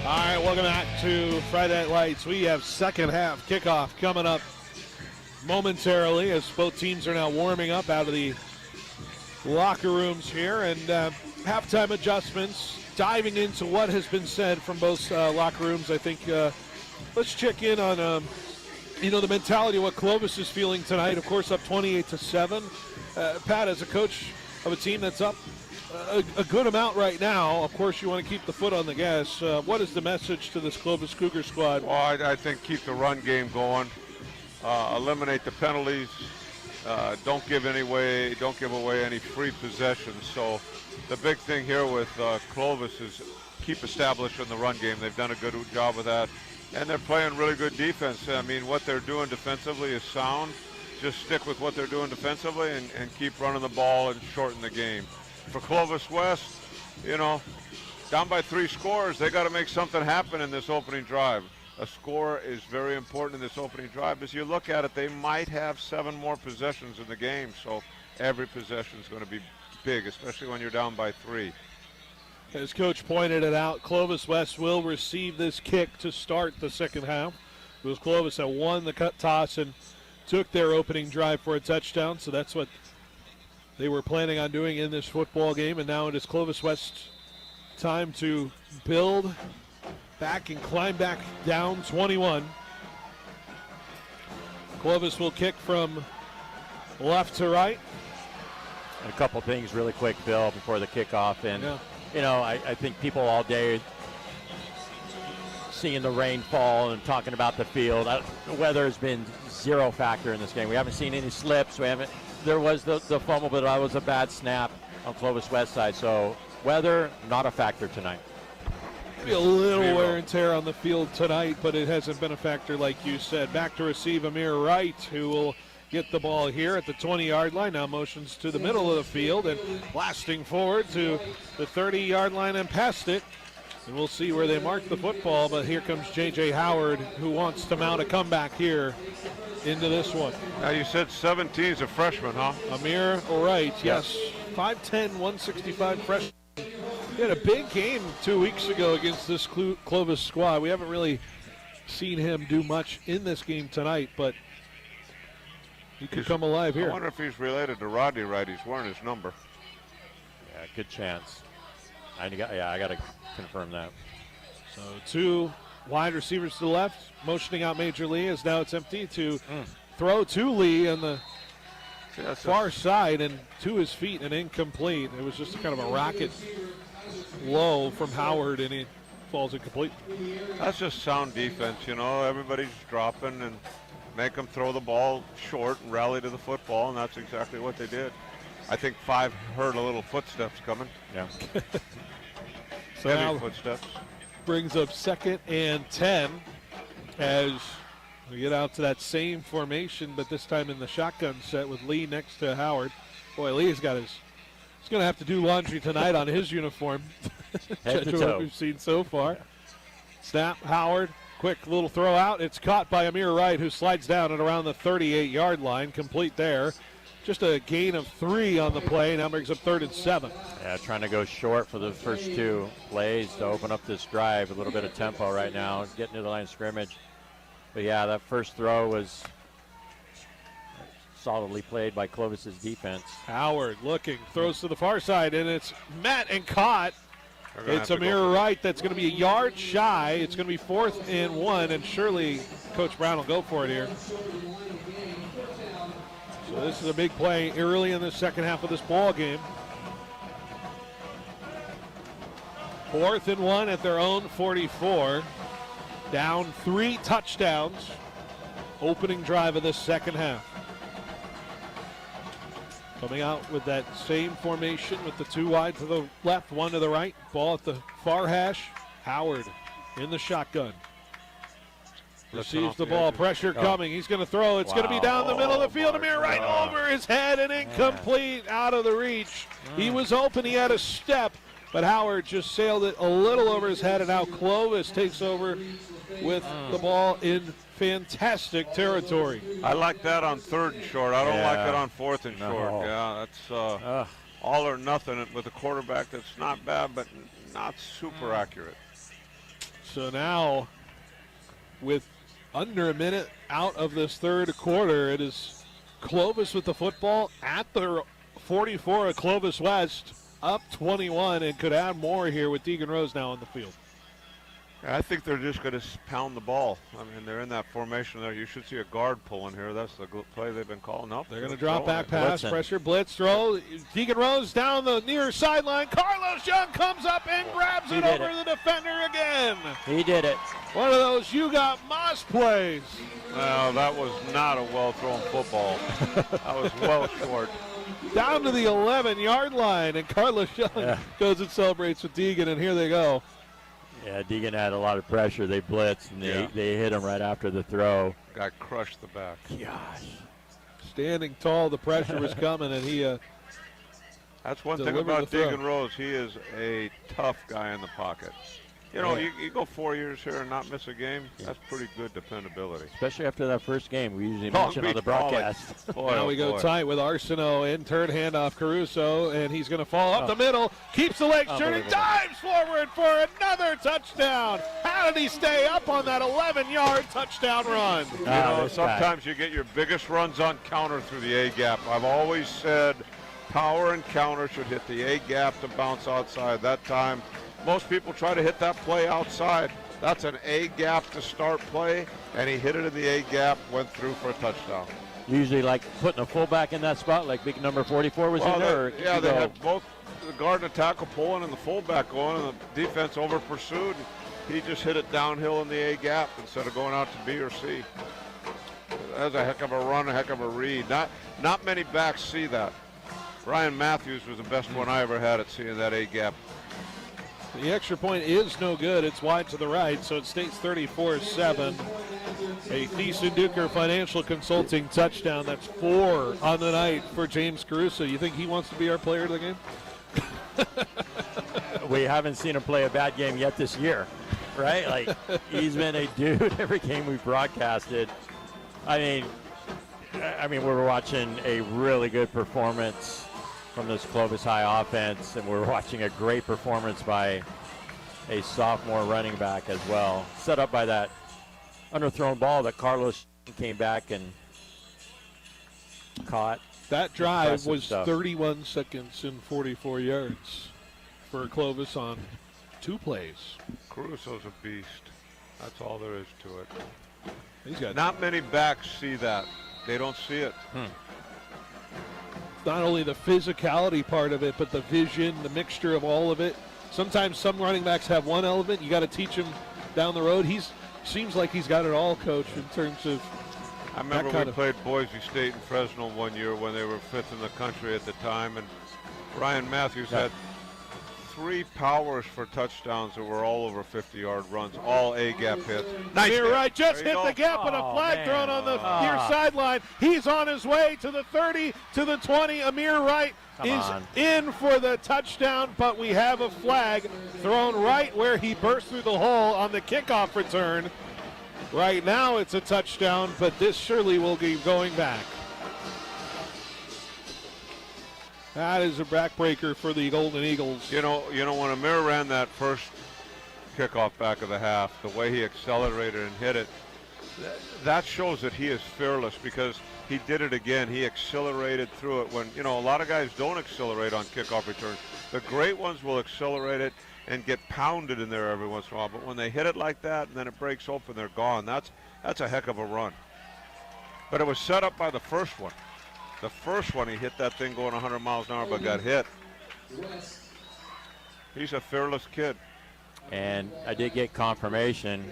All right, welcome back to Friday Night Lights. We have second half kickoff coming up momentarily as both teams are now warming up out of the locker rooms here, and halftime adjustments, diving into what has been said from both locker rooms. I think let's check in on the mentality of what Clovis is feeling tonight. Of course, up 28-7. Pat, as a coach of a team that's up a good amount right now, of course you want to keep the foot on the gas. What is the message to this Clovis Cougar squad? Well, I think keep the run game going, eliminate the penalties, don't give away any free possessions. So the big thing here with Clovis is keep establishing the run game. They've done a good job with that, and they're playing really good defense. I mean, what they're doing defensively is sound. Just stick with what they're doing defensively and keep running the ball and shorten the game. For Clovis West, down by 3 scores, they got to make something happen in this opening drive. A score is very important in this opening drive. As you look at it, they might have 7 more possessions in the game, so every possession is going to be big, especially when you're down by 3. As Coach pointed it out, Clovis West will receive this kick to start the second half. It was Clovis that won the cut toss and took their opening drive for a touchdown, so that's what they were planning on doing in this football game, and now it is Clovis West time to build back and climb back down 21. Clovis will kick from left to right. And a couple things really quick, Bill, before the kickoff. And, I think people all day seeing the rain fall and talking about the field. The weather has been zero factor in this game. We haven't seen any slips. There was the fumble, but that was a bad snap on Clovis West side. So weather, not a factor tonight. Be a little wear and tear on the field tonight, but it hasn't been a factor like you said. Back to receive Amir Wright, who will get the ball here at the 20-yard line. Now motions to the middle of the field and blasting forward to the 30-yard line and past it. And we'll see where they mark the football, but here comes J.J. Howard, who wants to mount a comeback here into this one. Now you said 17 is a freshman, huh? Amir Wright, yes. 5'10", 165 freshman. He had a big game 2 weeks ago against this Clovis squad. We haven't really seen him do much in this game tonight, but he could come alive here. I wonder if he's related to Rodney Wright. He's wearing his number. Yeah, good chance. I got to confirm that. So 2 wide receivers to the left, motioning out Major Lee, as now it's empty to throw to Lee on the far side and to his feet and incomplete. It was just kind of a rocket low from Howard, and he falls incomplete. That's just sound defense, Everybody's dropping and make them throw the ball short and rally to the football, and that's exactly what they did. I think 5 heard a little footsteps coming. Yeah. So heavy footsteps. Brings up 2nd and 10 as we get out to that same formation, but this time in the shotgun set with Lee next to Howard. Boy, Lee's got he's going to have to do laundry tonight on his uniform. Head to toe. What we've seen so far. Snap, Howard, quick little throw out. It's caught by Amir Wright, who slides down at around the 38-yard line, complete there. Just a gain of 3 on the play. Now brings up 3rd and 7. Yeah, trying to go short for the first 2 plays to open up this drive. A little bit of tempo right now, getting to the line of scrimmage. But yeah, that first throw was solidly played by Clovis's defense. Howard looking, throws to the far side, and it's met and caught. It's Amir Wright that's going to be a yard shy. It's going to be 4th and 1, and surely Coach Brown will go for it here. So this is a big play early in the second half of this ball game. 4th and 1 at their own 44. Down 3 touchdowns. Opening drive of this second half. Coming out with that same formation with the 2 wide to the left, 1 to the right. Ball at the far hash. Howard in the shotgun. Receives the ball, pressure coming. He's going to throw. It's going to be down the middle of the field. Amir right over his head and incomplete, out of the reach. He was open. He had a step, but Howard just sailed it a little over his head, and now Clovis takes over with the ball in fantastic territory. I like that on 3rd and short. I don't like it on 4th and No. short. Yeah, that's all or nothing with a quarterback that's not bad, but not super accurate. So now, with under a minute out of this third quarter, it is Clovis with the football at the 44 of Clovis West, up 21, and could add more here with Deegan Rose now on the field. I think they're just going to pound the ball. I mean, they're in that formation there. You should see a guard pulling here. That's the play they've been calling up. They're going to drop back pass, pressure, blitz, throw. Deegan Rose down the near sideline. Carlos Young comes up and grabs it over the defender again. He did it. One of those you got Moss plays. Well, that was not a well-thrown football. That was well short. Down to the 11-yard line, and Carlos Young goes and celebrates with Deegan, and here they go. Yeah, Deegan had a lot of pressure. They blitzed, and they hit him right after the throw. Guy crushed the back. Gosh. Standing tall, the pressure was coming, and he That's one thing about Deegan Rose. He is a tough guy in the pocket. You know, you go 4 years here and not miss a game, that's pretty good dependability. Especially after that first game. We usually mention on the broadcast. Now we go tight with Arsenault in turn handoff Caruso, and he's going to fall up the middle. Keeps the legs turning, dives forward for another touchdown. How did he stay up on that 11-yard touchdown run? You know, sometimes you get your biggest runs on counter through the A-gap. I've always said power and counter should hit the A-gap to bounce outside. That time, most people try to hit that play outside. That's an A-gap to start play, and he hit it in the A-gap, went through for a touchdown. Usually like putting a fullback in that spot, like big number 44 was in there? Yeah, they had both the guard and the tackle pulling and the fullback going, and the defense over pursued. He just hit it downhill in the A-gap instead of going out to B or C. That's a heck of a run, a heck of a read. Not many backs see that. Ryan Matthews was the best one I ever had at seeing that A-gap. The extra point is no good. It's wide to the right, so it stays 34-7. A Thiessen Duker Financial Consulting touchdown. That's 4 on the night for James Caruso. You think he wants to be our player of the game? We haven't seen him play a bad game yet this year, right? Like, he's been a dude every game we've broadcasted. I mean, we're watching a really good performance from this Clovis High offense, and we're watching a great performance by a sophomore running back as well. Set up by that underthrown ball that Carlos came back and caught. That drive was 31 seconds and 44 yards for Clovis on 2 plays. Caruso's a beast. That's all there is to it. He's got not many backs see that. They don't see it. Not only the physicality part of it, but the vision, the mixture of all of it. Sometimes some running backs have one element. You got to teach him down the road. Seems like he's got it all, Coach, in terms of. I remember we played Boise State and Fresno one year when they were 5th in the country at the time, and Ryan Matthews had 3 powers for touchdowns that were all over 50-yard runs, all A-gap hits. Nice. You're right, just hit the gap and a flag thrown on the near sideline. He's on his way to the 30, to the 20. Amir Wright is in for the touchdown, but we have a flag thrown right where he burst through the hole on the kickoff return. Right now it's a touchdown, but this surely will be going back. That is a backbreaker for the Golden Eagles. You know, when Amir ran that first kickoff back of the half, the way he accelerated and hit it, that shows that he is fearless because he did it again. He accelerated through it when, a lot of guys don't accelerate on kickoff returns. The great ones will accelerate it and get pounded in there every once in a while, but when they hit it like that and then it breaks open, they're gone. That's a heck of a run. But it was set up by the first one. The first one, he hit that thing going 100 miles an hour, but got hit. He's a fearless kid. And I did get confirmation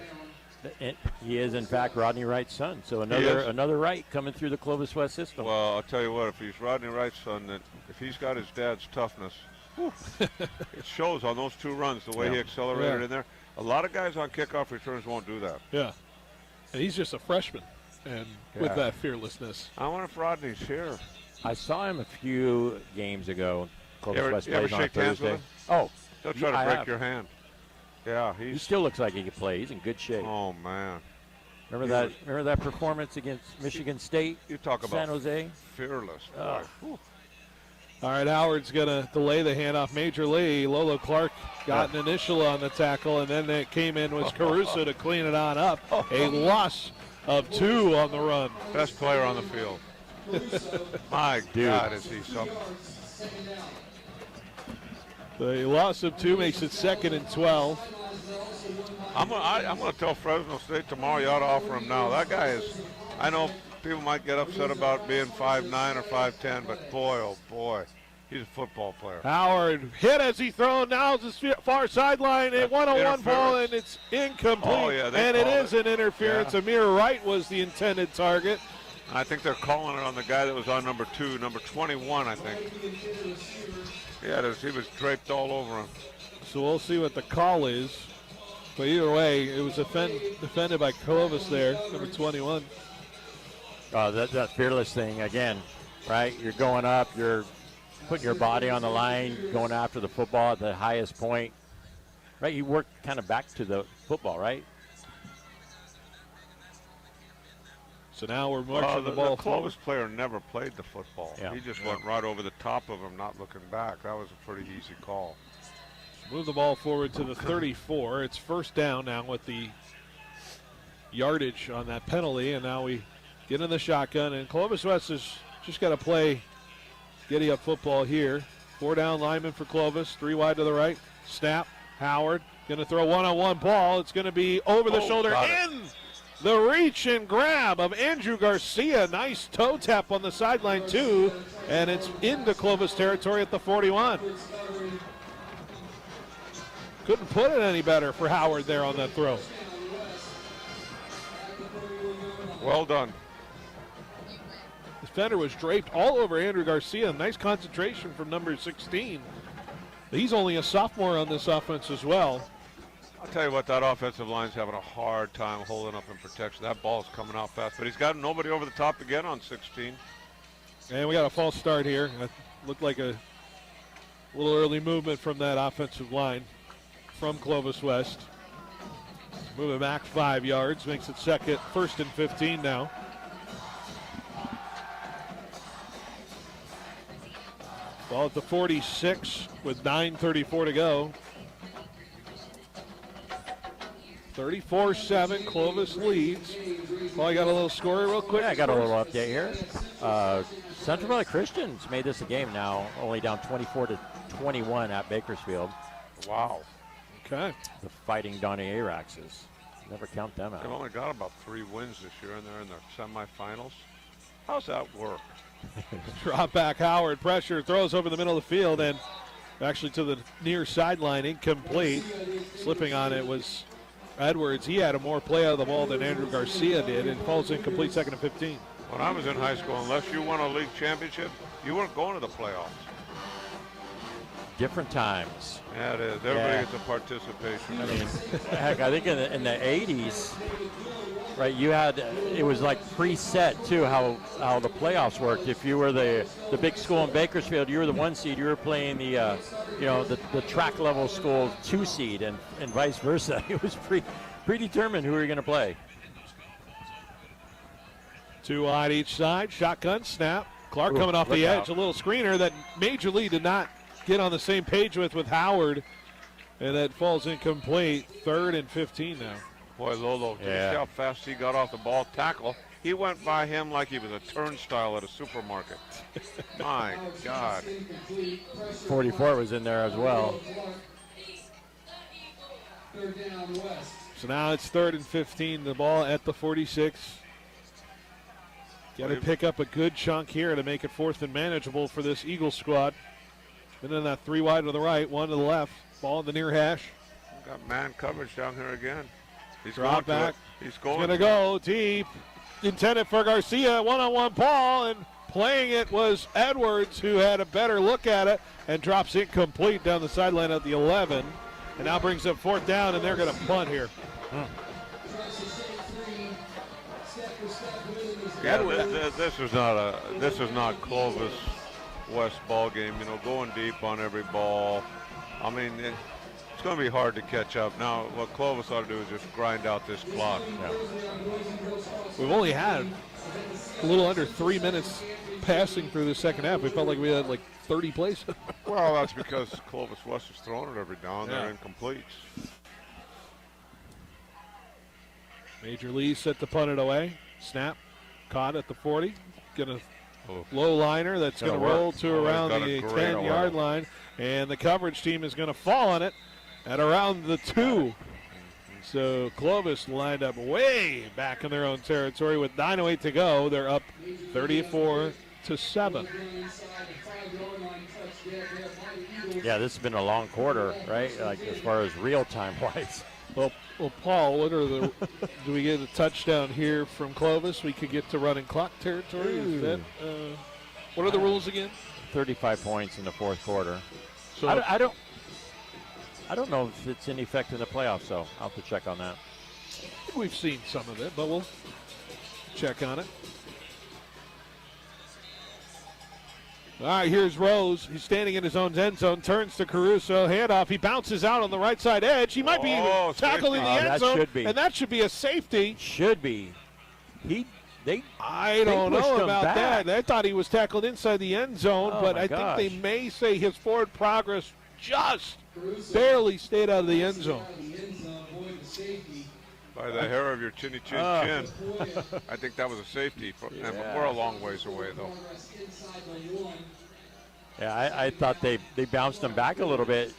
that he is, in fact, Rodney Wright's son. So another Wright coming through the Clovis West system. Well, I'll tell you what, if he's Rodney Wright's son, then if he's got his dad's toughness, it shows on those 2 runs, the way he accelerated in there. A lot of guys on kickoff returns won't do that. Yeah. And he's just a freshman. And with that fearlessness. I wonder if Rodney's here. I saw him a few games ago. You ever shake hands with him? Oh. He'll try to break your hand. Yeah, he still looks like he can play. He's in good shape. Oh man. Remember that performance against Michigan State? You talk about San Jose? Fearless. All right, Howard's going to delay the handoff. Major Lee, Lolo Clark got an initial on the tackle, and then it came in was Caruso to clean it on up. A loss of 2 on the run. Best player on the field. My God, is he something. The loss of 2 makes it 2nd and 12. I'm going to tell Fresno State tomorrow you ought to offer him now. That guy is, I know people might get upset about being 5'9" or 5'10", but boy, oh boy, he's a football player. Howard hit as he thrown. Now it's the far sideline. A one-on-one ball, and it's incomplete. Oh, yeah, and it is an interference. Yeah. Amir Wright was the intended target. I think they're calling it on the guy that was on number 2, number 21, I think. Yeah, he was draped all over him. So we'll see what the call is. But either way, it was defended by Clovis there, number 21. That fearless thing again, right? You're going up, you're putting your body on the line, going after the football at the highest point, right? You work kind of back to the football, right? So now we're marching the ball forward. The Clovis player never played the football. Yeah. He just went right over the top of him, not looking back. That was a pretty easy call. Move the ball forward to the 34. It's first down now with the yardage on that penalty, and now we get in the shotgun, and Clovis West has just got to play giddy-up football here. 4 down lineman for Clovis, 3 wide to the right. Snap, Howard going to throw one-on-one ball. It's going to be over the shoulder in the reach and grab of Andrew Garcia. Nice toe tap on the sideline too, and it's into Clovis territory at the 41. Couldn't put it any better for Howard there on that throw. Well done. Defender was draped all over Andrew Garcia. Nice concentration from number 16. He's only a sophomore on this offense as well. I'll tell you what, that offensive line's having a hard time holding up in protection. That ball's coming out fast, but he's got nobody over the top again on 16. And we got a false start here. It looked like a little early movement from that offensive line from Clovis West. Moving back 5 yards, makes it 1st and 15 now. Ball at the 46 with 9:34 to go. 34-7, Clovis leads. Well, I got a little score real quick. Yeah, I got a little update here. Central Valley Christians made this a game now, only down 24-21 at Bakersfield. Wow. Okay. The Fighting Donnie Araxes. Never count them out. They've only got about 3 wins this year, and they're in the semifinals. How's that work? Drop back, Howard, pressure, throws over the middle of the field, and actually to the near sideline, incomplete. Slipping on it was Edwards. He had a more play out of the ball than Andrew Garcia did, and falls incomplete, 2nd and 15. When I was in high school, unless you won a league championship, you weren't going to the playoffs. Different times. Yeah, it is. Everybody gets a participation. I mean, heck, I think in the 80s, right, you had, it was like preset too how the playoffs worked. If you were the big school in Bakersfield, you were the 1 seed, you were playing the the track level school 2 seed, and vice versa. It was predetermined who were you going to play. 2 wide each side, shotgun snap. Clark coming off the edge, a little screener that Major Lee did not get on the same page with Howard, and that falls incomplete. 3rd and 15 now. Boy, Lolo, you see how fast he got off the ball tackle. He went by him like he was a turnstile at a supermarket. My God. 44 was in there as well. So now it's 3rd and 15, the ball at the 46. Got to pick up a good chunk here to make it 4th and manageable for this Eagles squad. Been in that 3 wide to the right, 1 to the left. Ball in the near hash. Got man coverage down here again. He's Drop going back. He's going. Going to go deep. Intended for Garcia. One-on-one ball, and playing it was Edwards, who had a better look at it and drops incomplete down the sideline at the 11. And now brings up 4th down, and they're going to punt here. Yeah, this is not going to be hard to catch up. Now, what Clovis ought to do is just grind out this clock. Yeah. We've only had a little under 3 minutes passing through the second half. We felt like we had like 30 plays. Well, that's because Clovis West is throwing it every down. Yeah. They're incomplete. Major Lee set to punt it away. Snap. Caught at the 40. Get a low liner that's going to roll to around the 10-yard line. And the coverage team is going to fall on it at around the 2. So Clovis lined up way back in their own territory with 9:08 to go. They're up 34-7. Yeah, this has been a long quarter, right? Like as far as real time wise. Well, Paul, what are the? Do we get a touchdown here from Clovis? We could get to running clock territory. Is that, what are the rules again? 35 points in the fourth quarter. So I don't know if it's in effect in the playoffs, though. I'll have to check on that. I think we've seen some of it, but we'll check on it. All right, here's Rose. He's standing in his own end zone, turns to Caruso, handoff. He bounces out on the right side edge. He might be even tackled in the end zone. Should be. And that should be a safety. Should be. I don't know about that. I thought he was tackled inside the end zone, but I think they may say his forward progress just barely stayed out of the end zone. By the hair of your chinny chin chin. I think that was a safety. We're a long ways away, though. Yeah, I thought they bounced him back a little bit.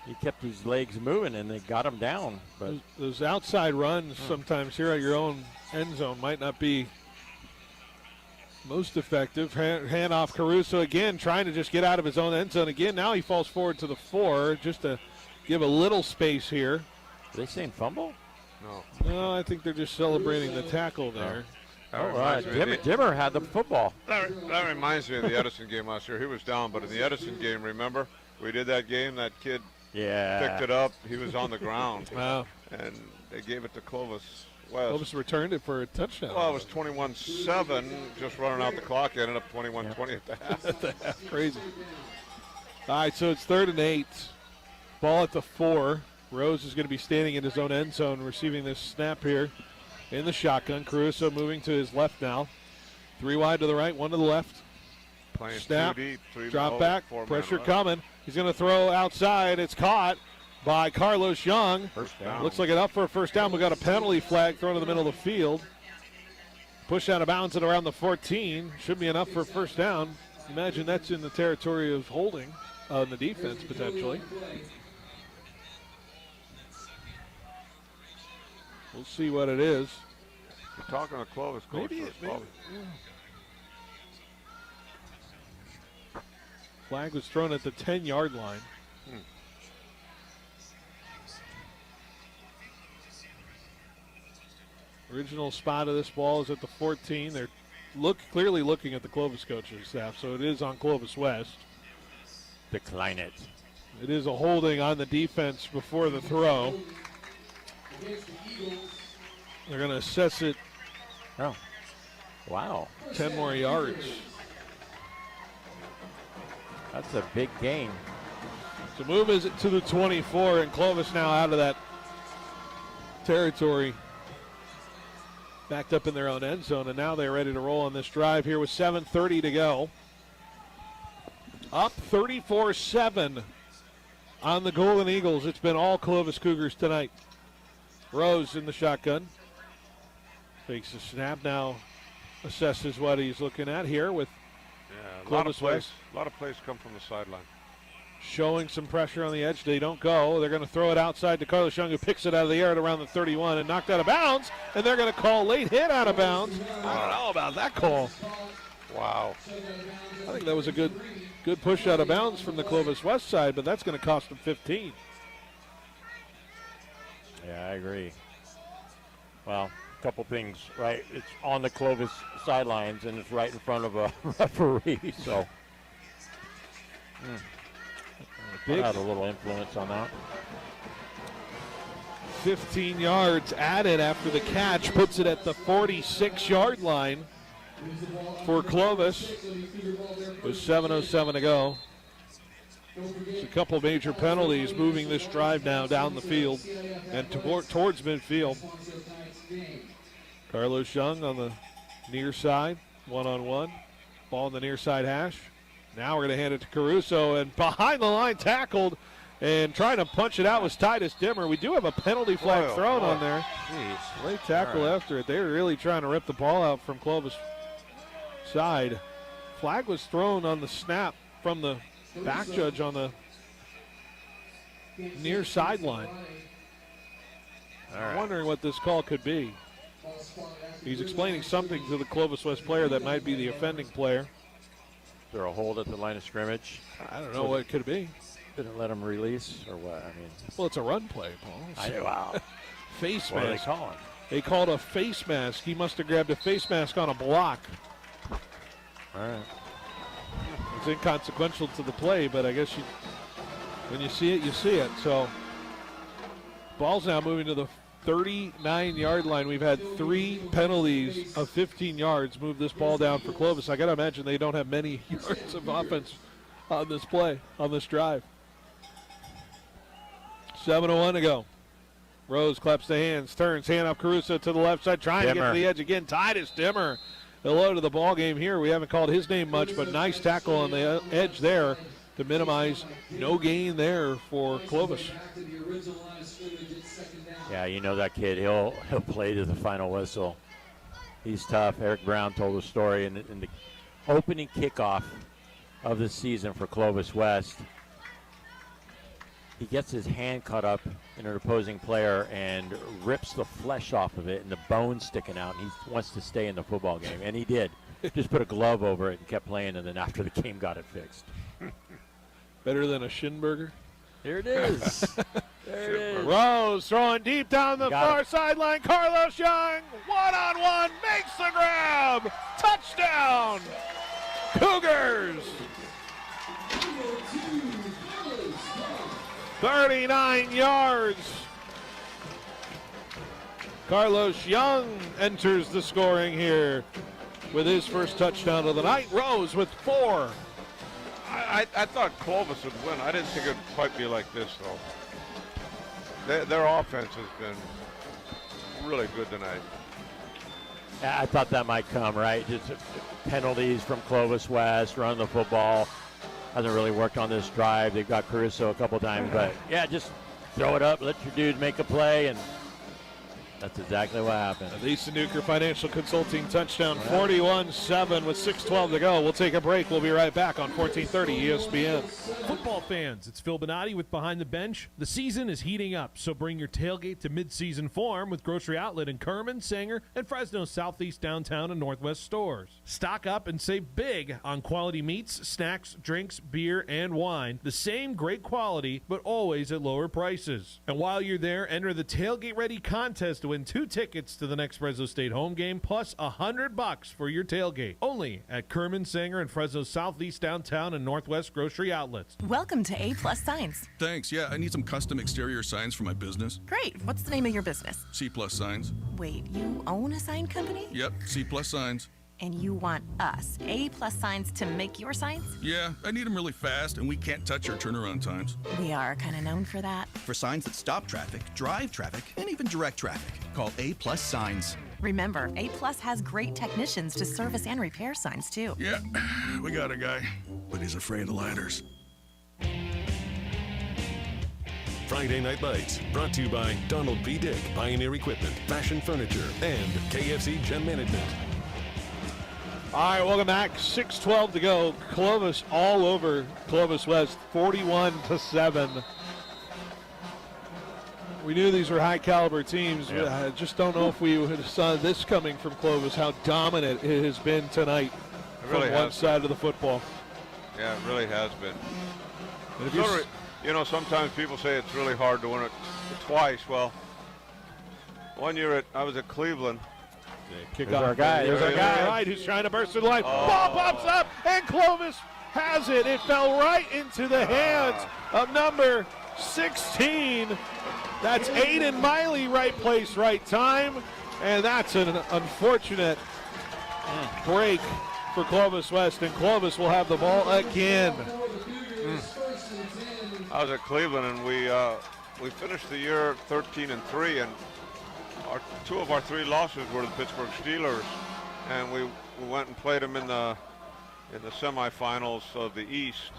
He kept his legs moving, and they got him down. But those outside runs sometimes here at your own end zone might not be most effective. Hand off Caruso again, trying to just get out of his own end zone again. Now he falls forward to the 4 just to give a little space here. Are they saying fumble? No, I think they're just celebrating the tackle there. Dimmer had the football. That reminds me of the Edison game last year. He was down, but in the Edison game, remember? We did that game. That kid picked it up. He was on the ground. Wow. And they gave it to Clovis West. Clovis returned it for a touchdown. Well, it was 21-7, just running out the clock. It ended up 21-20 at the half. At the half. Crazy. All right, so it's 3rd and 8. Ball at the 4. Rose is going to be standing in his own end zone, receiving this snap here in the shotgun. Caruso moving to his left now. 3 wide to the right, 1 to the left. Playing snap, 2 deep, 3 drop low, back, 4-man pressure rush. coming. He's going to throw outside. It's caught by Carlos Young. First down. Looks like it up for a first down. We got a penalty flag thrown in the middle of the field. Push out of bounds at around the 14. Should be enough for a first down. Imagine that's in the territory of holding on the defense potentially. We'll see what it is. We're talking to Clovis coach. Maybe. Flag was thrown at the 10-yard line. Original spot of this ball is at the 14. They're clearly looking at the Clovis coaching staff, so it is on Clovis West. Decline it. It is a holding on the defense before the throw. They're going to assess it. Oh, wow. 10 more yards. That's a big gain. So move is to the 24, and Clovis now out of that territory. Backed up in their own end zone, and now they're ready to roll on this drive here with 7:30 to go. Up 34-7 on the Golden Eagles. It's been all Clovis Cougars tonight. Rose in the shotgun. Takes the snap, now assesses what he's looking at here with Clovis West. A lot of plays come from the sideline. Showing some pressure on the edge. They don't go. They're going to throw it outside to Carlos Young, who picks it out of the air at around the 31 and knocked out of bounds. And they're going to call late hit out of bounds. I don't know about that call. Wow. I think that was a good push out of bounds from the Clovis West side, but that's going to cost them 15. Yeah, I agree. Well, a couple things, right? It's on the Clovis sidelines, and it's right in front of a referee, so had a little influence on that. 15 yards added after the catch, puts it at the 46-yard line for Clovis with 7:07 to go. There's a couple of major penalties moving this drive now down the field and towards midfield. Carlos Young on the near side, one-on-one. Ball on the near side hash. Now we're going to hand it to Caruso, and behind the line tackled and trying to punch it out was Titus Dimmer. We do have a penalty flag thrown on there. Jeez. Late tackle after it. They were really trying to rip the ball out from Clovis side. Flag was thrown on the snap from the back judge on the near sideline. I'm wondering what this call could be. He's explaining something to the Clovis West player that might be the offending player. Is there a hold at the line of scrimmage? I don't know what it could be. Didn't let him release or what? I mean, well, it's a run play, Paul. Wow. Face what mask. What are they calling? They called a face mask. He must have grabbed a face mask on a block. All right. It's inconsequential to the play, but I guess when you see it, you see it. So, ball's now moving to the 39-yard line. We've had 3 penalties of 15 yards move this ball down for Clovis. I got to imagine they don't have many yards of offense on this play, on this drive. 7:01 to go. Rose claps the hands, turns, hand off Caruso to the left side, trying to get to the edge again. Titus Dimmer, hello to the ball game here. We haven't called his name much, but nice tackle on the edge there to minimize no gain there for Clovis. Yeah, you know that kid. He'll play to the final whistle. He's tough. Eric Brown told a story in the opening kickoff of the season for Clovis West. He gets his hand cut up in an opposing player and rips the flesh off of it and the bone's sticking out. And he wants to stay in the football game, and he did. Just put a glove over it and kept playing, and then after the game got it fixed. Better than a Schinberger. Here it is. There it is. Rose throwing deep down the far sideline. Carlos Young, one-on-one, makes the grab. Touchdown, Cougars. 39 yards. Carlos Young enters the scoring here with his first touchdown of the night. Rose with 4. I thought Clovis would win. I didn't think it would quite be like this, though. Their offense has been really good tonight. Yeah, I thought that might come, right? Just penalties from Clovis West, run the football. Hasn't really worked on this drive. They've got Caruso a couple times, but yeah, just throw it up, let your dude make a play, and that's exactly what happened. Lisa Nuker Financial Consulting touchdown, 41-7 with 6:12 to go. We'll take a break. We'll be right back on 1430 ESPN. Football fans, it's Phil Bonatti with Behind the Bench. The season is heating up, so bring your tailgate to mid-season form with Grocery Outlet in Kerman, Sanger, and Fresno's Southeast, Downtown, and Northwest stores. Stock up and save big on quality meats, snacks, drinks, beer, and wine. The same great quality, but always at lower prices. And while you're there, enter the Tailgate Ready contest to win 2 tickets to the next Fresno State home game, plus $100 for your tailgate. Only at Kerman, Sanger, and Fresno's Southeast, Downtown, and Northwest grocery outlets. Welcome to A+ Signs. Thanks. Yeah, I need some custom exterior signs for my business. Great. What's the name of your business? C+ Signs. Wait, you own a sign company? Yep, C+ Signs. And you want us, A+ Signs, to make your signs? Yeah, I need them really fast, and we can't touch our turnaround times. We are kind of known for that. For signs that stop traffic, drive traffic, and even direct traffic, call A+ Signs. Remember, A+ has great technicians to service and repair signs, too. Yeah, we got a guy, but he's afraid of ladders. Friday Night Lights, brought to you by Donald P. Dick, Pioneer Equipment, Fashion Furniture, and KFC Gem Management. All right, welcome back. 6:12 to go. Clovis all over Clovis West, 41-7. We knew these were high-caliber teams. Yeah. I just don't know if we would have saw this coming from Clovis, how dominant it has been tonight really from one side of the football. Yeah, it really has been. And if So, you know, sometimes people say it's really hard to win it twice. Well, one year I was at Cleveland. There's our guy. There's our guy. Right, who's trying to burst through the line. Ball pops up, and Clovis has it. It fell right into the hands of number 16. That's Aiden Miley, right place, right time. And that's an unfortunate break for Clovis West, and Clovis will have the ball again. I was at Cleveland, and we finished the year 13-3, and two of our three losses were the Pittsburgh Steelers, and we went and played them in the semifinals of the East.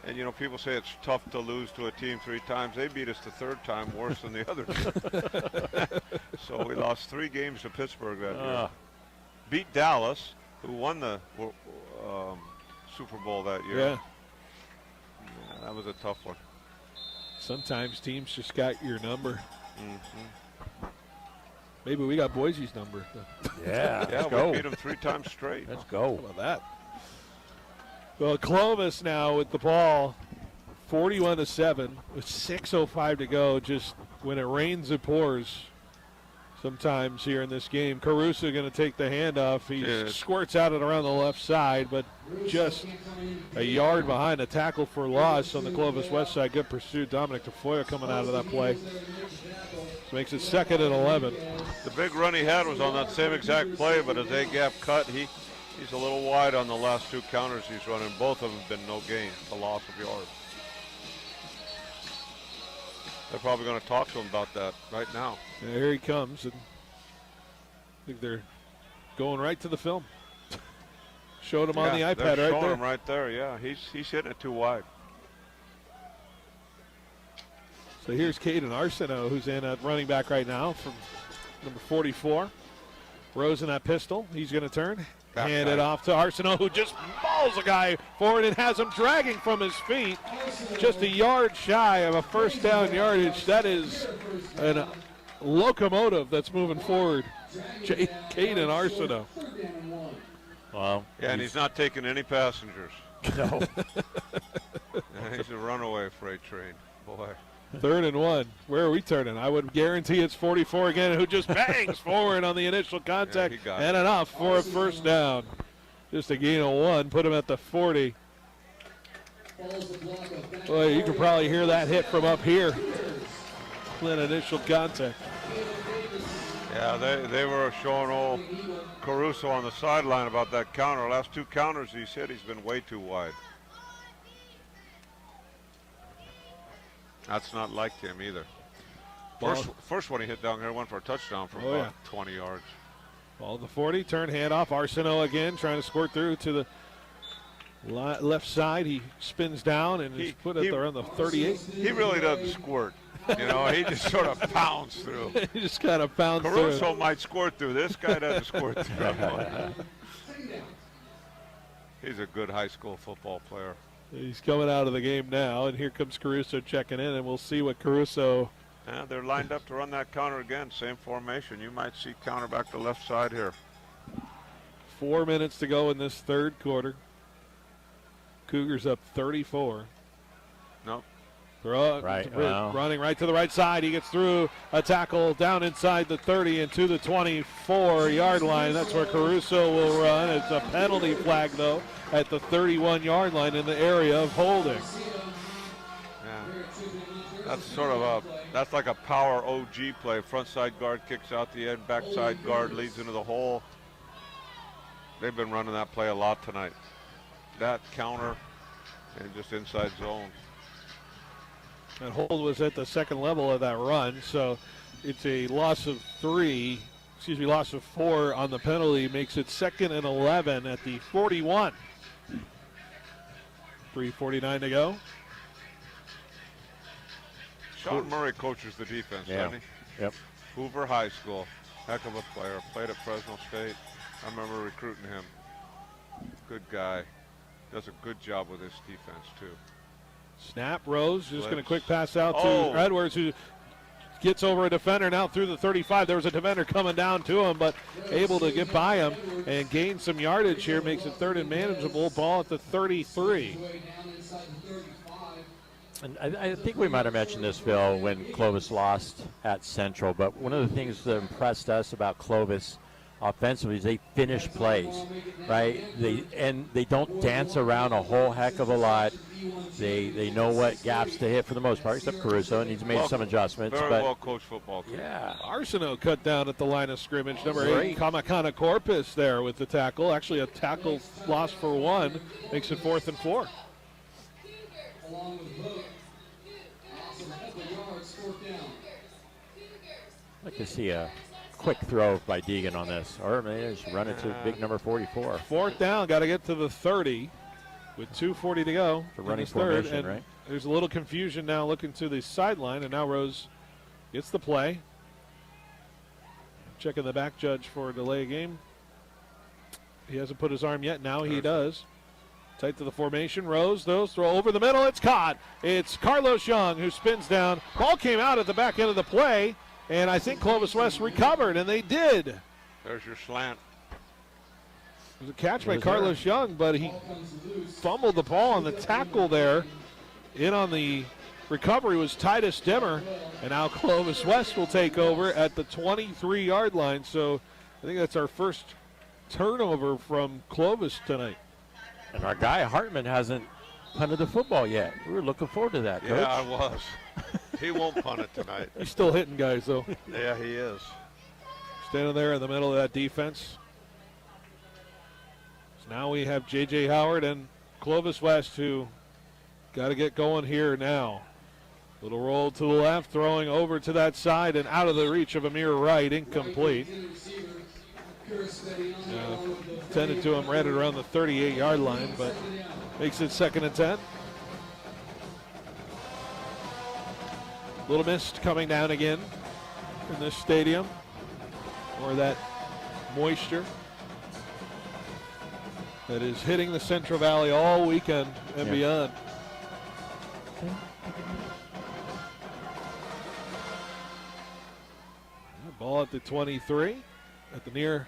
And, you know, people say it's tough to lose to a team 3 times. They beat us the 3rd time, worse than the other 2. So we lost 3 games to Pittsburgh that year. Beat Dallas, who won the Super Bowl that year. Yeah, that was a tough one. Sometimes teams just got your number. Mm-hmm. Maybe we got Boise's number. Yeah, let's we go. beat them 3 times straight. Let's go. How about that? Well, Clovis now with the ball, 41-7 with 6:05 to go. Just when it rains, it pours. Sometimes here in this game, Caruso going to take the handoff. He squirts out it around the left side, but just a yard behind a tackle for loss on the Clovis West side. Good pursuit. Dominic Tafoya coming out of that play. This makes it 2nd and 11. The big run he had was on that same exact play, but as A-gap cut, he's a little wide on the last 2 counters he's running. Both of them have been no gain, a loss of yards. They're probably going to talk to him about that right now. Yeah, here he comes, and I think they're going right to the film. Showed him on the iPad right there. Showing him right there, yeah. He's hitting it too wide. So here's Caden Arsenault, who's in at running back right now from number 44. Rose in that pistol. He's going to turn. Hand it off to Arsenault, who just mauls a guy forward and has him dragging from his feet. Just a yard shy of a 1st down yardage. That is a locomotive that's moving forward. Caden Arsenault. Wow. Yeah, and he's not taking any passengers. No. He's a runaway freight train. Boy. 3rd and 1. Where are we turning? I would guarantee it's 44 again, who just bangs forward on the initial contact, and enough for a 1st down. Just a gain of 1, put him at the 40. Boy, you can probably hear that hit from up here. That initial contact. Yeah, they were showing old Caruso on the sideline about that counter. Last 2 counters he's hit, he's been way too wide. That's not like him either. First one he hit down here went for a touchdown from about 20 yards. Ball the 40, turn handoff. Arsenault again trying to squirt through to the left side. He spins down and is put up there on the 38. He really doesn't squirt. You know, he just sort of pounds through. He just kind of pounds through. Caruso might squirt through. This guy doesn't squirt through. He's a good high school football player. He's coming out of the game now, and here comes Caruso checking in, and we'll see what Caruso. Yeah, they're lined up to run that counter again. Same formation. You might see counter back to left side here. 4 minutes to go in this 3rd quarter. Cougars up 34. Nope. Running right to the right side. He gets through a tackle down inside the 30 and to the 24-yard line. That's where Caruso will run. It's a penalty flag, though, at the 31-yard line in the area of holding. Yeah. That's like a power OG play. Front side guard kicks out the end. Backside guard leads into the hole. They've been running that play a lot tonight. That counter and just inside zone. That hold was at the 2nd level of that run, so it's a loss of 4 on the penalty, makes it 2nd and 11 at the 41. 3:49 to go. Sean Murray coaches the defense, doesn't he? Yep. Hoover High School, heck of a player, played at Fresno State. I remember recruiting him. Good guy, does a good job with his defense too. Snap, Rose, just going to quick pass out to Edwards, who gets over a defender now through the 35. There was a defender coming down to him, but able to get by him and gain some yardage here. Makes it 3rd and manageable. Ball at the 33. And I think we might have mentioned this, Phil, when Clovis lost at Central, but one of the things that impressed us about Clovis offensively is they finish plays, right? They don't dance around a whole heck of a lot. They know what gaps to hit for the most part, except Caruso, and he's made some adjustments. Very well coached football team. Yeah. Arsenault cut down at the line of scrimmage. Number 8, Kamakana Corpus there with the tackle. Actually a tackle lost for 1. Makes it 4th and 4. I'd like to see a quick throw by Deegan on this, or maybe just run it to big number 44. 4th down, got to get to the 30 with 2:40 to go. The running third, formation, right? There's a little confusion now looking to the sideline, and now Rose gets the play. Checking the back judge for a delay game. He hasn't put his arm yet. Now he does. Tight to the formation. Rose, throw over the middle. It's caught. It's Carlos Young who spins down. Ball came out at the back end of the play, and I think Clovis West recovered, and they did. There's your slant. It was a catch by Carlos Young, but he fumbled the ball on the tackle there. In on the recovery was Titus Dimmer, and now Clovis West will take over at the 23-yard line. So I think that's our first turnover from Clovis tonight. And our guy Hartman hasn't punted the football yet. We were looking forward to that, Coach. Yeah, I was. He won't punt it tonight. He's still hitting guys, though. Yeah, he is. Standing there in the middle of that defense. So now we have J.J. Howard and Clovis West, who got to get going here now. Little roll to the left, throwing over to that side and out of the reach of Amir Wright, incomplete. Intended to him right around the 38-yard line, but makes it 2nd and 10. Little mist coming down again in this stadium, or that moisture that is hitting the Central Valley all weekend and beyond. Ball at the 23, at the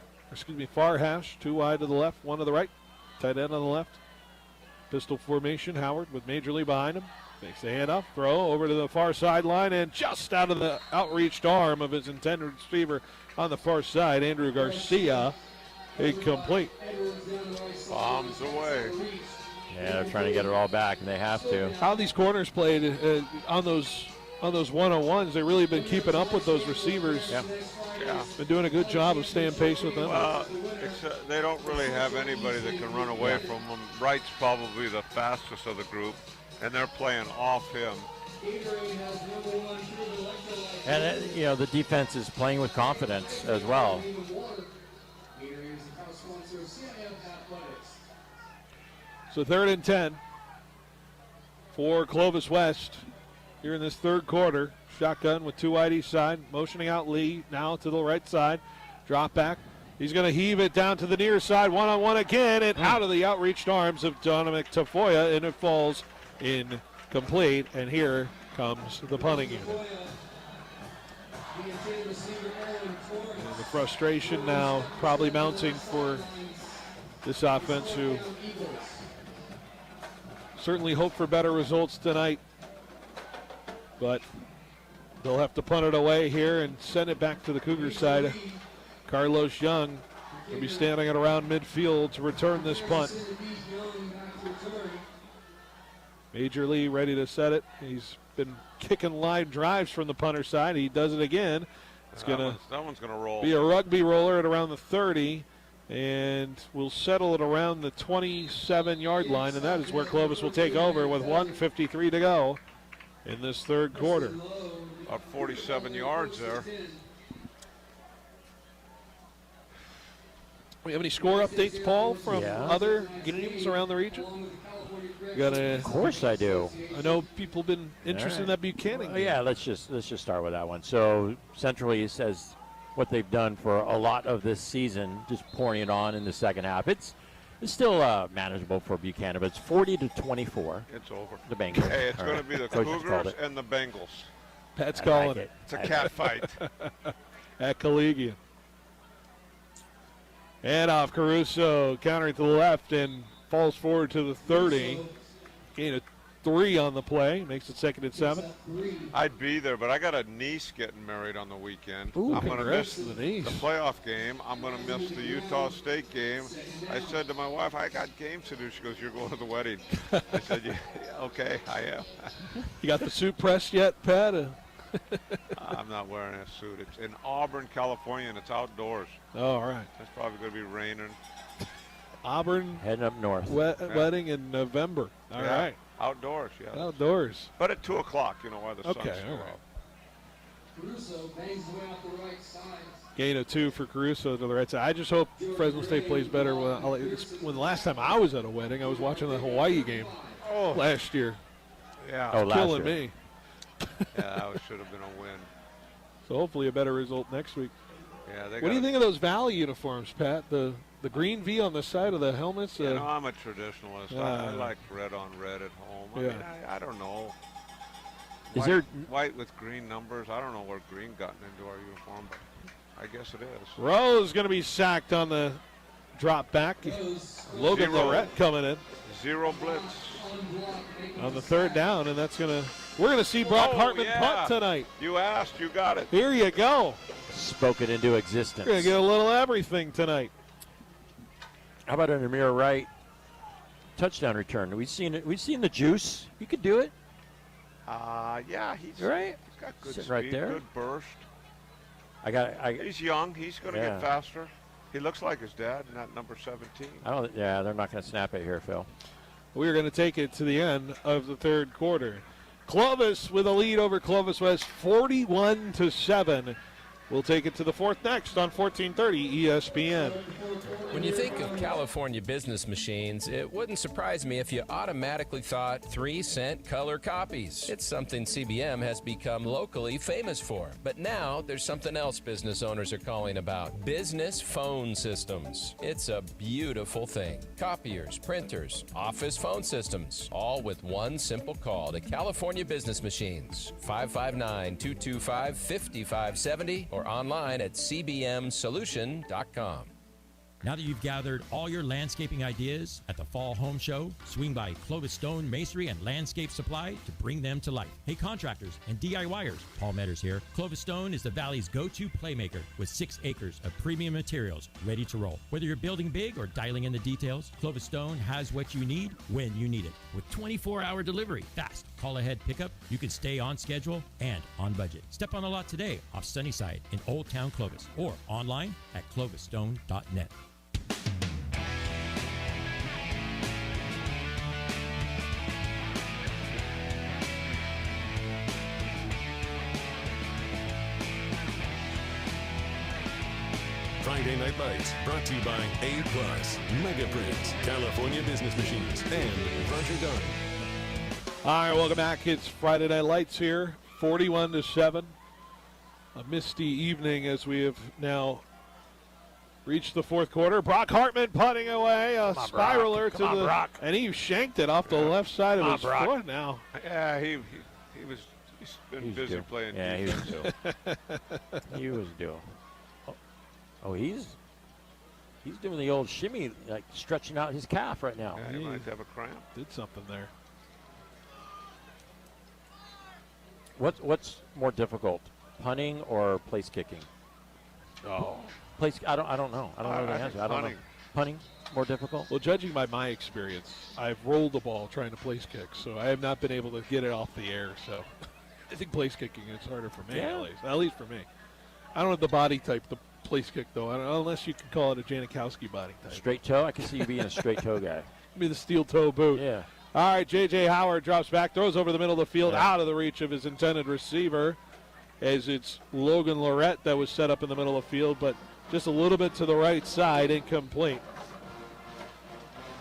far hash, 2 wide to the left, 1 to the right, tight end on the left. Pistol formation, Howard with Major Lee behind him. Makes the handoff, throw over to the far sideline, and just out of the outreached arm of his intended receiver on the far side, Andrew Garcia, incomplete. Bombs away. Yeah, they're trying to get it all back, and they have to. How these corners played on those one-on-ones, they've really been keeping up with those receivers. Yeah. Been doing a good job of staying pace with them. They don't really have anybody that can run away from them. Wright's probably the fastest of the group, and they're playing off him. And, the defense is playing with confidence as well. So 3rd and 10 for Clovis West here in this 3rd quarter. Shotgun with 2 wide each side, motioning out Lee now to the right side. Drop back. He's going to heave it down to the near side, 1-on-1 again, and out of the outreached arms of Dominic Tafoya, and it falls incomplete. And here comes the punting unit. And the frustration now probably mounting for this offense, who certainly hope for better results tonight, but they'll have to punt it away here and send it back to the Cougars side. Carlos Young will be standing at around midfield to return this punt. Major Lee ready to set it. He's been kicking line drives from the punter side. He does it again. That one's gonna roll. Be a rugby roller at around the 30, and we'll settle it around the 27-yard line, and that is where Clovis will take over with 1:53 to go in this 3rd quarter. About 47 yards there. We have any score updates, Paul, from other games around the region? Of course I do. I know people have been interested in that Buchanan game. Yeah, let's just start with that one. So Central East says what they've done for a lot of this season, just pouring it on in the second half. It's still manageable for Buchanan, but it's 40-24. It's over. The Bengals. Hey, it's going to be the Cougars and the Bengals. Pat's calling it. It's a cat fight. At Collegian. And off Caruso, countering to the left and falls forward to the 30. Gain of 3 on the play, makes it 2nd and 7. I'd be there, but I got a niece getting married on the weekend. Ooh, I'm going to miss to the niece. The playoff game. I'm going to miss the Utah State game. I said to my wife, I got games to do. She goes, you're going to the wedding. I said, yeah, okay, I am. You got the suit pressed yet, Pat? I'm not wearing a suit. It's in Auburn, California, and it's outdoors. Oh, all right. It's probably going to be raining. Auburn. Heading up north. Wedding in November. All right. Outdoors, yeah. Outdoors. But at 2 o'clock, why the sun's okay, still all right. out. Gain of 2 for Caruso to the right side. I just hope Fresno State plays better. When the last time I was at a wedding, I was watching the Hawaii game last year. Yeah. It's killing me. Yeah, that should have been a win. So hopefully a better result next week. Yeah. What do you think of those Valley uniforms, Pat? The green V on the side of the helmets? I'm a traditionalist. I like red on red at home. I mean, I don't know. White with green numbers. I don't know where green gotten into our uniform, but I guess it is. Rowe is going to be sacked on the drop back. Logan Lorette coming in. 0 blitz. On the 3rd down, and we're going to see Brock Hartman punt tonight. You asked, you got it. Here you go. Spoke it into existence. We're going to get a little everything tonight. How about an Amir Wright touchdown return? We've seen it. We've seen the juice. You could do it. Yeah, he's right. He's got good Sitting speed, right there. good burst. He's young. He's going to get faster. He looks like his dad, not number 17. They're not going to snap it here, Phil. We're going to take it to the end of the 3rd quarter. Clovis with a lead over Clovis West, 41-7. We'll take it to the 4th next on 1430 ESPN. When you think of California business machines, it wouldn't surprise me if you automatically thought 3-cent color copies. It's something CBM has become locally famous for. But now there's something else business owners are calling about: business phone systems. It's a beautiful thing. Copiers, printers, office phone systems, all with one simple call to California Business Machines. 559-225-5570 or online at cbmsolution.com. Now that you've gathered all your landscaping ideas at the Fall Home Show, swing by Clovis Stone Masonry and Landscape Supply to bring them to life. Hey, contractors and DIYers, Paul Metters here. Clovis Stone is the Valley's go-to playmaker with 6 acres of premium materials ready to roll. Whether you're building big or dialing in the details, Clovis Stone has what you need when you need it. With 24-hour delivery, fast, call-ahead pickup, you can stay on schedule and on budget. Step on the lot today off Sunnyside in Old Town Clovis or online at clovisstone.net. Friday Night Lights, brought to you by A+, Mega Prints, California Business Machines, and Roger Dunn. All right, welcome back. It's Friday Night Lights here, 41-7. A misty evening as we have now reached the 4th quarter. Brock Hartman punting away, a spiraler to the, and he shanked it off the left side of his foot now. Yeah, he's been busy playing defense. He was due. He was due. Oh, he's doing the old shimmy, like stretching out his calf right now. Yeah, he might have a cramp. Did something there. What's more difficult, punting or place kicking? Oh, place. I don't know. I don't know the answer. I don't know. Punting more difficult. Well, judging by my experience, I've rolled the ball trying to place kick, so I have not been able to get it off the air. So I think place kicking is harder for me, at least for me. I don't have the body type to place kick, though, unless you can call it a Janikowski body type. Straight toe? I can see you being a straight toe guy. Maybe the steel toe boot. Yeah. All right, J.J. Howard drops back, throws over the middle of the field, out of the reach of his intended receiver, as it's Logan Lorette that was set up in the middle of the field, but just a little bit to the right side, incomplete.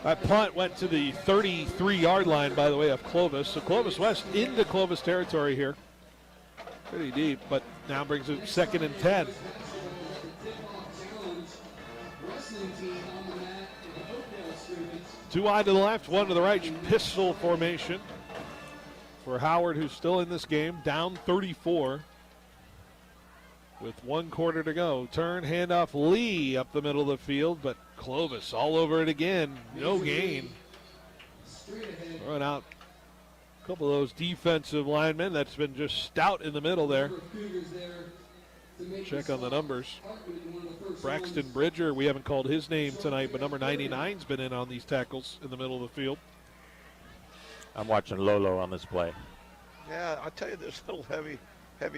That punt went to the 33-yard line, by the way, of Clovis. So Clovis West into Clovis territory here. Pretty deep, but now brings it 2nd and 10. Two wide to the left, one to the right, pistol formation for Howard, who's still in this game, down 34 with 1 quarter to go. Turn, handoff, Lee up the middle of the field, but Clovis all over it again, no gain. Throwing out a couple of those defensive linemen that's been just stout in the middle there. Check on the numbers. Braxton Bridger, we haven't called his name tonight, but number 99's been in on these tackles in the middle of the field. I'm watching Lolo on this play. Yeah, I'll tell you, this little heavy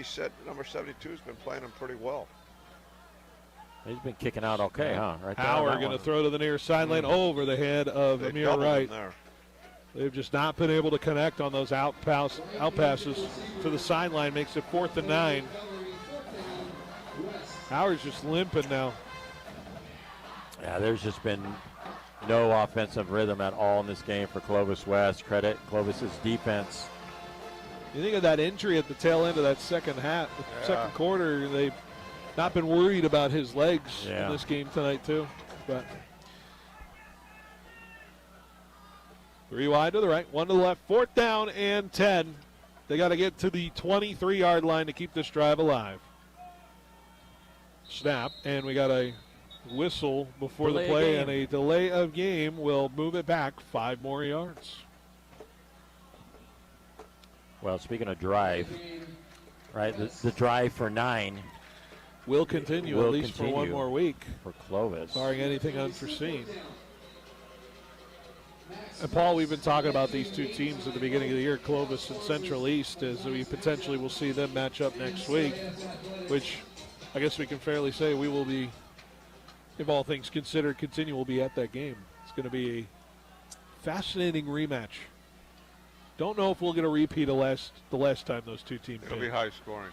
set, number 72's been playing him pretty well. He's been kicking out okay, huh? Right there. Howard going to throw to the near sideline over the head of Amir Wright. They've just not been able to connect on those out passes to the sideline. Makes it 4th and 9. Howard's just limping now. Yeah, there's just been no offensive rhythm at all in this game for Clovis West. Credit Clovis's defense. You think of that injury at the tail end of that second quarter, they've not been worried about his legs in this game tonight too. But 3 wide to the right, 1 to the left, 4th down and 10. They got to get to the 23-yard line to keep this drive alive. Snap, and we got a whistle before the play, and a delay of game will move it back 5 more yards. Well, speaking of drive, right, the drive for 9 will continue at least for 1 more week for Clovis, barring anything unforeseen. And Paul, we've been talking about these two teams at the beginning of the year, Clovis and Central East, as we potentially will see them match up next week, which I guess we can fairly say we will be, if all things considered, we'll be at that game. It's going to be a fascinating rematch. Don't know if we'll get a repeat of the last time those two teams It'll be high scoring.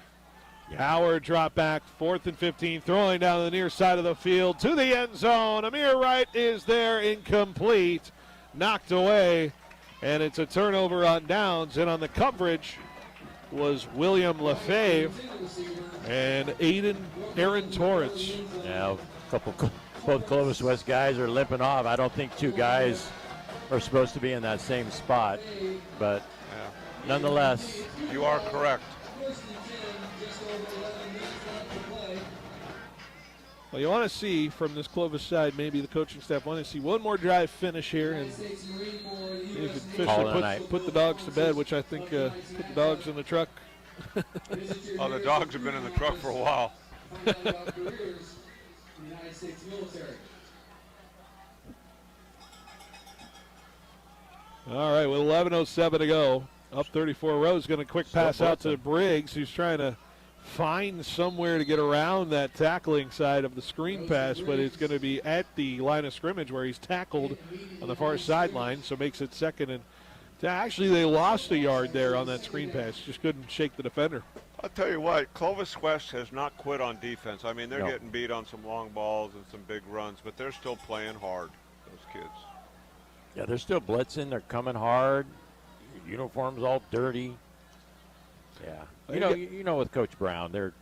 Howard drop back, 4th and 15, throwing down the near side of the field to the end zone. Amir Wright is there, incomplete, knocked away, and it's a turnover on downs. And on the coverage was William Lefebvre and Aaron Torrance. Yeah, both Clovis West guys are limping off. I don't think 2 guys are supposed to be in that same spot, but nonetheless. You are correct. Well, you want to see from this Clovis side, maybe the coaching staff want to see one more drive finish here, and you could officially put the dogs to bed, which I think put the dogs in the truck. Oh, the dogs have been in the truck for a while. All right, with 11:07 to go, up 34. Rose going to quick pass out to Briggs, who's trying to find somewhere to get around that tackling side of the screen pass, but it's going to be at the line of scrimmage where he's tackled on the far sideline, so makes it 2nd and actually they lost a yard there on that screen pass, just couldn't shake the defender. I'll tell you what, Clovis West has not quit on defense. I mean, they're getting beat on some long balls and some big runs, but they're still playing hard, those kids. Yeah, they're still blitzing. They're coming hard. Uniforms all dirty. Yeah. You know with Coach Brown, they're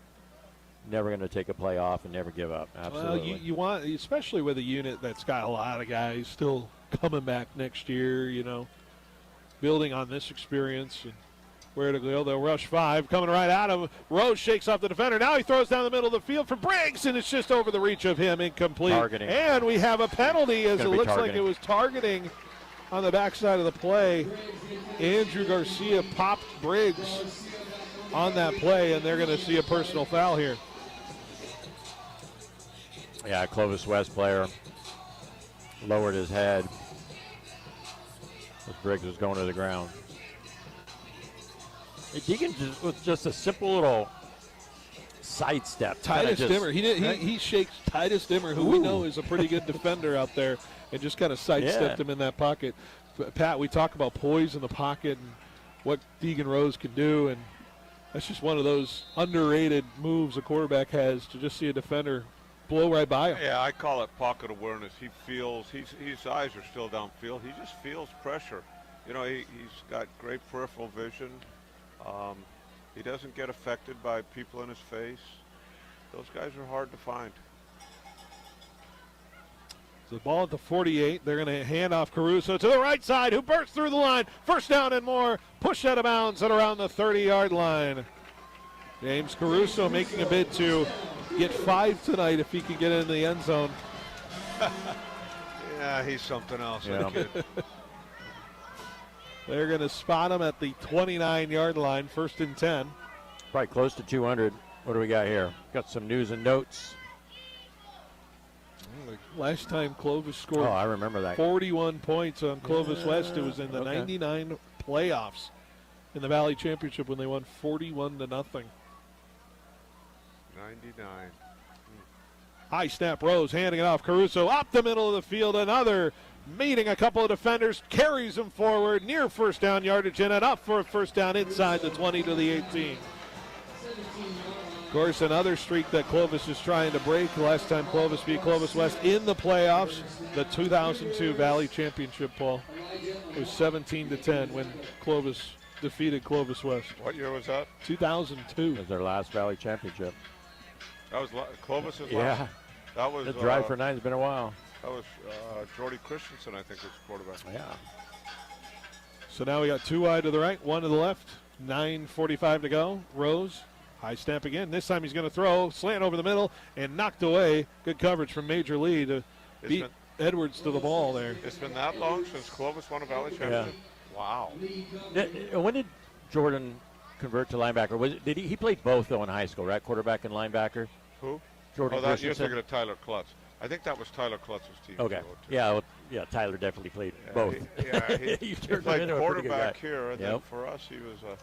never going to take a play off and never give up. Absolutely. Well, you want, especially with a unit that's got a lot of guys still coming back next year, building on this experience and where to go. They'll rush 5, coming right out of Rose, shakes off the defender. Now he throws down the middle of the field for Briggs, and it's just over the reach of him, incomplete. Targeting. And we have a penalty as it looks like it was targeting on the backside of the play. Andrew Garcia popped Briggs on that play, and they're going to see a personal foul here. Yeah, Clovis West player lowered his head as Briggs was going to the ground. Deacon with just a simple little sidestep. Titus Dimmer. He shakes Titus Dimmer, who we know is a pretty good defender out there, and just kind of sidestepped him in that pocket. But Pat, we talk about poise in the pocket and what Deegan Rose can do, and that's just one of those underrated moves a quarterback has, to just see a defender blow right by him. Yeah, I call it pocket awareness. He feels, his eyes are still downfield. He just feels pressure. He's got great peripheral vision. He doesn't get affected by people in his face. Those guys are hard to find. The ball at the 48. They're going to hand off Caruso to the right side, who bursts through the line. 1st down and more. Push out of bounds at around the 30-yard line. James Caruso making a bid to get 5 tonight if he can get in the end zone. Yeah, he's something else. Yeah. They're going to spot him at the 29-yard line, 1st and 10. Probably close to 200. What do we got here? Got some news and notes. Last time Clovis scored I remember that. 41 points on Clovis West. It was in the 99 playoffs in the Valley Championship when they won 41-0. 99. High snap, Rose handing it off. Caruso up the middle of the field. Another meeting a couple of defenders, carries him forward near 1st down yardage, and up for a 1st down inside the 20 to the 18. Of course, another streak that Clovis is trying to break. The last time Clovis beat Clovis West in the playoffs, the 2002 Valley Championship, Paul. It was 17-10 when Clovis defeated Clovis West. What year was that? 2002. It was their last Valley Championship. That was Clovis's Yeah. last? That was The drive for 9 has been a while. That was Jordy Christensen, I think, was quarterback. Yeah. So now we got 2 wide to the right, 1 to the left. 9:45 to go. Rose. High snap again. This time he's going to throw. Slant over the middle and knocked away. Good coverage from Major Lee to beat Edwards to the ball there. It's been that long since Clovis won a Valley Championship? Yeah. Wow. When did Jordan convert to linebacker? Did he played both, though, in high school, right? Quarterback and linebacker? Who? Jordan You're Christensen. thinking of Tyler Klutz. I think that was Tyler Klutz's team. Okay. Yeah, Tyler definitely played both. He turned played into a pretty good quarterback guy. here, and Yep. then for us, he was a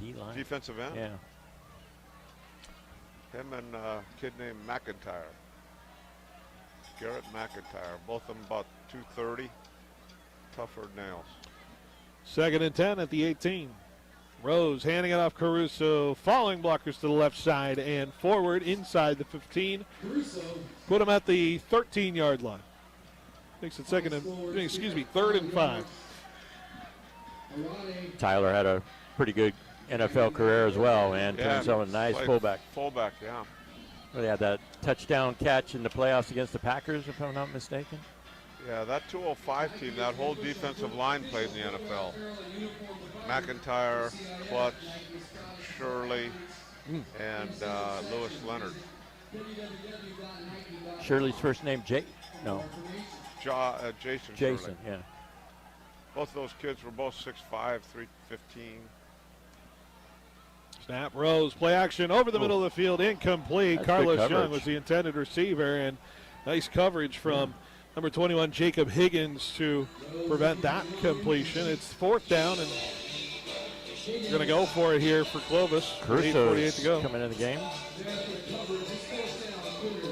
D-line. defensive end. Yeah. Him and a kid named McIntyre. Garrett McIntyre. Both of them about 230. Tougher nails. 2nd and 10 at the 18. Rose handing it off Caruso. Falling blockers to the left side and forward inside the 15. Put him at the 13-yard line. Makes it 3rd and 5. Tyler had a pretty good NFL career as well, man. Turned himself a nice fullback. Fullback, yeah. Well, he had that touchdown catch in the playoffs against the Packers, if I'm not mistaken. Yeah, that 205 team, that whole defensive line played in the NFL. McIntyre, Klutz, Shirley, and Lewis Leonard. Shirley's first name, Jason. Jason, Shirley. Yeah. Both of those kids were both 6'5", 315. Snap, Rose, play action over the middle of the field, incomplete. That's Carlos good Young coverage. was the intended receiver, and nice coverage from number 21, Jacob Higgins, to prevent that completion. It's 4th down, and we're going to go for it here for Clovis. 8:48 to go. Coming in the game.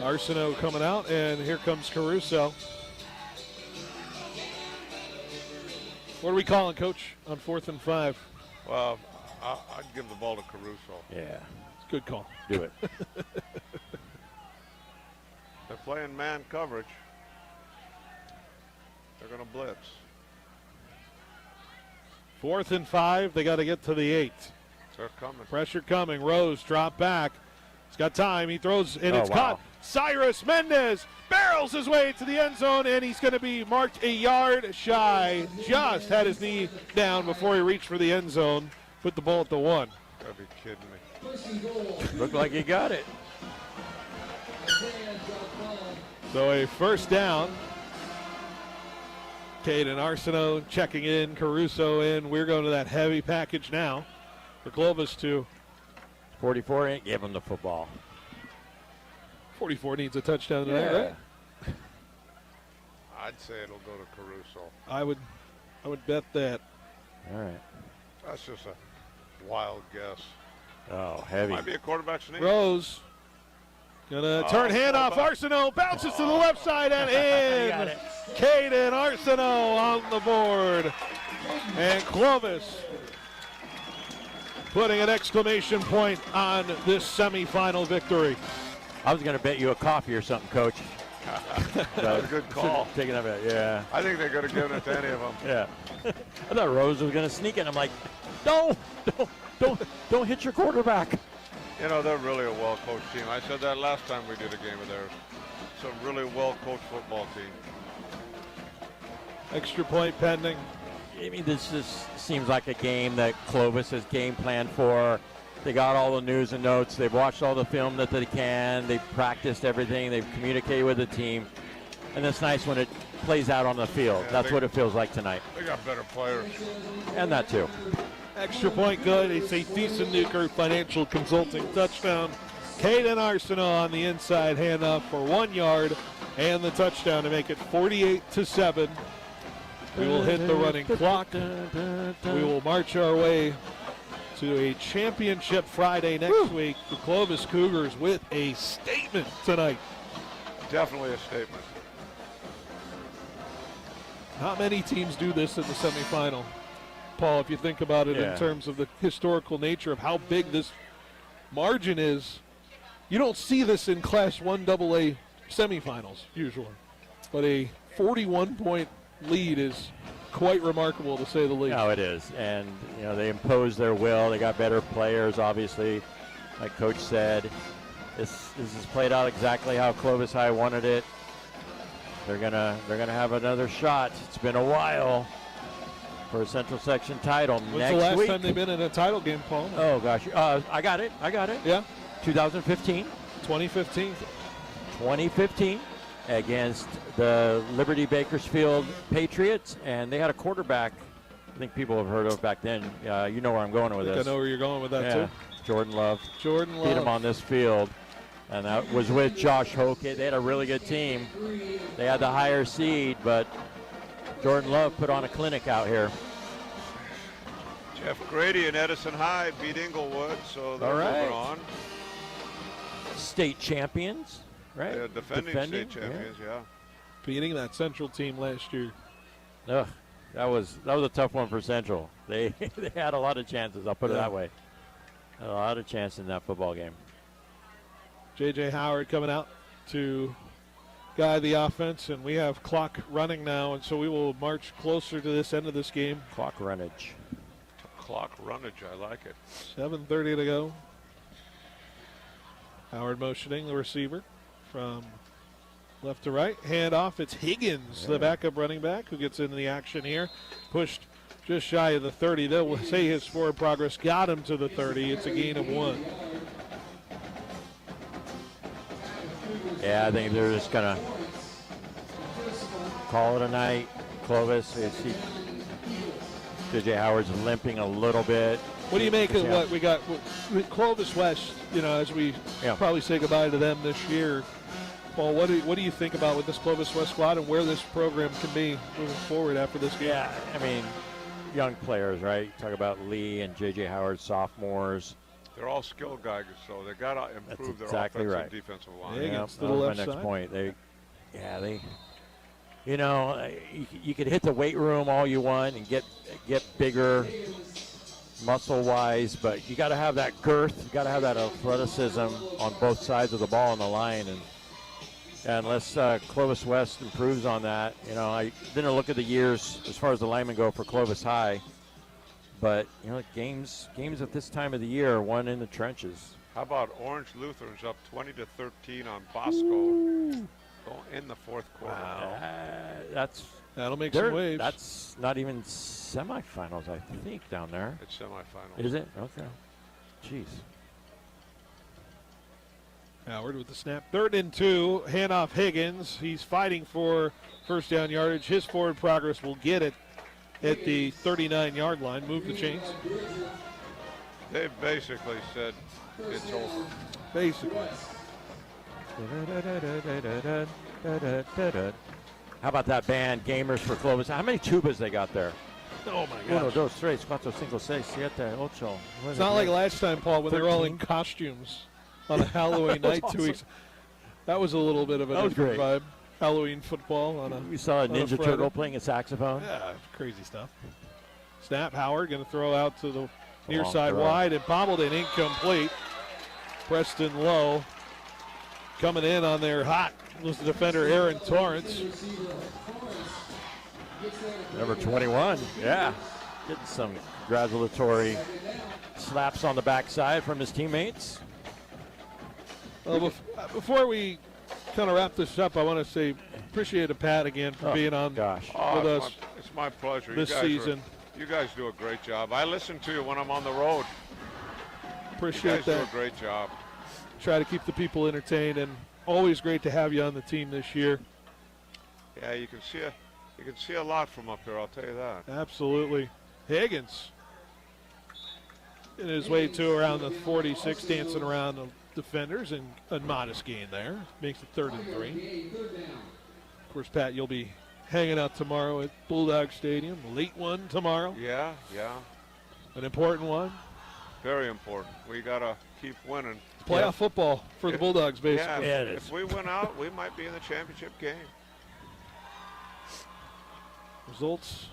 Arsenault coming out, and here comes Caruso. What are we calling, Coach, on 4th and 5? Well, I'd give the ball to Caruso. Yeah. It's a good call. Do it. They're playing man coverage. They're going to blitz. 4th and 5. They got to get to the 8. They're coming. Pressure coming. Rose drop back. He's got time. He throws, and it's wow. caught. Cyrus Mendez barrels his way to the end zone, and he's going to be marked a yard shy. Just had his knee down before he reached for the end zone. Put the ball at the 1. Gotta be kidding me. Looked like he got it. So a 1st down. Caden Arsenault checking in, Caruso in. We're going to that heavy package now for Clovis to 44 ain't give him the football. 44 needs a touchdown tonight, right? I'd say it'll go to Caruso. I would bet that. All right. That's just a wild guess. Oh, heavy. Might be a quarterback sneak. Rose gonna turn handoff. Arsenault bounces to the left side and in. Caden Arsenault on the board. And Clovis putting an exclamation point on this semifinal victory. I was going to bet you a coffee or something, Coach. That was a good call. Taking up it, yeah. I think they could have given it to any of them. Yeah. I thought Rose was going to sneak it. I'm like, don't hit your quarterback. You know, they're really a well-coached team. I said that last time we did a game of theirs. It's a really well-coached football team. Extra point pending. I mean, this just seems like a game that Clovis has game planned for. They got all the news and notes. They've watched all the film that they can. They've practiced everything. They've communicated with the team. And it's nice when it plays out on the field. Yeah, That's what it feels like tonight. They got better players. And that too. Extra point good. It's a decent Newkirk Financial Consulting touchdown. Caden Arsenault on the inside handoff for 1 yard and the touchdown to make it 48-7. We will hit the running clock. We will march our way to a championship Friday next week. The Clovis Cougars with a statement tonight. Definitely a statement. Not many teams do this in the semifinal, Paul, if you think about it in terms of the historical nature of how big this margin is. You don't see this in Class 1AA semifinals usually, but a 41-point lead is quite remarkable, to say the least. No, it is. And, they imposed their will. They got better players, obviously. Like Coach said, this is played out exactly how Clovis High wanted it. They're gonna have another shot. It's been a while for a Central Section title. When's next the last week. time they've been in a title game, Paul? Oh, gosh. I got it. Yeah. 2015. 2015. 2015 against the Liberty Bakersfield Patriots, and they had a quarterback I think people have heard of back then. You know where I'm going with this. I know where you're going with that, too. Jordan Love. Jordan Love. Beat him on this field. And that was with Josh Hoke. They had a really good team. They had the higher seed, but Jordan Love put on a clinic out here. Jeff Grady and Edison High beat Inglewood, so they're moving on. State champions, right? Yeah, defending state champions, yeah. Beating that Central team last year. Ugh, that was a tough one for Central. They had a lot of chances, I'll put it that way. A lot of chances in that football game. J.J. Howard coming out to guide the offense, and we have clock running now, and so we will march closer to this end of this game. Clock runnage. Clock runnage, I like it. 7:30 to go. Howard motioning the receiver from left to right. Hand off. It's Higgins, the backup running back, who gets into the action here. Pushed just shy of the 30. They'll say his forward progress got him to the 30. It's a gain of 1. Yeah, I think they're just going to call it a night. Clovis, you see J.J. Howard's limping a little bit. What do you make of what we got with Clovis West, as we probably say goodbye to them this year? Paul, what do you think about with this Clovis West squad and where this program can be moving forward after this game? Yeah, I mean, young players, right? You talk about Lee and J.J. Howard, sophomores. They're all skilled guys, so they got to improve their exactly offensive right. and defensive line. Yeah, that was my next point. You could hit the weight room all you want and get bigger muscle-wise, but you got to have that girth. You got to have that athleticism on both sides of the ball on the line, and unless Clovis West improves on that, I didn't look at the years as far as the linemen go for Clovis High. But, games at this time of the year are won in the trenches. How about Orange Lutherans up 20-13 on Bosco in the fourth quarter? Wow. That'll make some waves. That's not even semifinals, I think, down there. It's semifinals. Is it? Okay. Jeez. Howard with the snap. 3rd and 2. Handoff Higgins. He's fighting for first down yardage. His forward progress will get it at the 39-yard line. Move the chains. They basically said it's over. Basically. How about that band, Gamers for Clovis? How many tubas they got there? Oh, my gosh. 1, 2, 3, 4, 5, 6, 7, 8. It's not like last time, Paul, when they were all in costumes on a Halloween night 2 weeks. That was a little bit of a different vibe. Halloween football on a We saw a Ninja Turtle playing a saxophone. Yeah, crazy stuff. Snap, Howard going to throw out to the near side throw. wide, and bobbled and incomplete. Preston Lowe coming in on their hot was the defender Aaron Torrance. Number 21, yeah. Getting some congratulatory slaps on the backside from his teammates. Well, before we kind of wrap this up, I want to say appreciate Pat again for being on with us. It's my pleasure. This season. You guys do a great job. I listen to you when I'm on the road. Appreciate you that. guys do a great job. Try to keep the people entertained, and always great to have you on the team this year. Yeah, you can see a lot from up here, I'll tell you that. Absolutely. Higgins in his way to around the 46, dancing around the defenders, and a modest gain there. Makes it 3rd and 3. Of course, Pat, you'll be hanging out tomorrow at Bulldog Stadium. A late one tomorrow. Yeah. An important one. Very important. We got to keep winning. Playoff football for the Bulldogs, basically. Yeah, if we win out, we might be in the championship game. Results,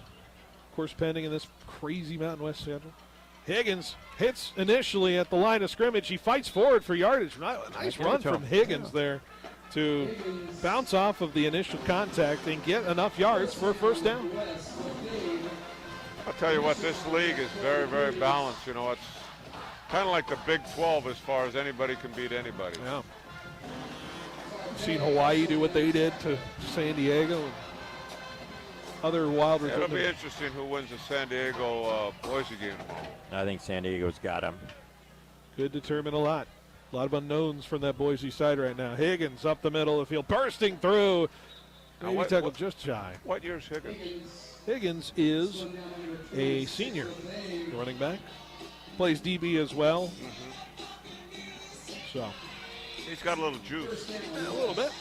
of course, pending in this crazy Mountain West schedule. Higgins hits initially at the line of scrimmage. He fights forward for yardage. Nice run from Higgins there to bounce off of the initial contact and get enough yards for a first down. I'll tell you what, this league is very, very balanced. You know, it's kind of like the Big 12 as far as anybody can beat anybody. Yeah. You've seen Hawaii do what they did to San Diego and other wild results. It'll be interesting who wins the San Diego Boise game tomorrow. I think San Diego's got him. Could determine a lot. A lot of unknowns from that Boise side right now. Higgins up the middle of the field, bursting through. Maybe tackled just shy. What year is Higgins? Higgins is a senior running back. Plays DB as well. So he's got a little juice. A little bit.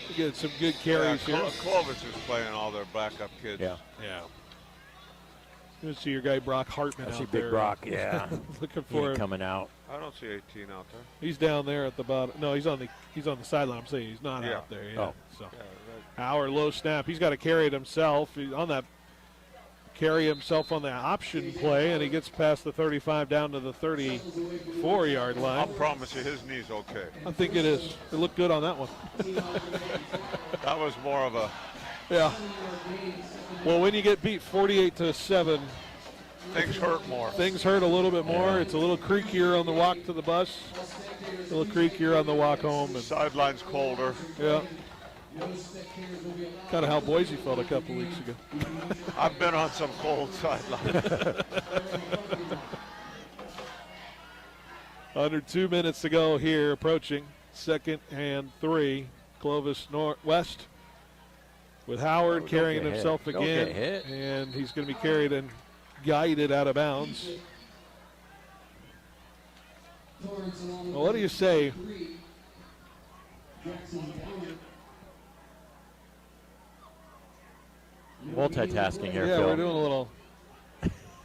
We get some good carries here. Clovis is playing all their backup kids. Yeah. Good to see your guy Brock Hartman I out see there. Big Brock, yeah. Looking for him. Coming out. I don't see 18 out there. He's down there at the bottom. No, he's on the sideline. I'm saying he's not out there. Yeah. Oh. So Howard low snap. He's got to carry it himself. He's on that carry himself on the option play, and he gets past the 35 down to the 34-yard line. I'll promise you his knee's okay. I think it is. It looked good on that one. That was more of a... Yeah. Well, when you get beat 48-7, things hurt more. Things hurt a little bit more. Yeah. It's a little creakier on the walk to the bus, a little creakier on the walk home. And sideline's colder. Yeah. Kind of how Boise felt a couple weeks ago. I've been on some cold sidelines. Under 2 minutes to go here, approaching 2nd and 3. Clovis West with Howard carrying himself again, and he's going to be carried and guided out of bounds. Well, what do you say? Multitasking here, Yeah, Phil. we're doing a little.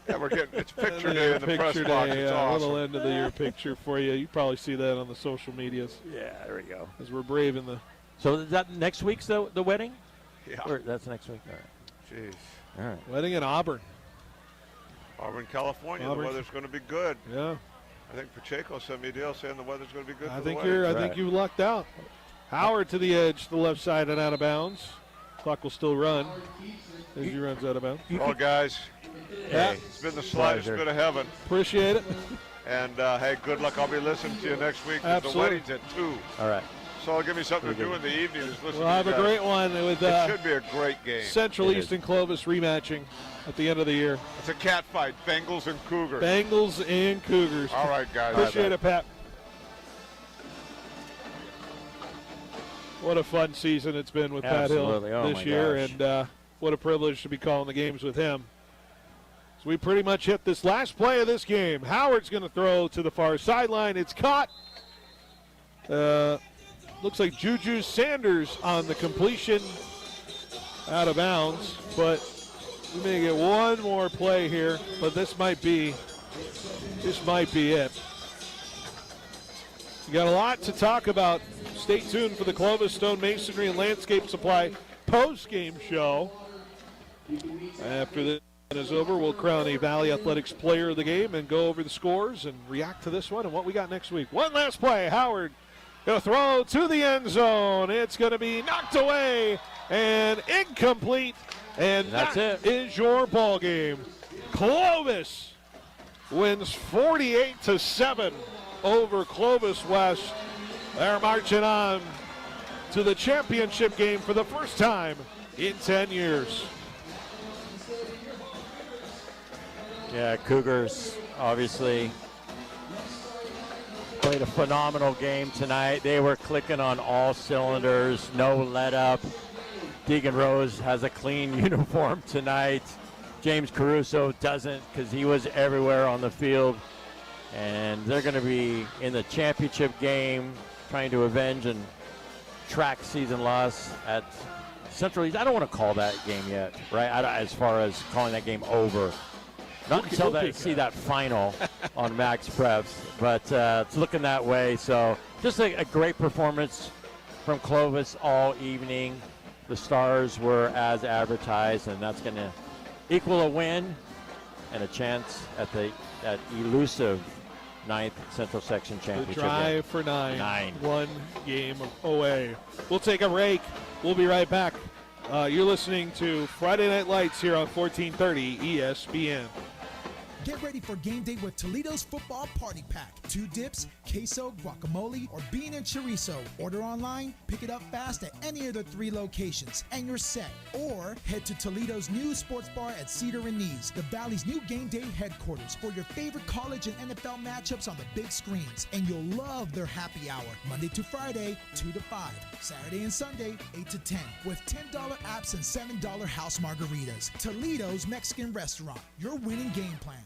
Yeah, we're getting it's picture day in the press box. It's A awesome. little end of the year picture for you. You probably see that on the social medias. Yeah, there we go. As we're braving the. So is that next week's the wedding? Yeah. Or that's next week. All right. Jeez. All right. Wedding in Auburn. Auburn, California. Auburn. The weather's going to be good. Yeah. I think Pacheco sent me a deal saying the weather's going to be good. I for think the wedding. I think you lucked out. Howard to the edge, to the left side and out of bounds. Clock will still run as he runs out of bounds. Well, guys, Yeah. it's been the slightest bit of heaven. Appreciate it. And hey, good luck. I'll be listening to you next week. 'Cause Absolutely. The wedding's at 2. All right. So give me something to do in the evening. Is listen We'll to have you a guys. great one with It should be a great game. Central East and Clovis rematching at the end of the year. It's a cat fight. Bengals and Cougars. Bengals and Cougars. All right, guys. Appreciate it, Pat. What a fun season it's been with Pat Hill Absolutely. Oh, this my year, gosh. and what a privilege to be calling the games with him. So we pretty much hit this last play of this game. Howard's going to throw to the far sideline. It's caught. Looks like Juju Sanders on the completion, out of bounds, but we may get one more play here, but this might be it. We got a lot to talk about. Stay tuned for the Clovis Stone Masonry and Landscape Supply post-game show. After this is over, we'll crown a Valley Athletics player of the game and go over the scores and react to this one and what we got next week. One last play. Howard going to throw to the end zone. It's going to be knocked away and incomplete. And That's that is your ball game. Clovis wins 48-7 over Clovis West. They're marching on to the championship game for the first time in 10 years. Yeah, Cougars obviously played a phenomenal game tonight. They were clicking on all cylinders, no let up. Deegan Rose has a clean uniform tonight. James Caruso doesn't because he was everywhere on the field. And they're going to be in the championship game trying to avenge and track season loss at Central East. I don't want to call that game yet, right? As far as calling that game over. Not until I see that final on Max Preps, but it's looking that way. So just a great performance from Clovis all evening. the stars were as advertised, and that's going to equal a win and a chance at that elusive 9th Central Section Championship. The drive for 9. 1 game away. We'll take a break. We'll be right back. You're listening to Friday Night Lights here on 1430 ESPN. Get ready for game day with Toledo's Football Party Pack. 2 dips, queso, guacamole, or bean and chorizo. Order online, pick it up fast at any of the 3 locations, and you're set. Or head to Toledo's new sports bar at Cedar and Knees, the Valley's new game day headquarters, for your favorite college and NFL matchups on the big screens. And you'll love their happy hour, Monday to Friday, 2 to 5. Saturday and Sunday, 8 to 10, with $10 apps and $7 house margaritas. Toledo's Mexican Restaurant, your winning game plan.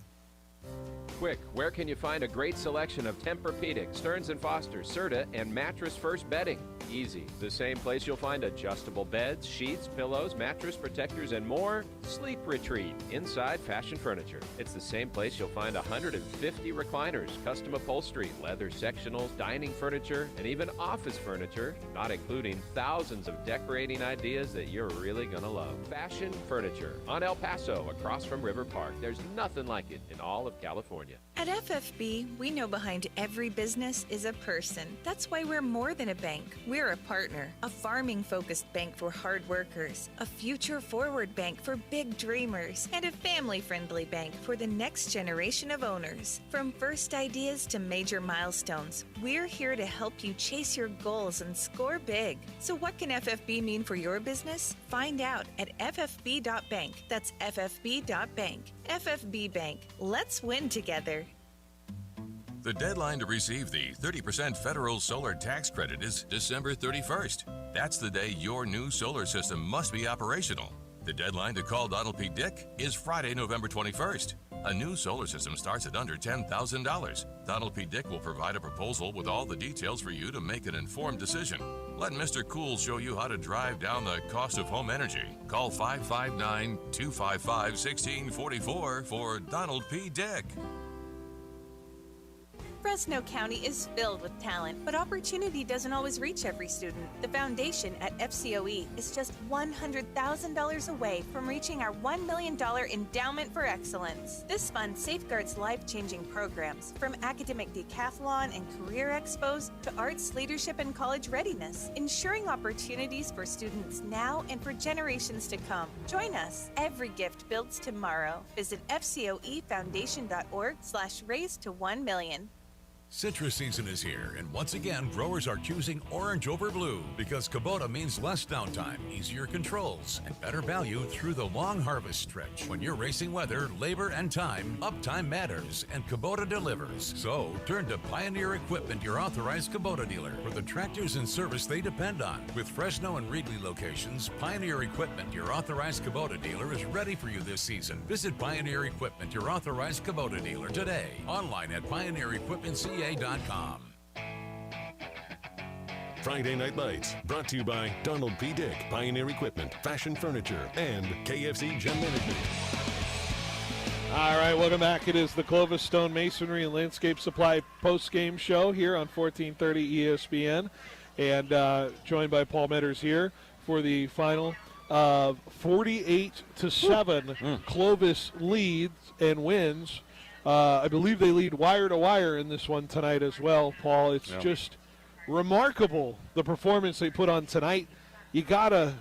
Quick, where can you find a great selection of Tempur-Pedic, Stearns & Foster, Serta, and Mattress First bedding? Easy. The same place you'll find adjustable beds, sheets, pillows, mattress protectors, and more. Sleep Retreat, inside fashion furniture. It's the same place you'll find 150 recliners, custom upholstery, leather sectionals, dining furniture, and even office furniture, not including thousands of decorating ideas that you're really gonna love. Fashion Furniture on El Paso, across from River Park. There's nothing like it in all of California. At FFB, we know behind every business is a person. That's why we're more than a bank. We're a partner, a farming-focused bank for hard workers, a future-forward bank for big dreamers, and a family-friendly bank for the next generation of owners. From first ideas to major milestones, we're here to help you chase your goals and score big. So what can FFB mean for your business? Find out at ffb.bank. That's ffb.bank. FFB Bank. Let's win together. The deadline to receive the 30% federal solar tax credit is December 31st. That's the day your new solar system must be operational. The deadline to call Donald P. Dick is Friday, November 21st. A new solar system starts at under $10,000. Donald P. Dick will provide a proposal with all the details for you to make an informed decision. Let Mr. Cool show you how to drive down the cost of home energy. Call 559-255-1644 for Donald P. Dick. Fresno County is filled with talent, but opportunity doesn't always reach every student. The foundation at FCOE is just $100,000 away from reaching our $1 million endowment for excellence. This fund safeguards life-changing programs, from academic decathlon and career expos to arts, leadership, and college readiness, ensuring opportunities for students now and for generations to come. Join us. Every gift builds tomorrow. Visit fcoefoundation.org/raise to 1 million. Citrus season is here, and once again, growers are choosing orange over blue because Kubota means less downtime, easier controls, and better value through the long harvest stretch. When you're racing weather, labor, and time, uptime matters, and Kubota delivers. So, turn to Pioneer Equipment, your authorized Kubota dealer, for the tractors and service they depend on. With Fresno and Reedley locations, Pioneer Equipment, your authorized Kubota dealer, is ready for you this season. Visit Pioneer Equipment, your authorized Kubota dealer, today. Online at pioneerequipmentca.com. Friday Night Lights, brought to you by Donald P. Dick, Pioneer Equipment, Fashion Furniture, and KFC Gym Management. All right, welcome back. It is the Clovis Stone Masonry and Landscape Supply post-game show here on 1430 ESPN. And joined by Paul Metters here for the final 48-7. Clovis leads and wins. I believe they lead wire to wire in this one tonight as well, Paul. It's just remarkable, the performance they put on tonight. You gotta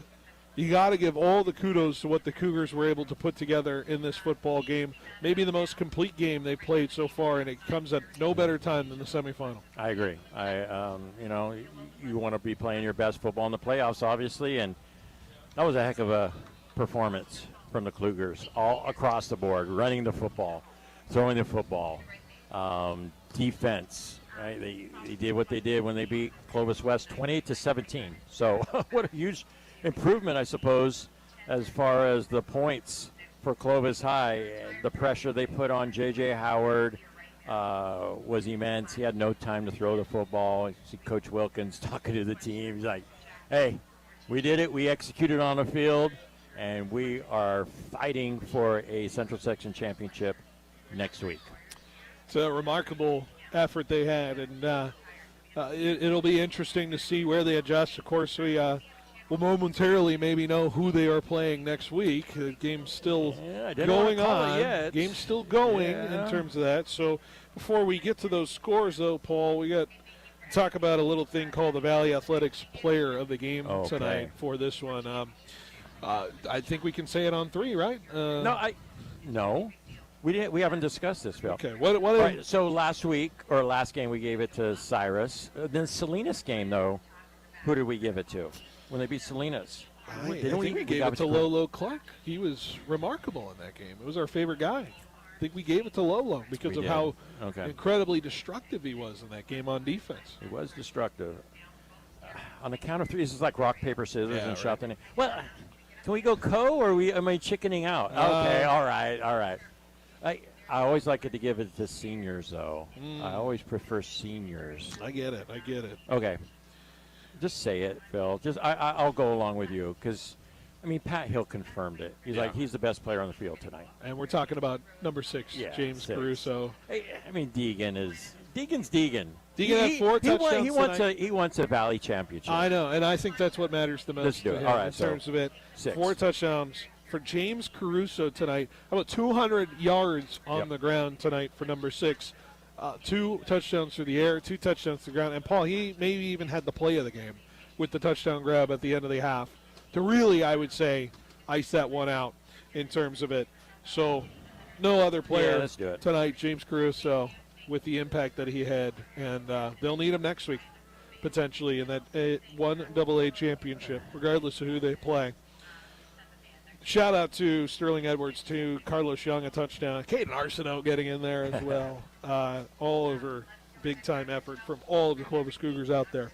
give all the kudos to what the Cougars were able to put together in this football game. Maybe the most complete game they played so far, and it comes at no better time than the semifinal. I agree. You want to be playing your best football in the playoffs, obviously, and that was a heck of a performance from the Cougars all across the board, running the football, throwing the football, defense. Right? They did what they did when they beat Clovis West 28-17. So what a huge improvement, I suppose, as far as the points for Clovis High. The pressure they put on J.J. Howard was immense. He had no time to throw the football. You see Coach Wilkins talking to the team. He's like, hey, we did it. We executed on the field, and we are fighting for a Central Section championship next week. It's a remarkable effort they had, and it'll be interesting to see where they adjust. Of course, we will momentarily maybe know who they are playing next week. The game's still going on. Game's still going in terms of that. So before we get to those scores, though, Paul, we got to talk about a little thing called the Valley Athletics Player of the Game tonight for this one. I think we can say it on 3, right? No. We haven't discussed this, Phil. Okay. Right, so last game we gave it to Cyrus. The Salinas game, though, who did we give it to when they beat Salinas? I think we gave it to Lolo Clark. He was remarkable in that game. It was our favorite guy. I think we gave it to Lolo because of how incredibly destructive he was in that game on defense. He was destructive. On the count of 3, this is like rock, paper, scissors, and shot the name. Well, can we go or am I chickening out? Okay, all right. I always like it to give it to seniors, though. I always prefer seniors. I get it. Okay. Just say it, Phil. I'll go along with you because, Pat Hill confirmed it. He's the best player on the field tonight. And we're talking about number 6, James Caruso. Deegan's Deegan. Deegan had 4 touchdowns He wants a Valley championship. I know, and I think that's what matters the most. Let's do it. All right, in terms of it. 6. 4 touchdowns for James Caruso tonight. How about 200 yards on the ground tonight for number 6? 2 touchdowns through the air, 2 touchdowns to the ground. And, Paul, he maybe even had the play of the game with the touchdown grab at the end of the half to really, I would say, ice that one out in terms of it. So no other player tonight, James Caruso, with the impact that he had. And they'll need him next week, potentially, in that 1AA championship, regardless of who they play. Shout out to Sterling Edwards, to Carlos Young, a touchdown. Caden Arsenault getting in there as well. All over big-time effort from all of the Clovis Cougars out there.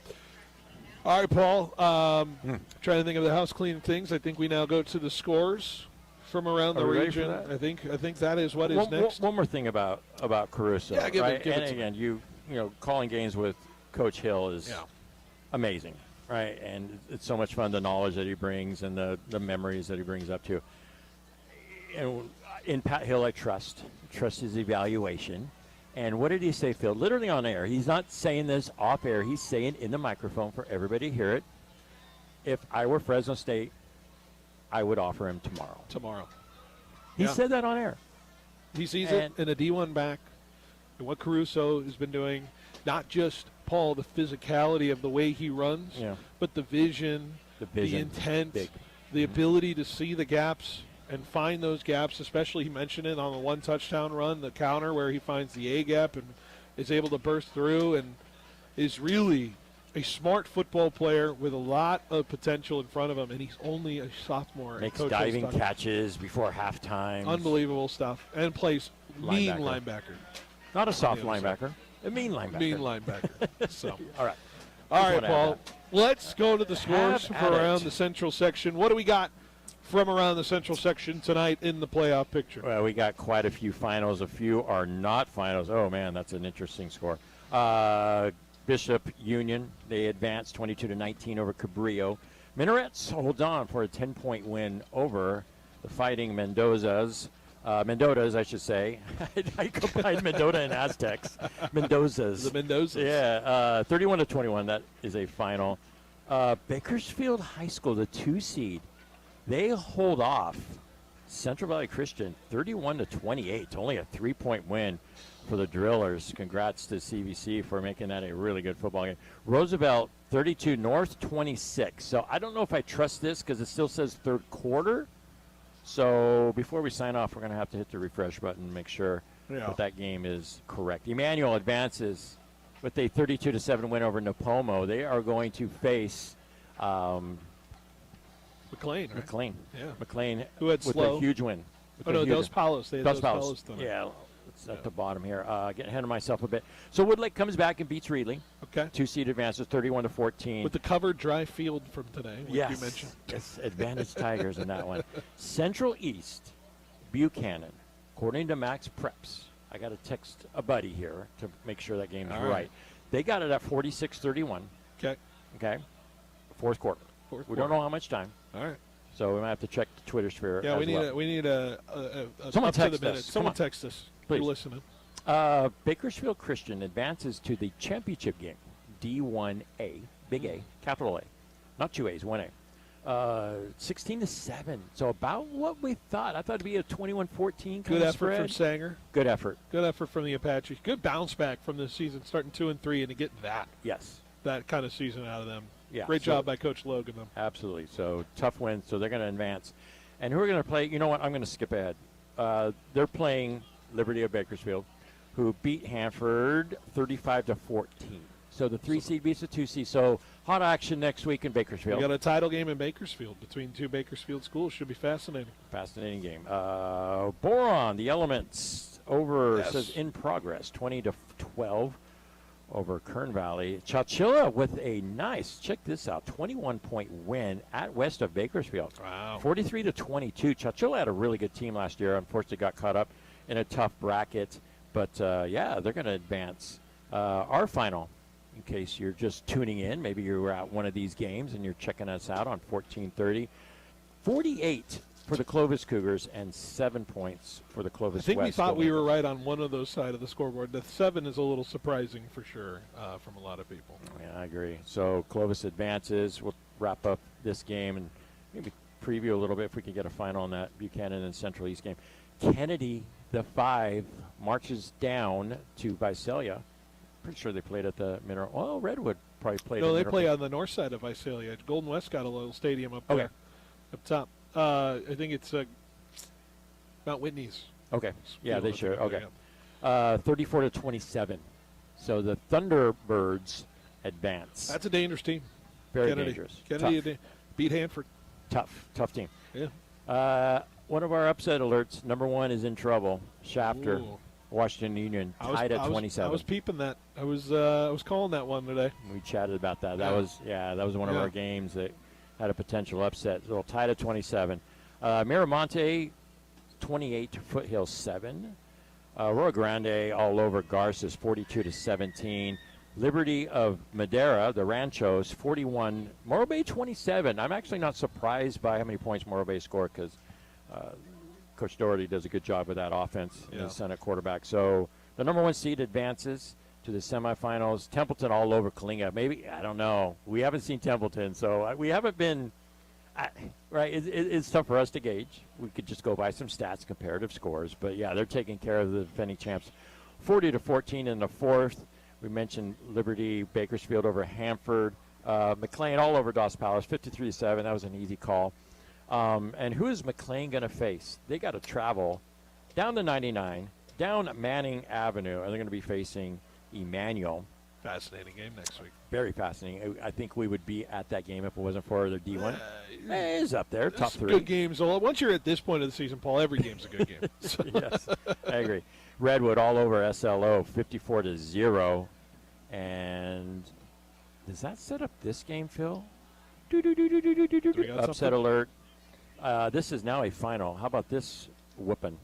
All right, Paul. Trying to think of the house cleaning things. I think we now go to the scores from around the region. I think that is what is next. One more thing about Caruso. Yeah, give it again, you calling games with Coach Hill is amazing. Right, and it's so much fun, the knowledge that he brings and the memories that he brings up to. And in Pat Hill, I trust his evaluation. And what did he say, Phil? Literally on air. He's not saying this off air. He's saying in the microphone for everybody to hear it. If I were Fresno State, I would offer him tomorrow. He said that on air. He sees it in a D1 back and what Caruso has been doing, not just Paul, the physicality of the way he runs, but the vision, the intent, the ability to see the gaps and find those gaps, especially he mentioned it on the 1 touchdown run, the counter where he finds the A gap and is able to burst through and is really a smart football player with a lot of potential in front of him, and he's only a sophomore. Makes diving catches before halftime. Unbelievable stuff. And plays mean linebacker. Not a soft linebacker. A mean linebacker. So, all right, Paul. Let's go to the scores for around the Central section. What do we got from around the Central section tonight in the playoff picture? Well, we got quite a few finals. A few are not finals. Oh man, that's an interesting score. Bishop Union, they advanced 22-19 over Cabrillo. Minarets holds on for a 10-point win over the Fighting Mendoza's. Mendoza's, I should say. I combined Mendota and Aztecs. Mendoza's. The Mendozas. Yeah, 31-21. That is a final. Bakersfield High School, the 2 seed, they hold off Central Valley Christian 31-28. Only a 3-point win for the Drillers. Congrats to CVC for making that a really good football game. Roosevelt 32, North 26. So I don't know if I trust this because it still says third quarter. So before we sign off, we're going to have to hit the refresh button and make sure that game is correct. Emmanuel advances with a 32-7 win over Napomo. They are going to face McLean. Right? McLean. Yeah. McLean who had with a huge win. Dos Palos. They had Dos Palos tonight. Yeah. It's at the bottom here. Getting ahead of myself a bit. So Woodlake comes back and beats Reedley. Okay. 2-seed advances 31-14. With the covered dry field from today, like you mentioned. Yes, advantage Tigers in that one. Central East, Buchanan. According to Max Preps, I got to text a buddy here to make sure that game's right. They got it at 46-31. Okay. Fourth quarter. We don't know how much time. All right. So we might have to check the Twitter sphere. Yeah, we need a someone up text to the minute. us. Someone text us. Please. You're listening. Bakersfield Christian advances to the championship game, D1A, big A, capital A, not 2 A's, 1A. 16-7. So about what we thought. I thought it'd be a 21-14 Good effort spread. from Sanger. Good effort. Good effort from the Apaches. Good bounce back from this season, starting 2-3, and to get that. Yes. That kind of season out of them. Yeah. Great job by Coach Logan, though. Absolutely. So tough win. So they're going to advance. And who are going to play? You know what? I'm going to skip ahead. They're playing Liberty of Bakersfield, who beat Hanford 35-14. So the 3 seed beats the 2 seed. So hot action next week in Bakersfield. We got a title game in Bakersfield between two Bakersfield schools. Should be fascinating. Fascinating game. Boron, the Elements over says in progress, 20-12 over Kern Valley. Chowchilla with a nice, check this out, 21-point win at west of Bakersfield. Wow. 43-22. Chowchilla had a really good team last year. Unfortunately, got caught up in a tough bracket. But, yeah, they're going to advance. Our final, in case you're just tuning in, maybe you were at one of these games and you're checking us out on 1430. 48 for the Clovis Cougars and 7 points for the Clovis West. I think we thought Golden we were Eagles. right on one of those sides of the scoreboard. The 7 is a little surprising for sure from a lot of people. Yeah, I agree. So Clovis advances. We'll wrap up this game and maybe preview a little bit if we can get a final on that Buchanan and Central East game. Kennedy, the 5, marches down to Visalia. Pretty sure they played at the Mineral. Well, Redwood probably played. No, at they Mineral. play on the north side of Visalia. Golden West got a little stadium up there, up top. I think it's Mount Whitney's. Okay. Yeah, they sure. sure. Okay. 34-27. So the Thunderbirds advance. That's a dangerous team. Very Kennedy. dangerous. Kennedy beat Hanford. Tough team. Yeah. One of our upset alerts, number 1 is in trouble. Shafter, Ooh. Washington Union, tied at 27. I was peeping that. I was calling that one today. We chatted about that. Yeah. That was one of our games that had a potential upset. So tied at 27. Miramonte, 28, Foothill 7. Rio Grande all over Garces, 42-17. Liberty of Madera, the Ranchos, 41. Morro Bay, 27. I'm actually not surprised by how many points Morro Bay scored because Coach Doherty does a good job with that offense in the Senate quarterback. So the number 1 seed advances to the semifinals. Templeton all over Kalinga. Maybe, I don't know. We haven't seen Templeton, so we haven't been right. It's tough for us to gauge. We could just go by some stats, comparative scores. But, yeah, they're taking care of the defending champs. 40-14 in the 4th. We mentioned Liberty, Bakersfield over Hanford. McLean all over Dos Palace, 53-7. That was an easy call. And who is McLean going to face? They got to travel down to 99, down Manning Avenue, and they're going to be facing Emmanuel. Fascinating game next week. Very fascinating. I think we would be at that game if it wasn't for their D1. It's up there, top 3. Good games. Once you're at this point of the season, Paul, every game's a good game. Yes, I agree. Redwood all over SLO, 54-0. And does that set up this game, Phil? Upset alert. This is now a final. How about this whooping?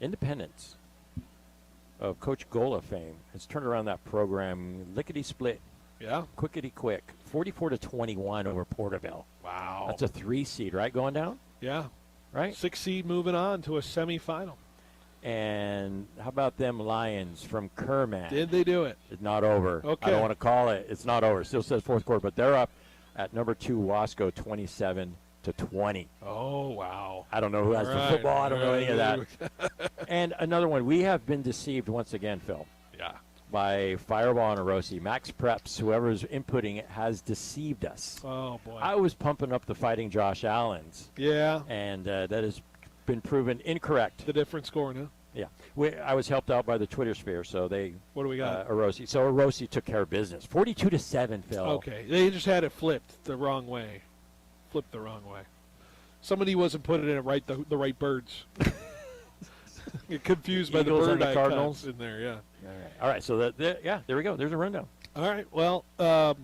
Independence of Coach Gola fame has turned around that program lickety-split. Yeah. Quickety-quick. 44-21 over Porterville. Wow. That's a 3 seed, right, going down? Yeah. Right? 6 seed moving on to a semifinal. And how about them Lions from Kerman? Did they do it? It's not over. Okay. I don't want to call it. It's not over. It still says 4th quarter, but they're up at number 2 Wasco 27-20. Oh, wow. I don't know who has the football. I don't know any of that. And another one. We have been deceived once again, Phil. Yeah. By Fireball and Orosi. Max Preps, whoever's inputting it, has deceived us. Oh, boy. I was pumping up the Fighting Josh Allens. Yeah. And that has been proven incorrect. The different score now. Yeah. I was helped out by the Twitter sphere, so they. What do we got? Orosi. So Orosi took care of business. 42-7, Phil. Okay. They just had it flipped the wrong way. Flipped the wrong way. Somebody wasn't putting it right the right birds. Get confused by the Eagles bird and the icons Cardinals in there, yeah. All right, so there we go. There's a rundown. All right, well, I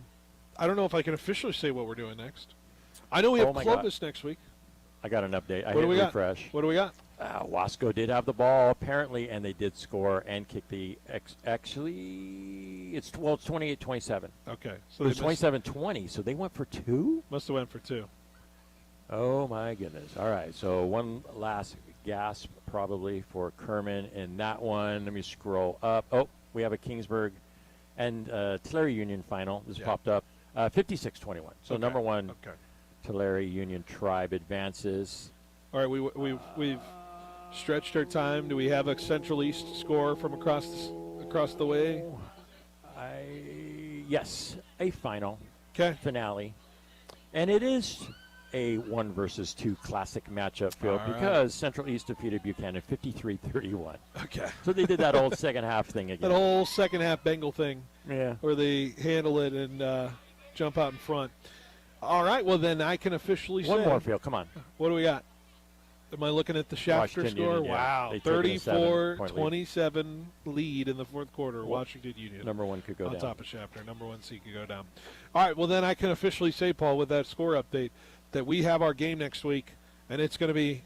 don't know if I can officially say what we're doing next. I know we have Clovis next week. I got an update. What do we refresh. What do we got? Wasco did have the ball, apparently, and they did score and kick the actually, it's 28-27. Okay. So it was 27-20, so they went for 2? Must have went for 2. Oh, my goodness. All right, so one last gasp probably for Kerman in that one. Let me scroll up. Oh, we have a Kingsburg and Tulare Union final. This popped up. 56-21. So number 1 Tulare Union Tribe advances. All right, we've stretched our time. Do we have a Central East score from across the way? Yes, a final finale. And it is a 1 versus 2 classic matchup, Phil, because Central East defeated Buchanan 53-31. Okay. So they did that old second half thing again. That whole second half Bengal thing. Yeah. Where they handle it and jump out in front. All right, well, then I can officially say. One more, Phil, come on. What do we got? Am I looking at the Shafter Washington score? Union, yeah. Wow. They took it a 34-27 lead in the fourth quarter. Washington Union. Number 1 could go on down. On top of Shafter. Number 1 seed could go down. All right, well, then I can officially say, Paul, with that score update, that we have our game next week, and it's going to be,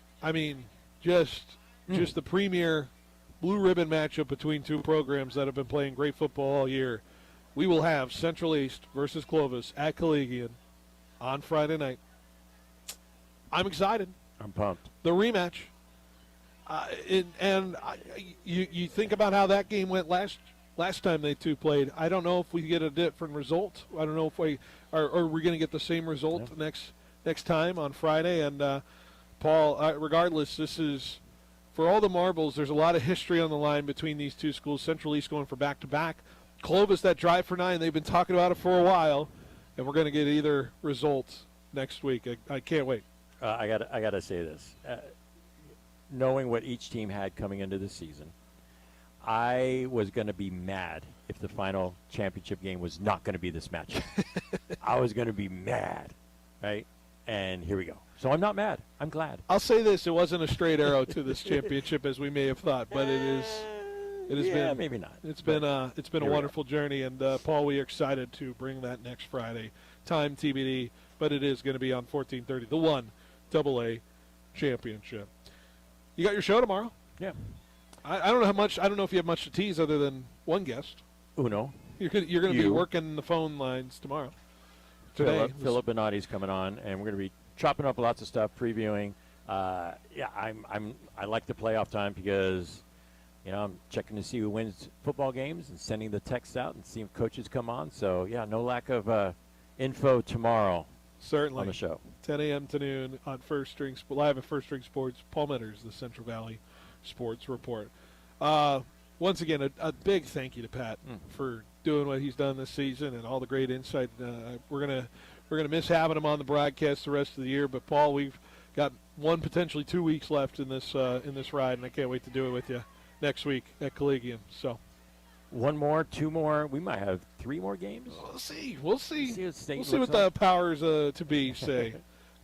just the premier blue ribbon matchup between two programs that have been playing great football all year. We will have Central East versus Clovis at Collegian on Friday night. I'm excited. I'm pumped. The rematch. You think about how that game went last time they two played. I don't know if we get a different result. I don't know if we are we going to get the same result next time on Friday. And Paul, regardless, this is for all the marbles. There's a lot of history on the line between these two schools. Central East going for back-to-back. Clovis, that drive for 9. They've been talking about it for a while, and we're going to get either result next week. I can't wait. I gotta say this. Knowing what each team had coming into the season, I was going to be mad if the final championship game was not going to be this matchup. I was going to be mad, right? And here we go. So I'm not mad. I'm glad. I'll say this: it wasn't a straight arrow to this championship as we may have thought, but it is. It has been maybe not. It's been a wonderful journey, and Paul, we are excited to bring that next Friday. Time TBD, but it is going to be on 14:30. The 1AA championship. You got your show tomorrow? Yeah. I don't know how much. I don't know if you have much to tease other than one guest. Uno. You're going to be working the phone lines tomorrow. Today, Philip Benatti's coming on, and we're going to be chopping up lots of stuff, previewing. I like the playoff time because, I'm checking to see who wins football games and sending the texts out and seeing if coaches come on. So no lack of info tomorrow. Certainly on the show. 10 a.m. to noon on live at First String Sports. Paul Metters, the Central Valley Sports Report. Once again, a big thank you to Pat for doing what he's done this season and all the great insight. We're gonna miss having him on the broadcast the rest of the year. But Paul, we've got potentially 2 weeks left in this ride, and I can't wait to do it with you next week at Collegium. So. 1 more, 2 more. We might have 3 more games. We'll see. We'll see what the powers to be say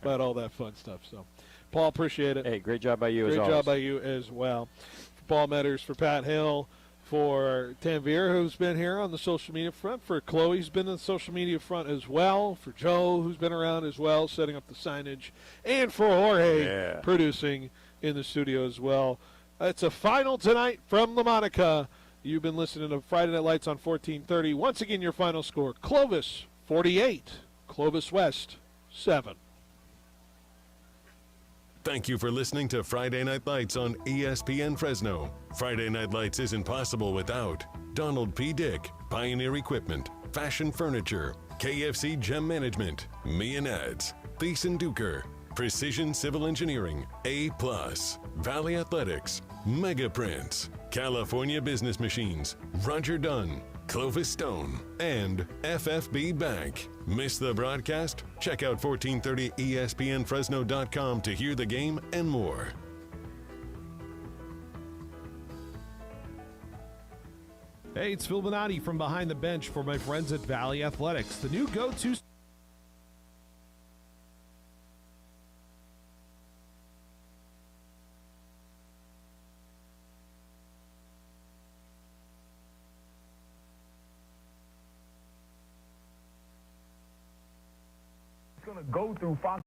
about all that fun stuff. So, Paul, appreciate it. Hey, great job by you as always. Great job by you as well. For Paul Metters, for Pat Hill, for Tanvir, who's been here on the social media front, for Chloe, who's been on the social media front as well, for Joe, who's been around as well, setting up the signage, and for Jorge, producing in the studio as well. It's a final tonight from La Monica. You've been listening to Friday Night Lights on 1430. Once again, your final score, Clovis 48, Clovis West 7. Thank you for listening to Friday Night Lights on ESPN Fresno. Friday Night Lights isn't possible without Donald P. Dick, Pioneer Equipment, Fashion Furniture, KFC Gem Management, Me and Eds, Thiessen Duker, Precision Civil Engineering, A+, Valley Athletics, Mega Prints, California Business Machines, Roger Dunn, Clovis Stone, and FFB Bank. Miss the broadcast? Check out 1430ESPNFresno.com to hear the game and more. Hey, it's Phil Benatti from Behind the Bench for my friends at Valley Athletics, the new go-to. Going to go through Fox